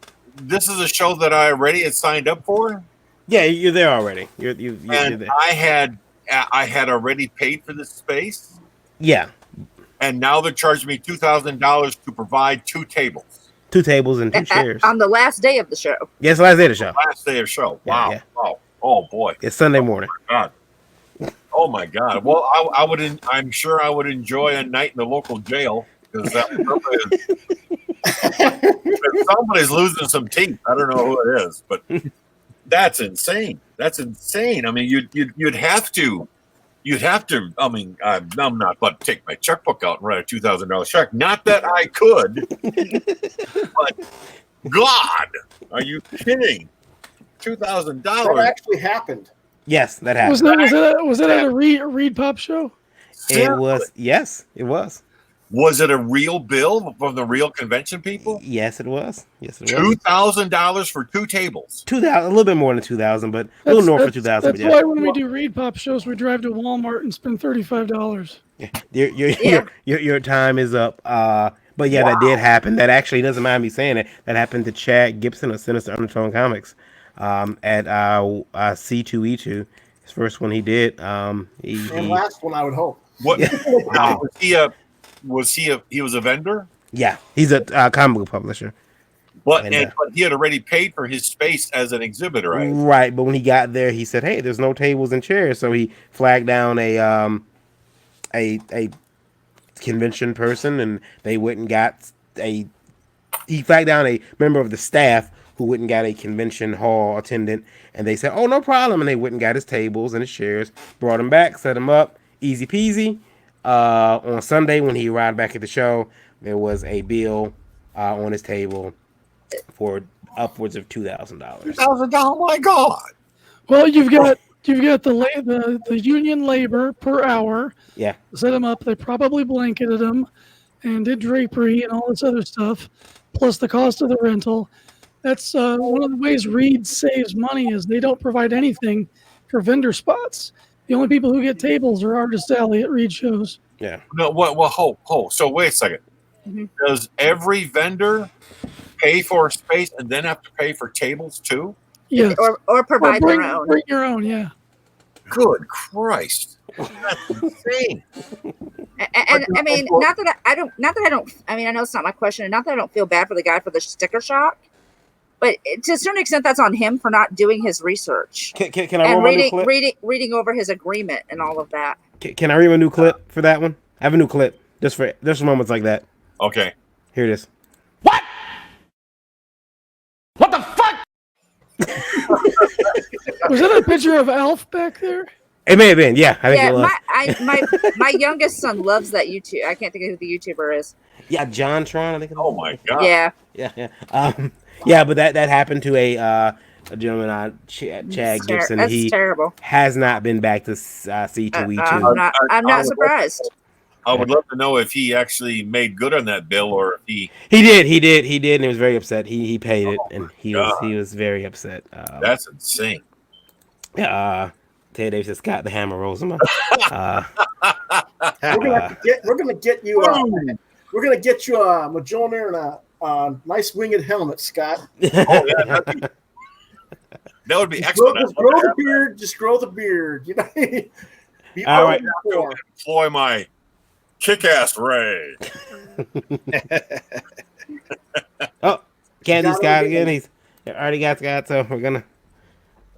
a show that I already had signed up for. Yeah, you're there already. You're there. I had already paid for this space. Yeah. And now they're charging me $2,000 to provide 2 tables. 2 tables and 2 chairs. On the last day of the show. Yes, the last day of the show. Last day of the show. Wow. Yeah. Oh boy. It's Sunday morning. Oh my God. Well, I'm sure I would enjoy a night in the local jail, because somebody's losing some teeth. I don't know who it is, but that's insane. That's insane. I mean, you'd have to. I mean, I'm not about to take my checkbook out and write a $2,000 check. Not that I could, but God, are you kidding? $2,000. That actually happened. Yes, that happened. Was that at a Reed Pop show? It was. Yes, it was. Was it a real bill from the real convention people? Yes, it was. $2,000 for 2 tables. 2,000, a little bit more than 2,000, but a little north of 2,000. That's why when we do Reed Pop shows, we drive to Walmart and spend $35. Your time is up. But yeah, that did happen. That actually doesn't mind me saying it. That happened to Chad Gibson of Sinister Undertone Comics at C2E2. His first one he did. And last one, I would hope. What? Was he a vendor? Yeah, he's a comic book publisher. But he had already paid for his space as an exhibitor, right? Right, but when he got there, he said, "Hey, there's no tables and chairs," so he flagged down a convention person, and they went and got he flagged down a member of the staff who went and got a convention hall attendant, and they said, "Oh, no problem," and they went and got his tables and his chairs, brought him back, set him up, easy peasy. On Sunday, when he arrived back at the show, there was a bill on his table for upwards of $2,000. $2,000, my God! Well, you've got the union labor per hour. Yeah. Set them up. They probably blanketed them and did drapery and all this other stuff, plus the cost of the rental. That's one of the ways Reed saves money is they don't provide anything for vendor spots. The only people who get tables are Artist Alley at Reed shows. Yeah. No, hold. So wait a second. Mhm. Does every vendor pay for a space and then have to pay for tables too? Yes. Or provide bring, their own. Bring your own, yeah. Good Christ. That's insane. And I mean, not that I don't. I mean, I know it's not my question, and not that I don't feel bad for the guy for the sticker shock, but to a certain extent, that's on him for not doing his research Can I and roll my new clip? reading over his agreement and all of that. Can I read a new clip for that one? I have a new clip just for moments like that. Okay. Here it is. What? What the fuck? Was that a picture of Alf back there? It may have been. Yeah, I think it was. My youngest son loves that YouTube. I can't think of who the YouTuber is. Yeah, John Tron. I think. Oh my God. Yeah. Yeah, but that happened to a gentleman, Chad Gibson. That's terrible. Has not been back to C2E2. I'm not surprised. I would love to know if he actually made good on that bill or if he. He did, and he was very upset. He paid it, and he was very upset. That's insane. Yeah. Ted Davis says Scott the Hammer Rosamund. We're gonna get you. We're gonna get you a Mjolnir and a nice winged helmet, Scott. Oh, yeah, that would be excellent. Just grow the beard. Just grow the beard. You know. All right. Employ my kick-ass Ray. Oh, can't do Scott again. He's already got Scott, so we're gonna.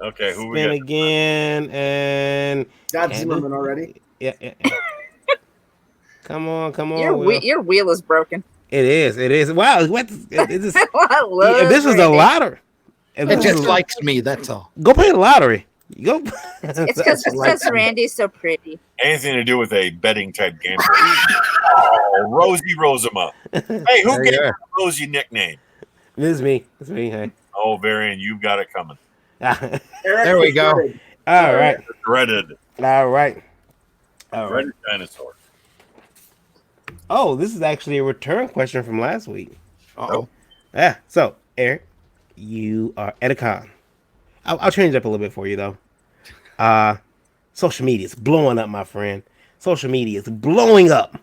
Okay, who we spin got? again and. Got Zimmerman already. Yeah. Come on. Your wheel is broken. It is. Wow, what? This I love this was a lottery. It just likes me. That's all. Go play the lottery. Go. It's because Randy's so pretty. Anything to do with a betting type game. Oh, Rosie Rosama. Hey, who gave her a Rosie nickname? This is me. It's me. Hey. Oh, Varian, you've got it coming. There we go. All right. Dreaded. All right. Dreaded Dinosaur. Oh, this is actually a return question from last week. Uh-oh. Yeah. So, Erik, you are at a con. I'll change it up a little bit for you, though. Social media is blowing up, my friend. Social media is blowing up.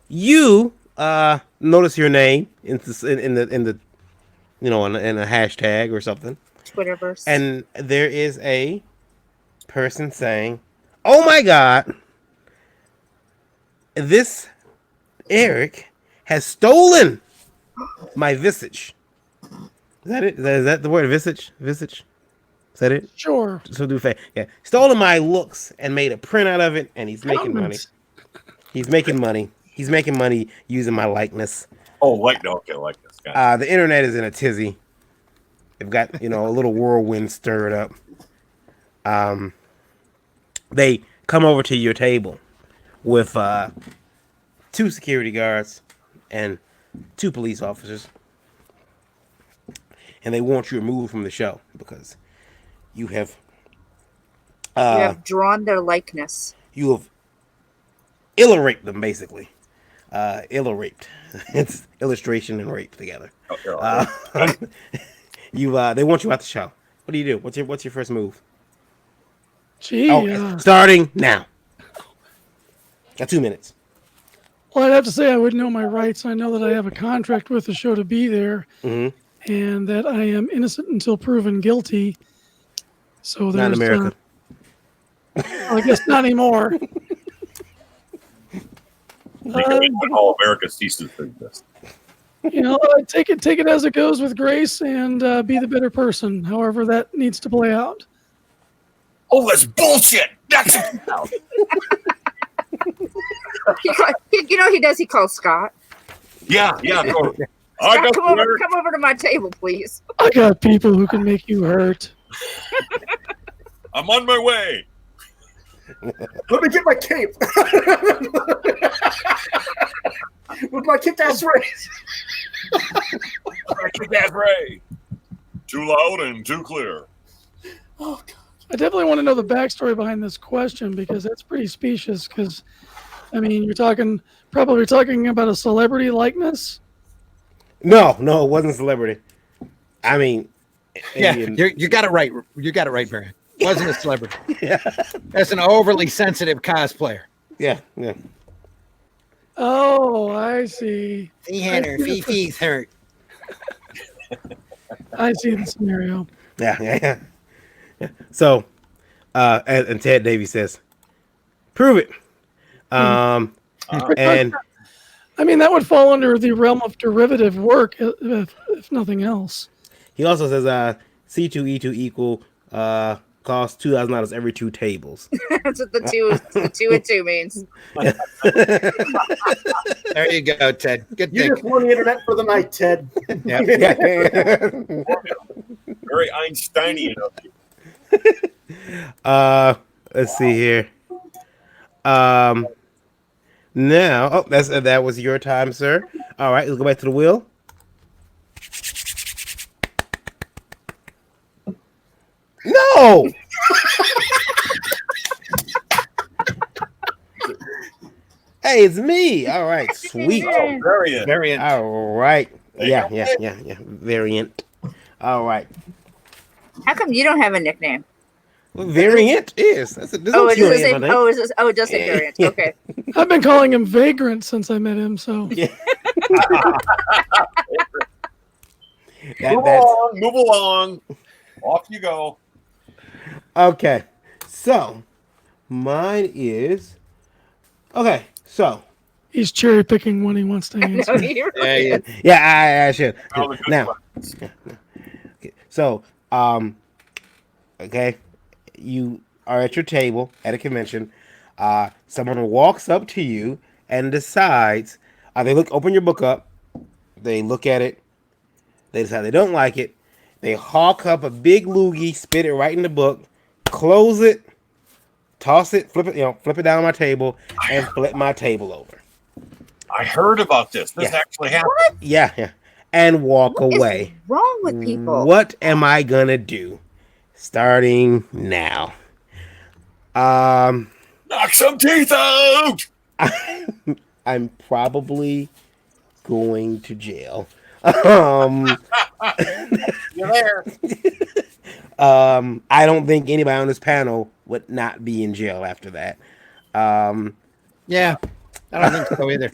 You notice your name in the in a hashtag or something. Twitterverse. And there is a person saying, "Oh my God, this Erik has stolen my visage." Is that it? Is that the word visage? Visage? Is that it? Sure. So do fake. Yeah. Stolen my looks and made a print out of it, and he's making money. He's making money. He's making money using my likeness. Oh, okay, likeness. The internet is in a tizzy. They've got, a little whirlwind stirred up. They come over to your table with 2 security guards and 2 police officers. And they want you removed from the show because you have drawn their likeness. You have illustrate them, basically. Illustrate. It's illustration and rape together. They want you out the show. What do you do? What's your first move? Gee. Starting now. Got 2 minutes. Well, I'd have to say I wouldn't know my rights. I know that I have a contract with the show to be there. Mm-hmm. And that I am innocent until proven guilty. So there's not in America. I guess not anymore. All America ceases to exist. Take it as it goes with grace and be the better person. However, that needs to play out. Oh, that's bullshit. That's he does. He calls Scott. Yeah. Scott, come over to my table, please. I got people who can make you hurt. I'm on my way. Let me get my cape. With my kick-ass rays. Kick-ass ray. Too loud and too clear. Oh, God. I definitely want to know the backstory behind this question because that's pretty specious. Because, you're probably talking about a celebrity likeness. No, it wasn't celebrity. Yeah, you got it right. You got it right, Barry. Wasn't a celebrity. Yeah. That's an overly sensitive cosplayer. Yeah. Oh, I see. He had her Fifi's hurt. I see the scenario. Yeah. So, and Ted Davies says, "Prove it." And I mean, that would fall under the realm of derivative work, if nothing else. he also says, "C2E2 equal costs $2,000 every 2 tables." That's what the 2 and 2 means. There you go, Ted. Good You thing. just won the internet for the night, Ted. Yep. Very Einsteinian of you. Let's see here. Now, that was your time, sir. All right, let's go back to the wheel. No. Hey, it's me. All right, sweet. Oh, Varian. Variant. All right. Yeah. There you go. Variant. All right. How come you don't have a nickname? Well, variant is. It It does say variant. Okay. I've been calling him Vagrant since I met him, so. Yeah. Move along. Off you go. Okay. So, mine is. Okay. So. He's cherry picking when he wants to answer. Yeah, I should. All the good Now. ones. Okay. So, okay. You are at your table at a convention. Someone walks up to you and decides. They open your book up. They look at it. They decide they don't like it. They hawk up a big loogie, spit it right in the book, close it, toss it, flip it down on my table, and flip my table over. I heard about this. This actually happened. Yeah. And walk away. What's wrong with people? What am I gonna do? Starting now. Knock some teeth out. I'm probably going to jail. You're there. I don't think anybody on this panel would not be in jail after that. Yeah, I don't think so either.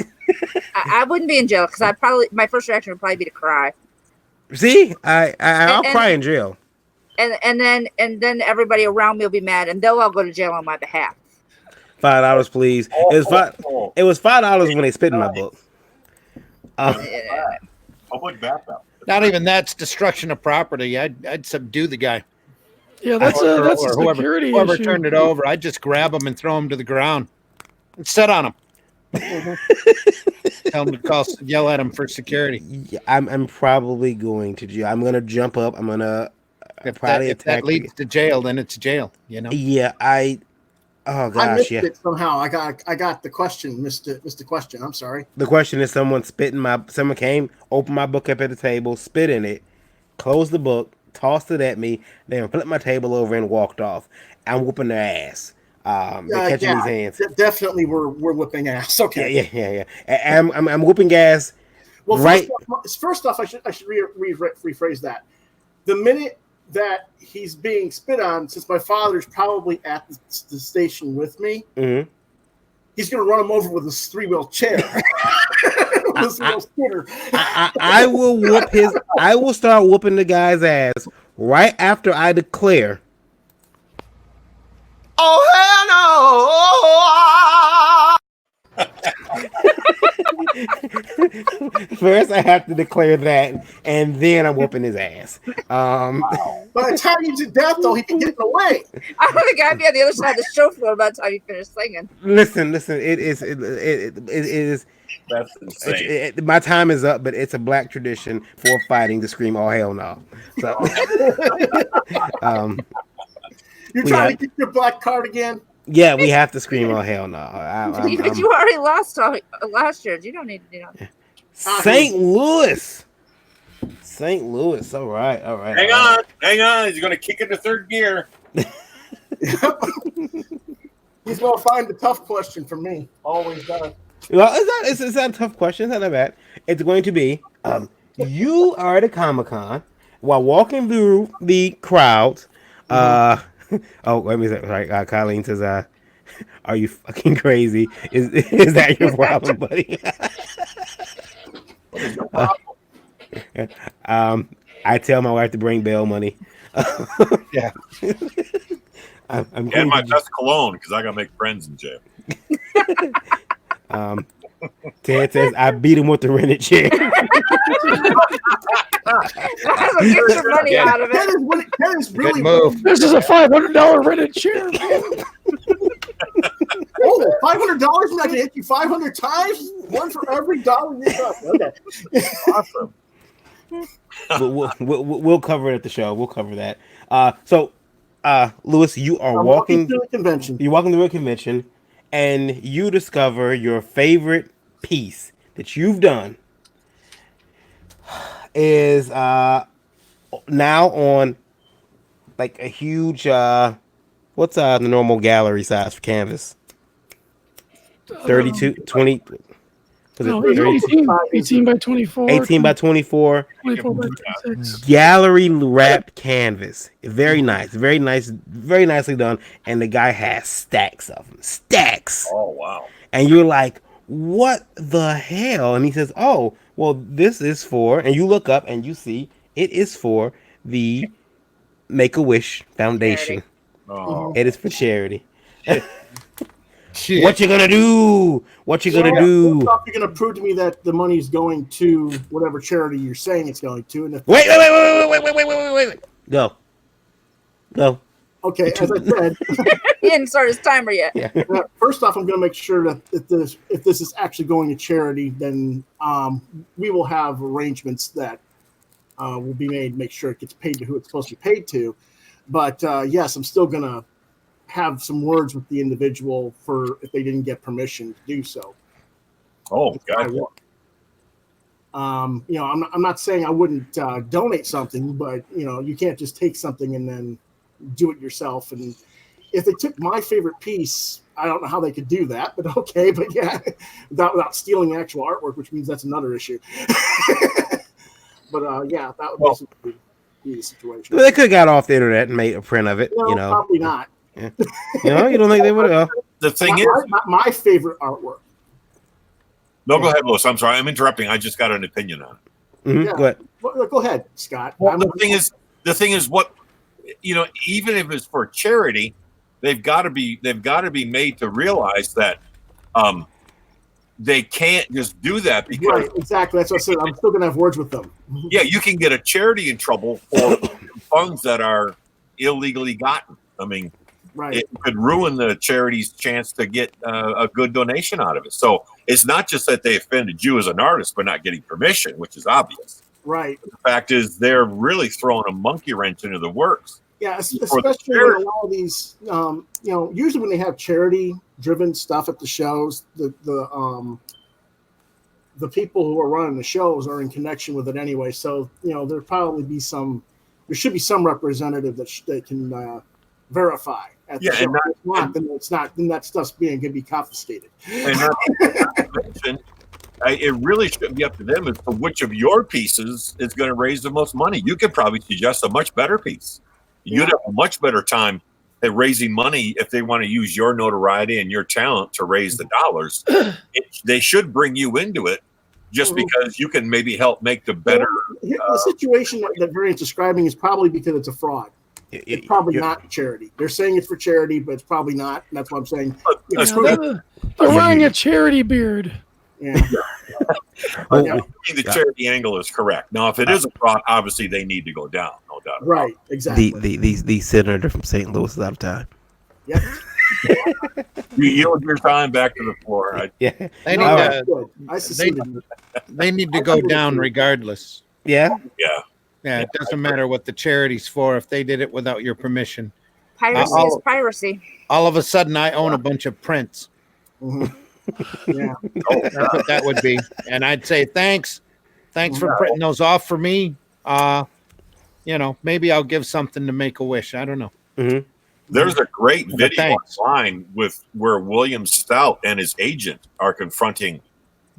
I wouldn't be in jail because my first reaction would probably be to cry. See, I'll cry in jail. And then everybody around me will be mad, and they'll all go to jail on my behalf. $5, please. It was $5 when they spit in my book. Public backup. Not even that's destruction of property. I'd subdue the guy. Yeah, that's a security whoever issue. turned it over. I'd just grab him and throw him to the ground and sit on him. Tell him to yell at him for security. Yeah, I'm probably going to jail. I'm gonna jump up. I'm gonna probably if attack. that leads to jail, then it's jail. You know. Yeah, oh gosh, I missed it somehow. I got the question. Missed the question. I'm sorry. The question is someone came, opened my book up at the table, spit in it, closed the book, tossed it at me, then flipped my table over and walked off. I'm whooping their ass. They're catching these hands. Definitely we're whipping ass. Okay. Yeah. I'm whooping ass. Well, right. First off, I should rephrase that. The minute that he's being spit on, since my father's probably at the station with me, he's going to run him over with his 3-wheel chair. I will start whooping the guy's ass right after I declare. Oh hell no! First, I have to declare that, and then I'm whooping his ass. By the time he's to death, though, he can get away. I want the guy be on the other side of the show floor by the time you finish singing. Listen. It is. That's insane. My time is up, but it's a black tradition for fighting to scream "Oh hell no!" So, you're trying to get your black card again. Yeah, we have to scream "Oh hell no!" But you already lost last year. You don't need to do that. St. Louis. All right. Hang on. He's going to kick into third gear. He's going to find the tough question for me. Always does. Well, it's not a tough question. It's not that bad. It's going to be, you are at a Comic-Con while walking through the crowd. Oh, wait a minute. Sorry, Colleen says, "Are you fucking crazy? Is that your problem, buddy?" What is your Uh, problem? I tell my wife to bring bail money. Yeah. I'm And going my to best cologne because I gotta make friends in jail. Ted says I beat him with the rented chair. Get your money Yeah. out of That it. is really Good move. This is a $500 rented chair. Oh, $500 and I can hit you 500 times? One for every dollar you got. Okay. Awesome. We'll cover it at the show. We'll cover that. So, Louis, you are I'm walking. through the convention. You're walking through a convention, and you discover your favorite piece that you've done is now on like a huge. What's the normal gallery size for canvas? 32, 20. Was it No, 32? 18 by 24. 18 by 24. 24 by 26. Gallery wrapped canvas. Very nice, very nicely done. And the guy has stacks of them. Stacks. Oh wow. And you're like, what the hell? And he says, oh, well, this is for, and you look up and you see it is for the Make-A-Wish Foundation. Oh. It is for charity. Shit. What you gonna do? What you gonna do? First off, you're going to prove to me that the money's going to whatever charity you're saying it's going to. And if Wait. Go. okay, as I said, He didn't start his timer yet. Yeah. first off, I'm going to make sure that if this is actually going to charity, then we will have arrangements that will be made to make sure it gets paid to who it's supposed to be paid to. But yes, I'm still going to have some words with the individual for if they didn't get permission to do so. Oh, God. I'm not saying I wouldn't donate something, but you can't just take something and then do it yourself. And if they took my favorite piece, I don't know how they could do that, but okay. But yeah, without stealing actual artwork, which means that's another issue. But yeah, that would basically be the situation. They could have got off the internet and made a print of it. No, probably not. Yeah. You don't think they would have? The thing is, my favorite artwork. no, go ahead, Louis. I'm sorry, I'm interrupting. I just got an opinion on it. Mm-hmm. Yeah. Go ahead. Well, go ahead, Scott. Well, the thing is, what even if it's for charity, they've got to be made to realize that they can't just do that because Right, exactly. That's what I said. I'm still gonna have words with them. yeah, you can get a charity in trouble for funds that are illegally gotten. I mean, Right. it could ruin the charity's chance to get a good donation out of it. So it's not just that they offended you as an artist by not getting permission, which is obvious. Right. The fact is, they're really throwing a monkey wrench into the works. Yeah, especially when a lot of these, usually when they have charity-driven stuff at the shows, the people who are running the shows are in connection with it anyway. So there should be some representative that can verify at the show. If not, then that stuff's going to be confiscated. And not to mention, it really should be up to them as to which of your pieces is going to raise the most money. You could probably suggest a much better piece. You'd have a much better time at raising money if they want to use your notoriety and your talent to raise the dollars. They should bring you into it just because you can maybe help make the better. The situation that Varian's describing is probably because it's a fraud. It's probably not charity. They're saying it's for charity, but it's probably not. And that's what I'm saying. They're wearing a charity beard. Yeah. The charity angle is correct. Now, if it is a fraud, obviously they need to go down. No doubt. Right. Exactly. The senator from St. Louis is out of time. Yep. You yield your time back to the floor. Yeah. They need to go down regardless. Yeah. Yeah. Yeah, it doesn't matter what the charity's for if they did it without your permission. Piracy is piracy. All of a sudden, I own a bunch of prints. Yeah. That's what that would be. And I'd say, thanks for printing those off for me. Maybe I'll give something to Make-A-Wish. I don't know. Mm-hmm. There's a great video online with where William Stout and his agent are confronting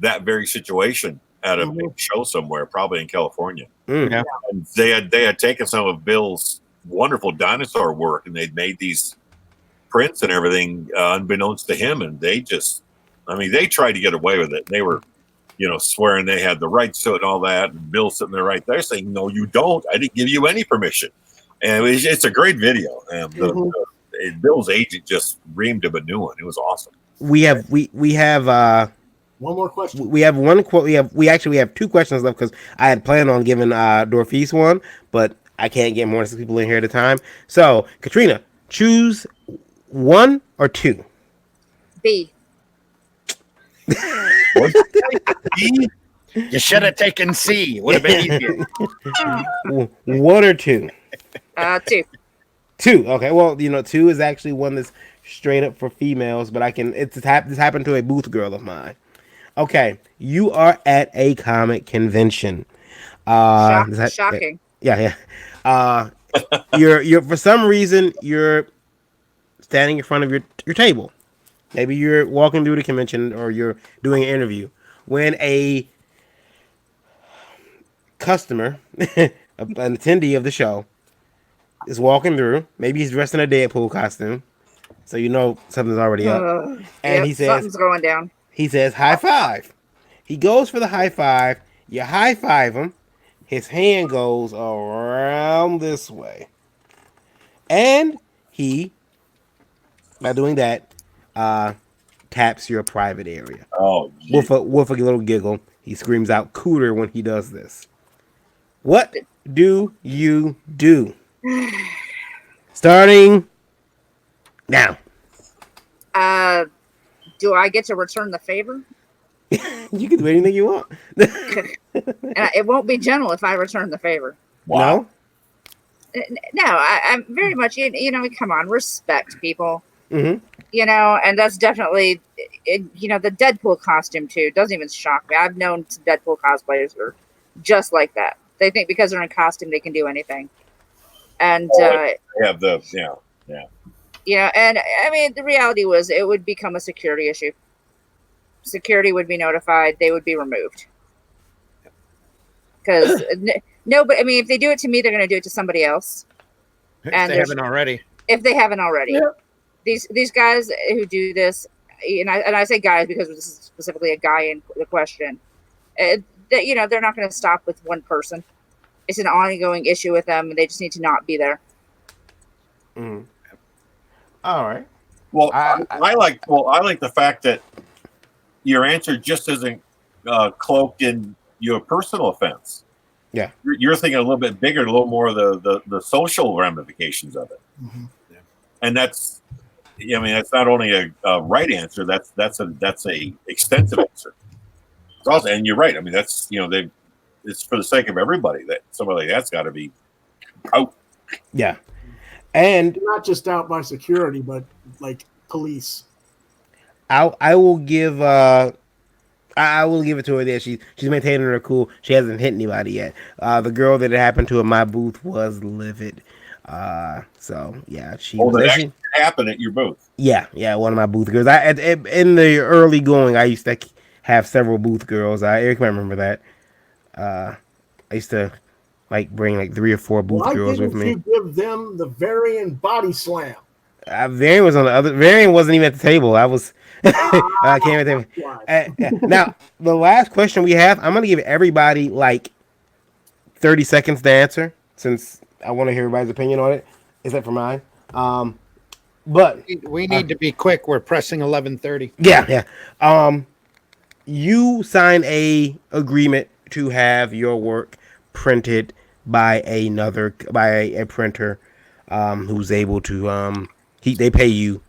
that very situation at a big show somewhere, probably in California. Mm. Yeah. And they had taken some of Bill's wonderful dinosaur work, and they'd made these prints and everything unbeknownst to him, and they just, I mean, they tried to get away with it. They were, swearing they had the rights to it and all that, and Bill's sitting there right there saying, "No, you don't. I didn't give you any permission." And it's a great video. And Bill's agent just reamed him a new one. It was awesome. We have one more question. We have one quote. We actually have two questions left because I had planned on giving Dorphise one, but I can't get more than 6 people in here at a time. So, Katrina, choose 1 or 2. B. B? You should have taken C. Would have been easier. 1 or 2. 2. 2. Okay. Well, 2 is actually one that's straight up for females, but this happened to a booth girl of mine. Okay, you are at a comic convention. Shocking. Yeah. You're for some reason you're standing in front of your table. Maybe you're walking through the convention or you're doing an interview when a customer, an attendee of the show, is walking through. Maybe he's dressed in a Deadpool costume, so something's already up. And he says something's going down. He says, "High five." He goes for the high five. You high five him. His hand goes around this way. And he, by doing that, taps your private area. Oh, with a little giggle. He screams out "cooter" when he does this. What do you do? Starting now. Do I get to return the favor? You can do anything you want. And it won't be gentle if I return the favor. Wow. No, I'm very much, come on, respect people. Mm-hmm. And that's definitely, the Deadpool costume too doesn't even shock me. I've known some Deadpool cosplayers who are just like that. They think because they're in costume they can do anything. And they have the Yeah, and I mean, the reality was it would become a security issue. Security would be notified. They would be removed. Because but I mean, if they do it to me, they're going to do it to somebody else. If they haven't already. If they haven't already. Yeah. These guys who do this, and I say guys because this is specifically a guy in the question, they're not going to stop with one person. It's an ongoing issue with them, and they just need to not be there. Mm. All right. Well, I like the fact that your answer just isn't cloaked in your personal offense. Yeah, you're thinking a little bit bigger, a little more of the social ramifications of it. Mm-hmm. Yeah. And that's not only a right answer. That's a extensive answer. It's also, and you're right. I mean, that's it's for the sake of everybody that somebody like that's got to be out. Yeah. And not just out by security, but like police. I will give it to her there. She's maintaining her cool. She hasn't hit anybody yet. The girl that it happened to in my booth was livid. So yeah, that happened at your booth. Yeah, one of my booth girls. In the early going, I used to have several booth girls. Erik might remember that. I used to bring 3 or 4 booth girls with me. Why didn't you give them the Varian body slam? Varian was on the other. Varian wasn't even at the table. I was. I came at the table. Now the last question we have, I'm gonna give everybody 30 seconds to answer, since I want to hear everybody's opinion on it, except for mine. But we need to be quick. We're pressing 11:30. Yeah. You sign a agreement to have your work printed by a printer, who's able to they pay you,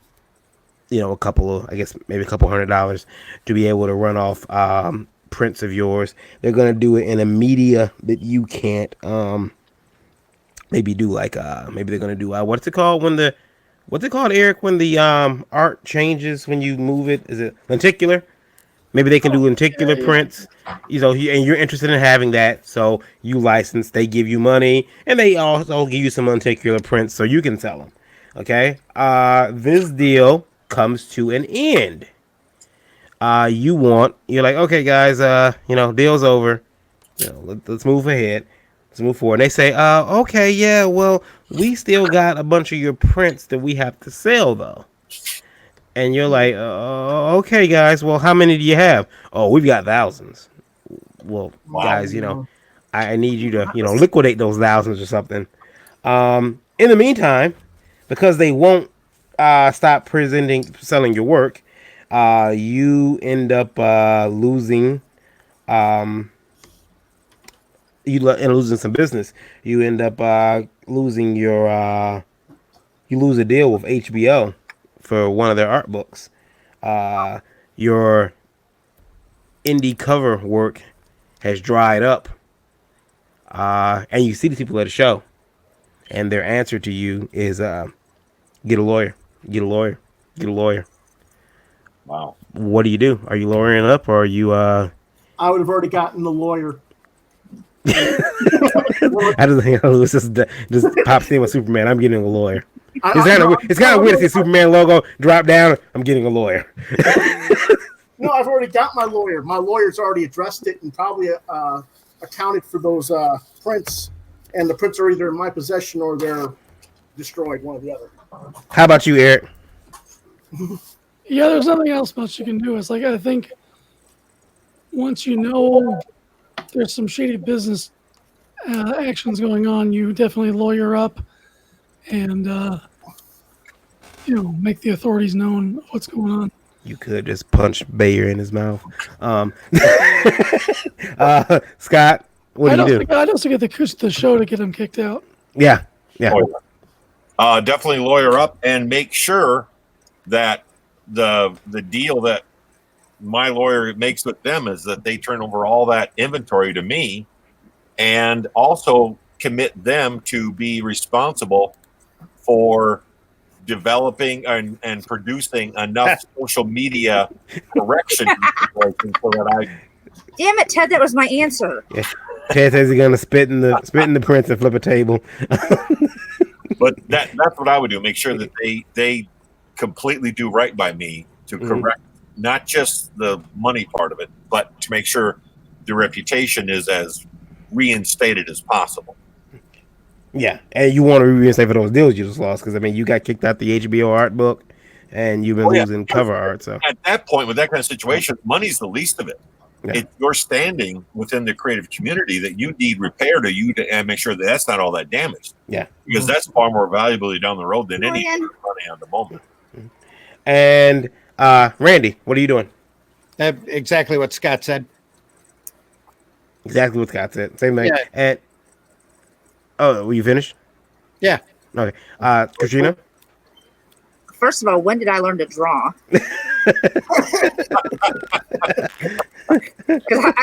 maybe a couple $100 to be able to run off prints of yours. They're gonna do it in a media that you can't maybe do maybe they're gonna do what's it called, Erik, when the art changes when you move it? Is it lenticular? Maybe they can do lenticular prints, and you're interested in having that, so you license. They give you money, and they also give you some lenticular prints so you can sell them. Okay, this deal comes to an end. You're like, okay, guys, deal's over. Let's move ahead. Let's move forward. They say, okay, yeah, well, we still got a bunch of your prints that we have to sell, though. And you're like, okay, guys, well, how many do you have? Oh, we've got thousands. Well, guys, I need you to, liquidate those thousands or something. In the meantime, because they won't stop selling your work, you end up losing losing some business. You end up losing you lose a deal with HBO for one of their art books. Your indie cover work has dried up, and you see the people at the show, and their answer to you is get a lawyer, get a lawyer, get a lawyer. Wow. What do? Are you lawyering up, or are you I would have already gotten the lawyer. I just think Louis just pops in with Superman. I'm getting a lawyer. It's kind of weird to see Superman logo drop down. I'm getting a lawyer. No, I've already got my lawyer. My lawyer's already addressed it and probably accounted for those prints. And the prints are either in my possession or they're destroyed, one or the other. How about you, Erik? Yeah, there's nothing else much you can do. It's like, I think once you know there's some shady business actions going on, you definitely lawyer up and make the authorities known what's going on. You could just punch Bayer in his mouth. Scott, what do you do? I'd also get the show to get him kicked out. Yeah. Definitely lawyer up and make sure that the deal that my lawyer makes with them is that they turn over all that inventory to me, and also commit them to be responsible for developing and producing enough social media correction so that Damn it, Ted! That was my answer. Yeah. Ted says he's gonna spit in the prints and flip a table. But that's what I would do. Make sure that they completely do right by me to correct not just the money part of it, but to make sure the reputation is as reinstated as possible. Yeah, and you want to reinstate for those deals you just lost, because I mean you got kicked out the HBO art book, and you've been losing cover art. So at that point, with that kind of situation, money's the least of it. Yeah. It's your standing within the creative community that you need repaired, and make sure that that's not all that damaged. Yeah, because that's far more valuable down the road than any money on the moment. And Randy, what are you doing? Exactly what Scott said. Exactly what Scott said. Same thing. Yeah. And were you finished? Yeah. Okay. Katrina? First of all, when did I learn to draw? All you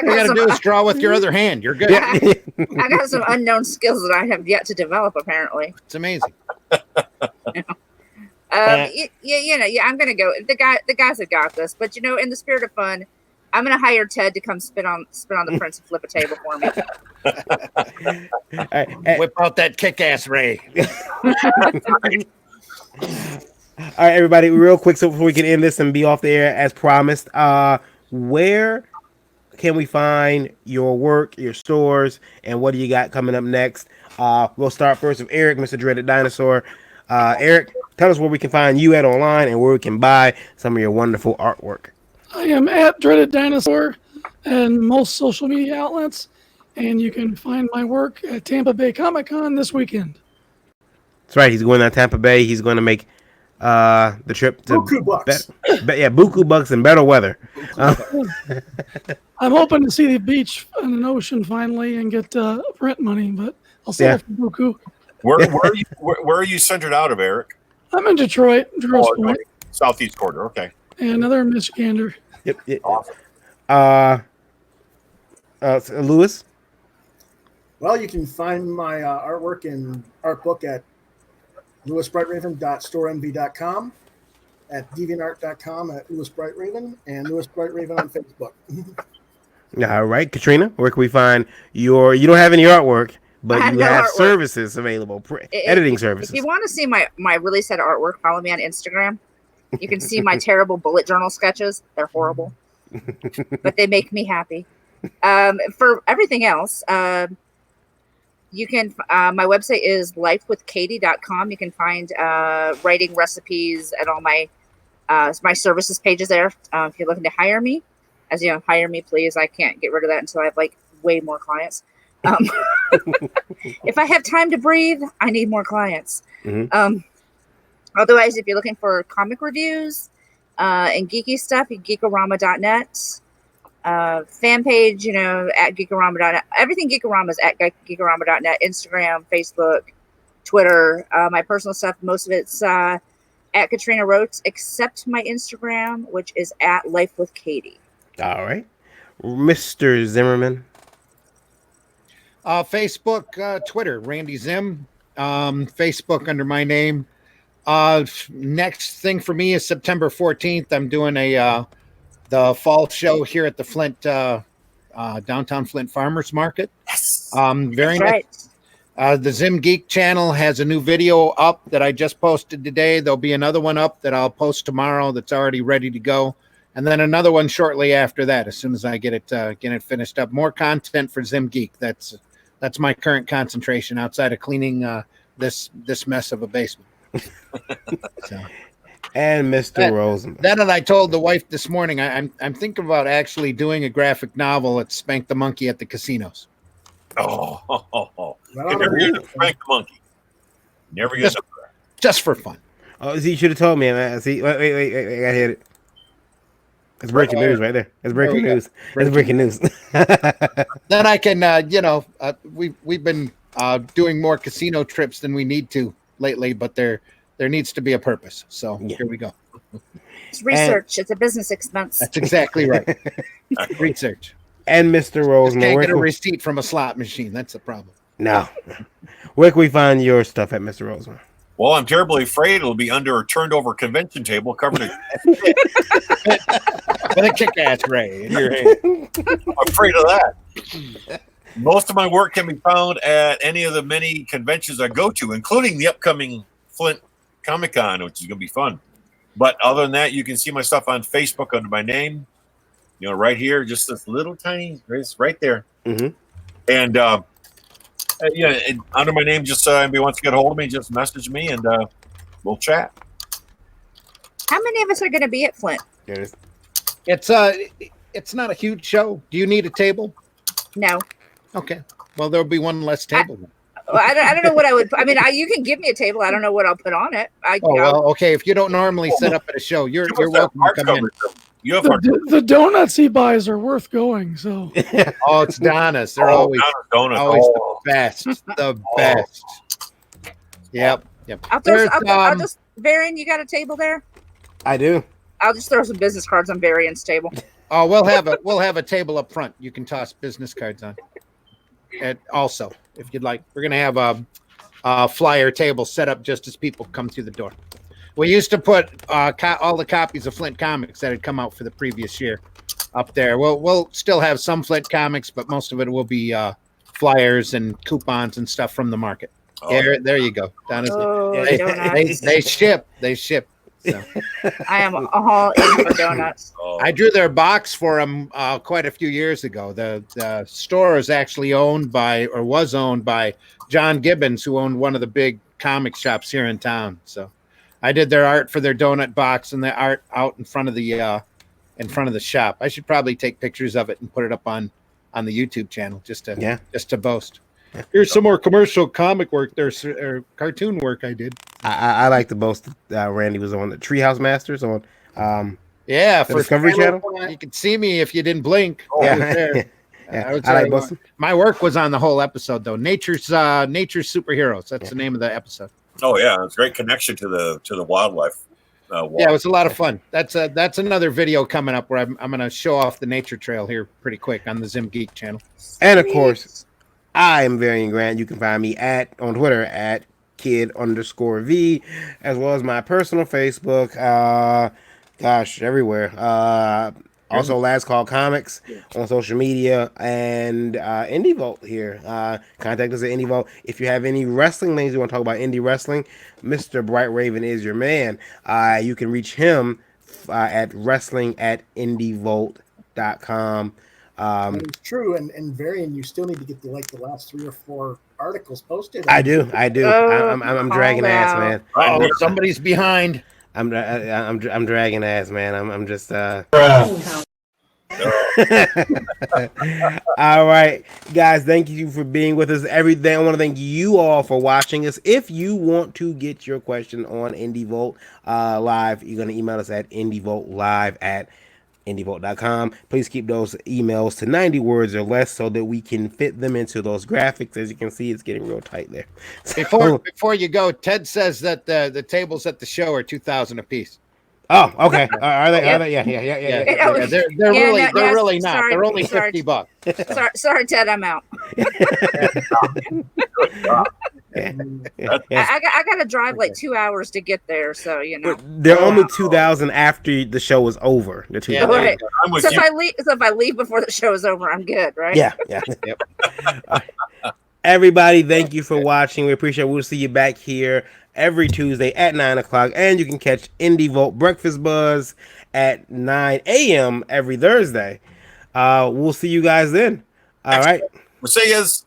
got to do is draw with your other hand. You're good. I got some unknown skills that I have yet to develop, apparently. It's amazing. I'm gonna go. The guys have got this, but in the spirit of fun, I'm gonna hire Ted to come spin on the prints and flip a table for me. Whip out that kick-ass Ray. All right, everybody, real quick, so before we can end this and be off the air as promised, where can we find your work, your stores, and what do you got coming up next? We'll start first with Erik, Mr. Dreaded Dinosaur. Erik, tell us where we can find you at online and where we can buy some of your wonderful artwork. I am at Dreaded Dinosaur and most social media outlets, and you can find my work at Tampa Bay Comic Con this weekend. That's right. He's going to Tampa Bay. He's going to make the trip to Buku bucks. Buku bucks and better weather. I'm hoping to see the beach and an ocean finally and get rent money, but I'll sell it for Buku. Where are you centered out of, Erik? I'm in Detroit, Point. Southeast quarter. Okay. And another Michigander. Yep. Awesome. Louis? Well, you can find my artwork and art book at louisbrightraven.storeenvy.com, at deviantart.com, at Louis Bright-Raven, and Louis Bright-Raven on Facebook. All right, Katrina, where can we find you don't have any artwork, but you have services available, editing services. If you want to see my really sad artwork, follow me on Instagram. You can see my terrible bullet journal sketches. They're horrible, but they make me happy. For everything else, You can. My website is lifewithkatie.com. You can find writing recipes and all my services pages there. If you're looking to hire me, as you know, hire me, please. I can't get rid of that until I have like way more clients. If I have time to breathe, I need more clients. Mm-hmm. Otherwise, if you're looking for comic reviews and geeky stuff, geekorama.net. Fan page, at geekorama.net. Everything Geekorama is at geekorama.net. Instagram, Facebook, Twitter. My personal stuff, most of it's at Katrina Roets, except my Instagram, which is at Life with Katie. All right. Mr. Zimmerman. Facebook, Twitter, Randy Zim. Facebook under my name. Next thing for me is September 14th. I'm doing the fall show here at the Flint, downtown Flint Farmers Market. Yes. Very That's nice. The Zim Geek channel has a new video up that I just posted today. There'll be another one up that I'll post tomorrow that's already ready to go. And then another one shortly after that, as soon as I get it finished up. More content for Zim Geek. That's my current concentration outside of cleaning this mess of a basement. So. And Mr. Rosen. That and I told the wife this morning, I'm thinking about actually doing a graphic novel at Spank the Monkey at the casinos. Oh. Never get to Spank the Monkey. Never get just for fun. Oh, see, you should have told me, man. See, wait, I gotta hit it. It's breaking news right there. It's breaking news. It's breaking news. Then I can, we've been doing more casino trips than we need to lately, but there needs to be a purpose. So Here we go. It's research. It's a business expense. That's exactly right. Research. And Mr. Rosen. Can't get a receipt from a slot machine. That's the problem. No. Where can we find your stuff at, Mr. Rosen? Well, I'm terribly afraid it'll be under a turned over convention table covered in with a kick-ass ray in your hand. I'm afraid of that. Most of my work can be found at any of the many conventions I go to, including the upcoming Flint Comic-Con, which is going to be fun. But other than that, you can see my stuff on Facebook under my name. Right here, just this little tiny, it's right there. Mm-hmm. And under my name, just anybody wants to get a hold of me, just message me and we'll chat. How many of us are going to be at Flint? It's not a huge show. Do you need a table? No. Okay. Well, there'll be one less table. I don't know what I would. I mean, you can give me a table. I don't know what I'll put on it. Okay. If you don't normally set up at a show, you're welcome to come in. The donuts he buys are worth going. So. Oh, it's Donna's. They're always the best. The best. Yep. I'll just Varian, you got a table there? I do. I'll just throw some business cards on Varian's table. Oh, we'll have a table up front. You can toss business cards on. And also, if you'd like, we're gonna have a flyer table set up just as people come through the door. We used to put all the copies of Flint Comics that had come out for the previous year up there. We'll still have some Flint Comics, but most of it will be flyers and coupons and stuff from the market. There you go. They ship. So. I am all in for donuts. I drew their box for them quite a few years ago. The store is actually was owned by John Gibbons, who owned one of the big comic shops here in town. So I did their art for their donut box and the art out in front of the shop. I should probably take pictures of it and put it up on the YouTube channel just to boast. Here's some more commercial comic work or cartoon work I did. I like to boast Randy was on the Treehouse Masters on for Discovery Channel. You could see me if you didn't blink. I like boasting. My work was on the whole episode though. Nature's Superheroes. That's the name of the episode. Oh yeah, it's a great connection to the wildlife. It was a lot of fun. That's another video coming up where I'm going to show off the nature trail here pretty quick on the Zim Geek channel. And of course, I am Varian Grant. You can find me on Twitter at kid_V, as well as my personal Facebook. Everywhere. Also, Last Call Comics on social media and Indie Vault here. Contact us at Indie Vault. If you have any wrestling things you want to talk about, indie wrestling, Mr. Bright-Raven is your man. You can reach him at wrestling@indievault.com. It's true, and Varian, you still need to get the last 3 or 4 articles posted. I do. Oh, I'm dragging ass, out. man. Oh, somebody's behind. I'm dragging ass, man. I'm just All right, guys, thank you for being with us. Everything. I want to thank you all for watching us. If you want to get your question on Indie Vote live, you're going to email us at indievoltelive@indievolt.com. Please keep those emails to 90 words or less so that we can fit them into those graphics. As you can see, it's getting real tight there. Before you go, Ted says that the tables at the show are $2,000 a piece. Oh, okay. Are they? Yep. Are they? Yeah. They're really not. Sorry, They're only sorry. $50. Sorry, Ted, I'm out. I got to drive like 2 hours to get there, so you know. They're only 2,000 after the show is over. The 2,000. Yeah, Right. I'm with So you. if I leave before the show is over, I'm good, right? Yeah. Yep. Everybody, thank you for watching. We appreciate it. We'll see you back here every Tuesday at 9 o'clock. And you can catch Indie Vote Breakfast Buzz at 9 a.m. every Thursday. We'll see you guys then. All right. We'll see yous.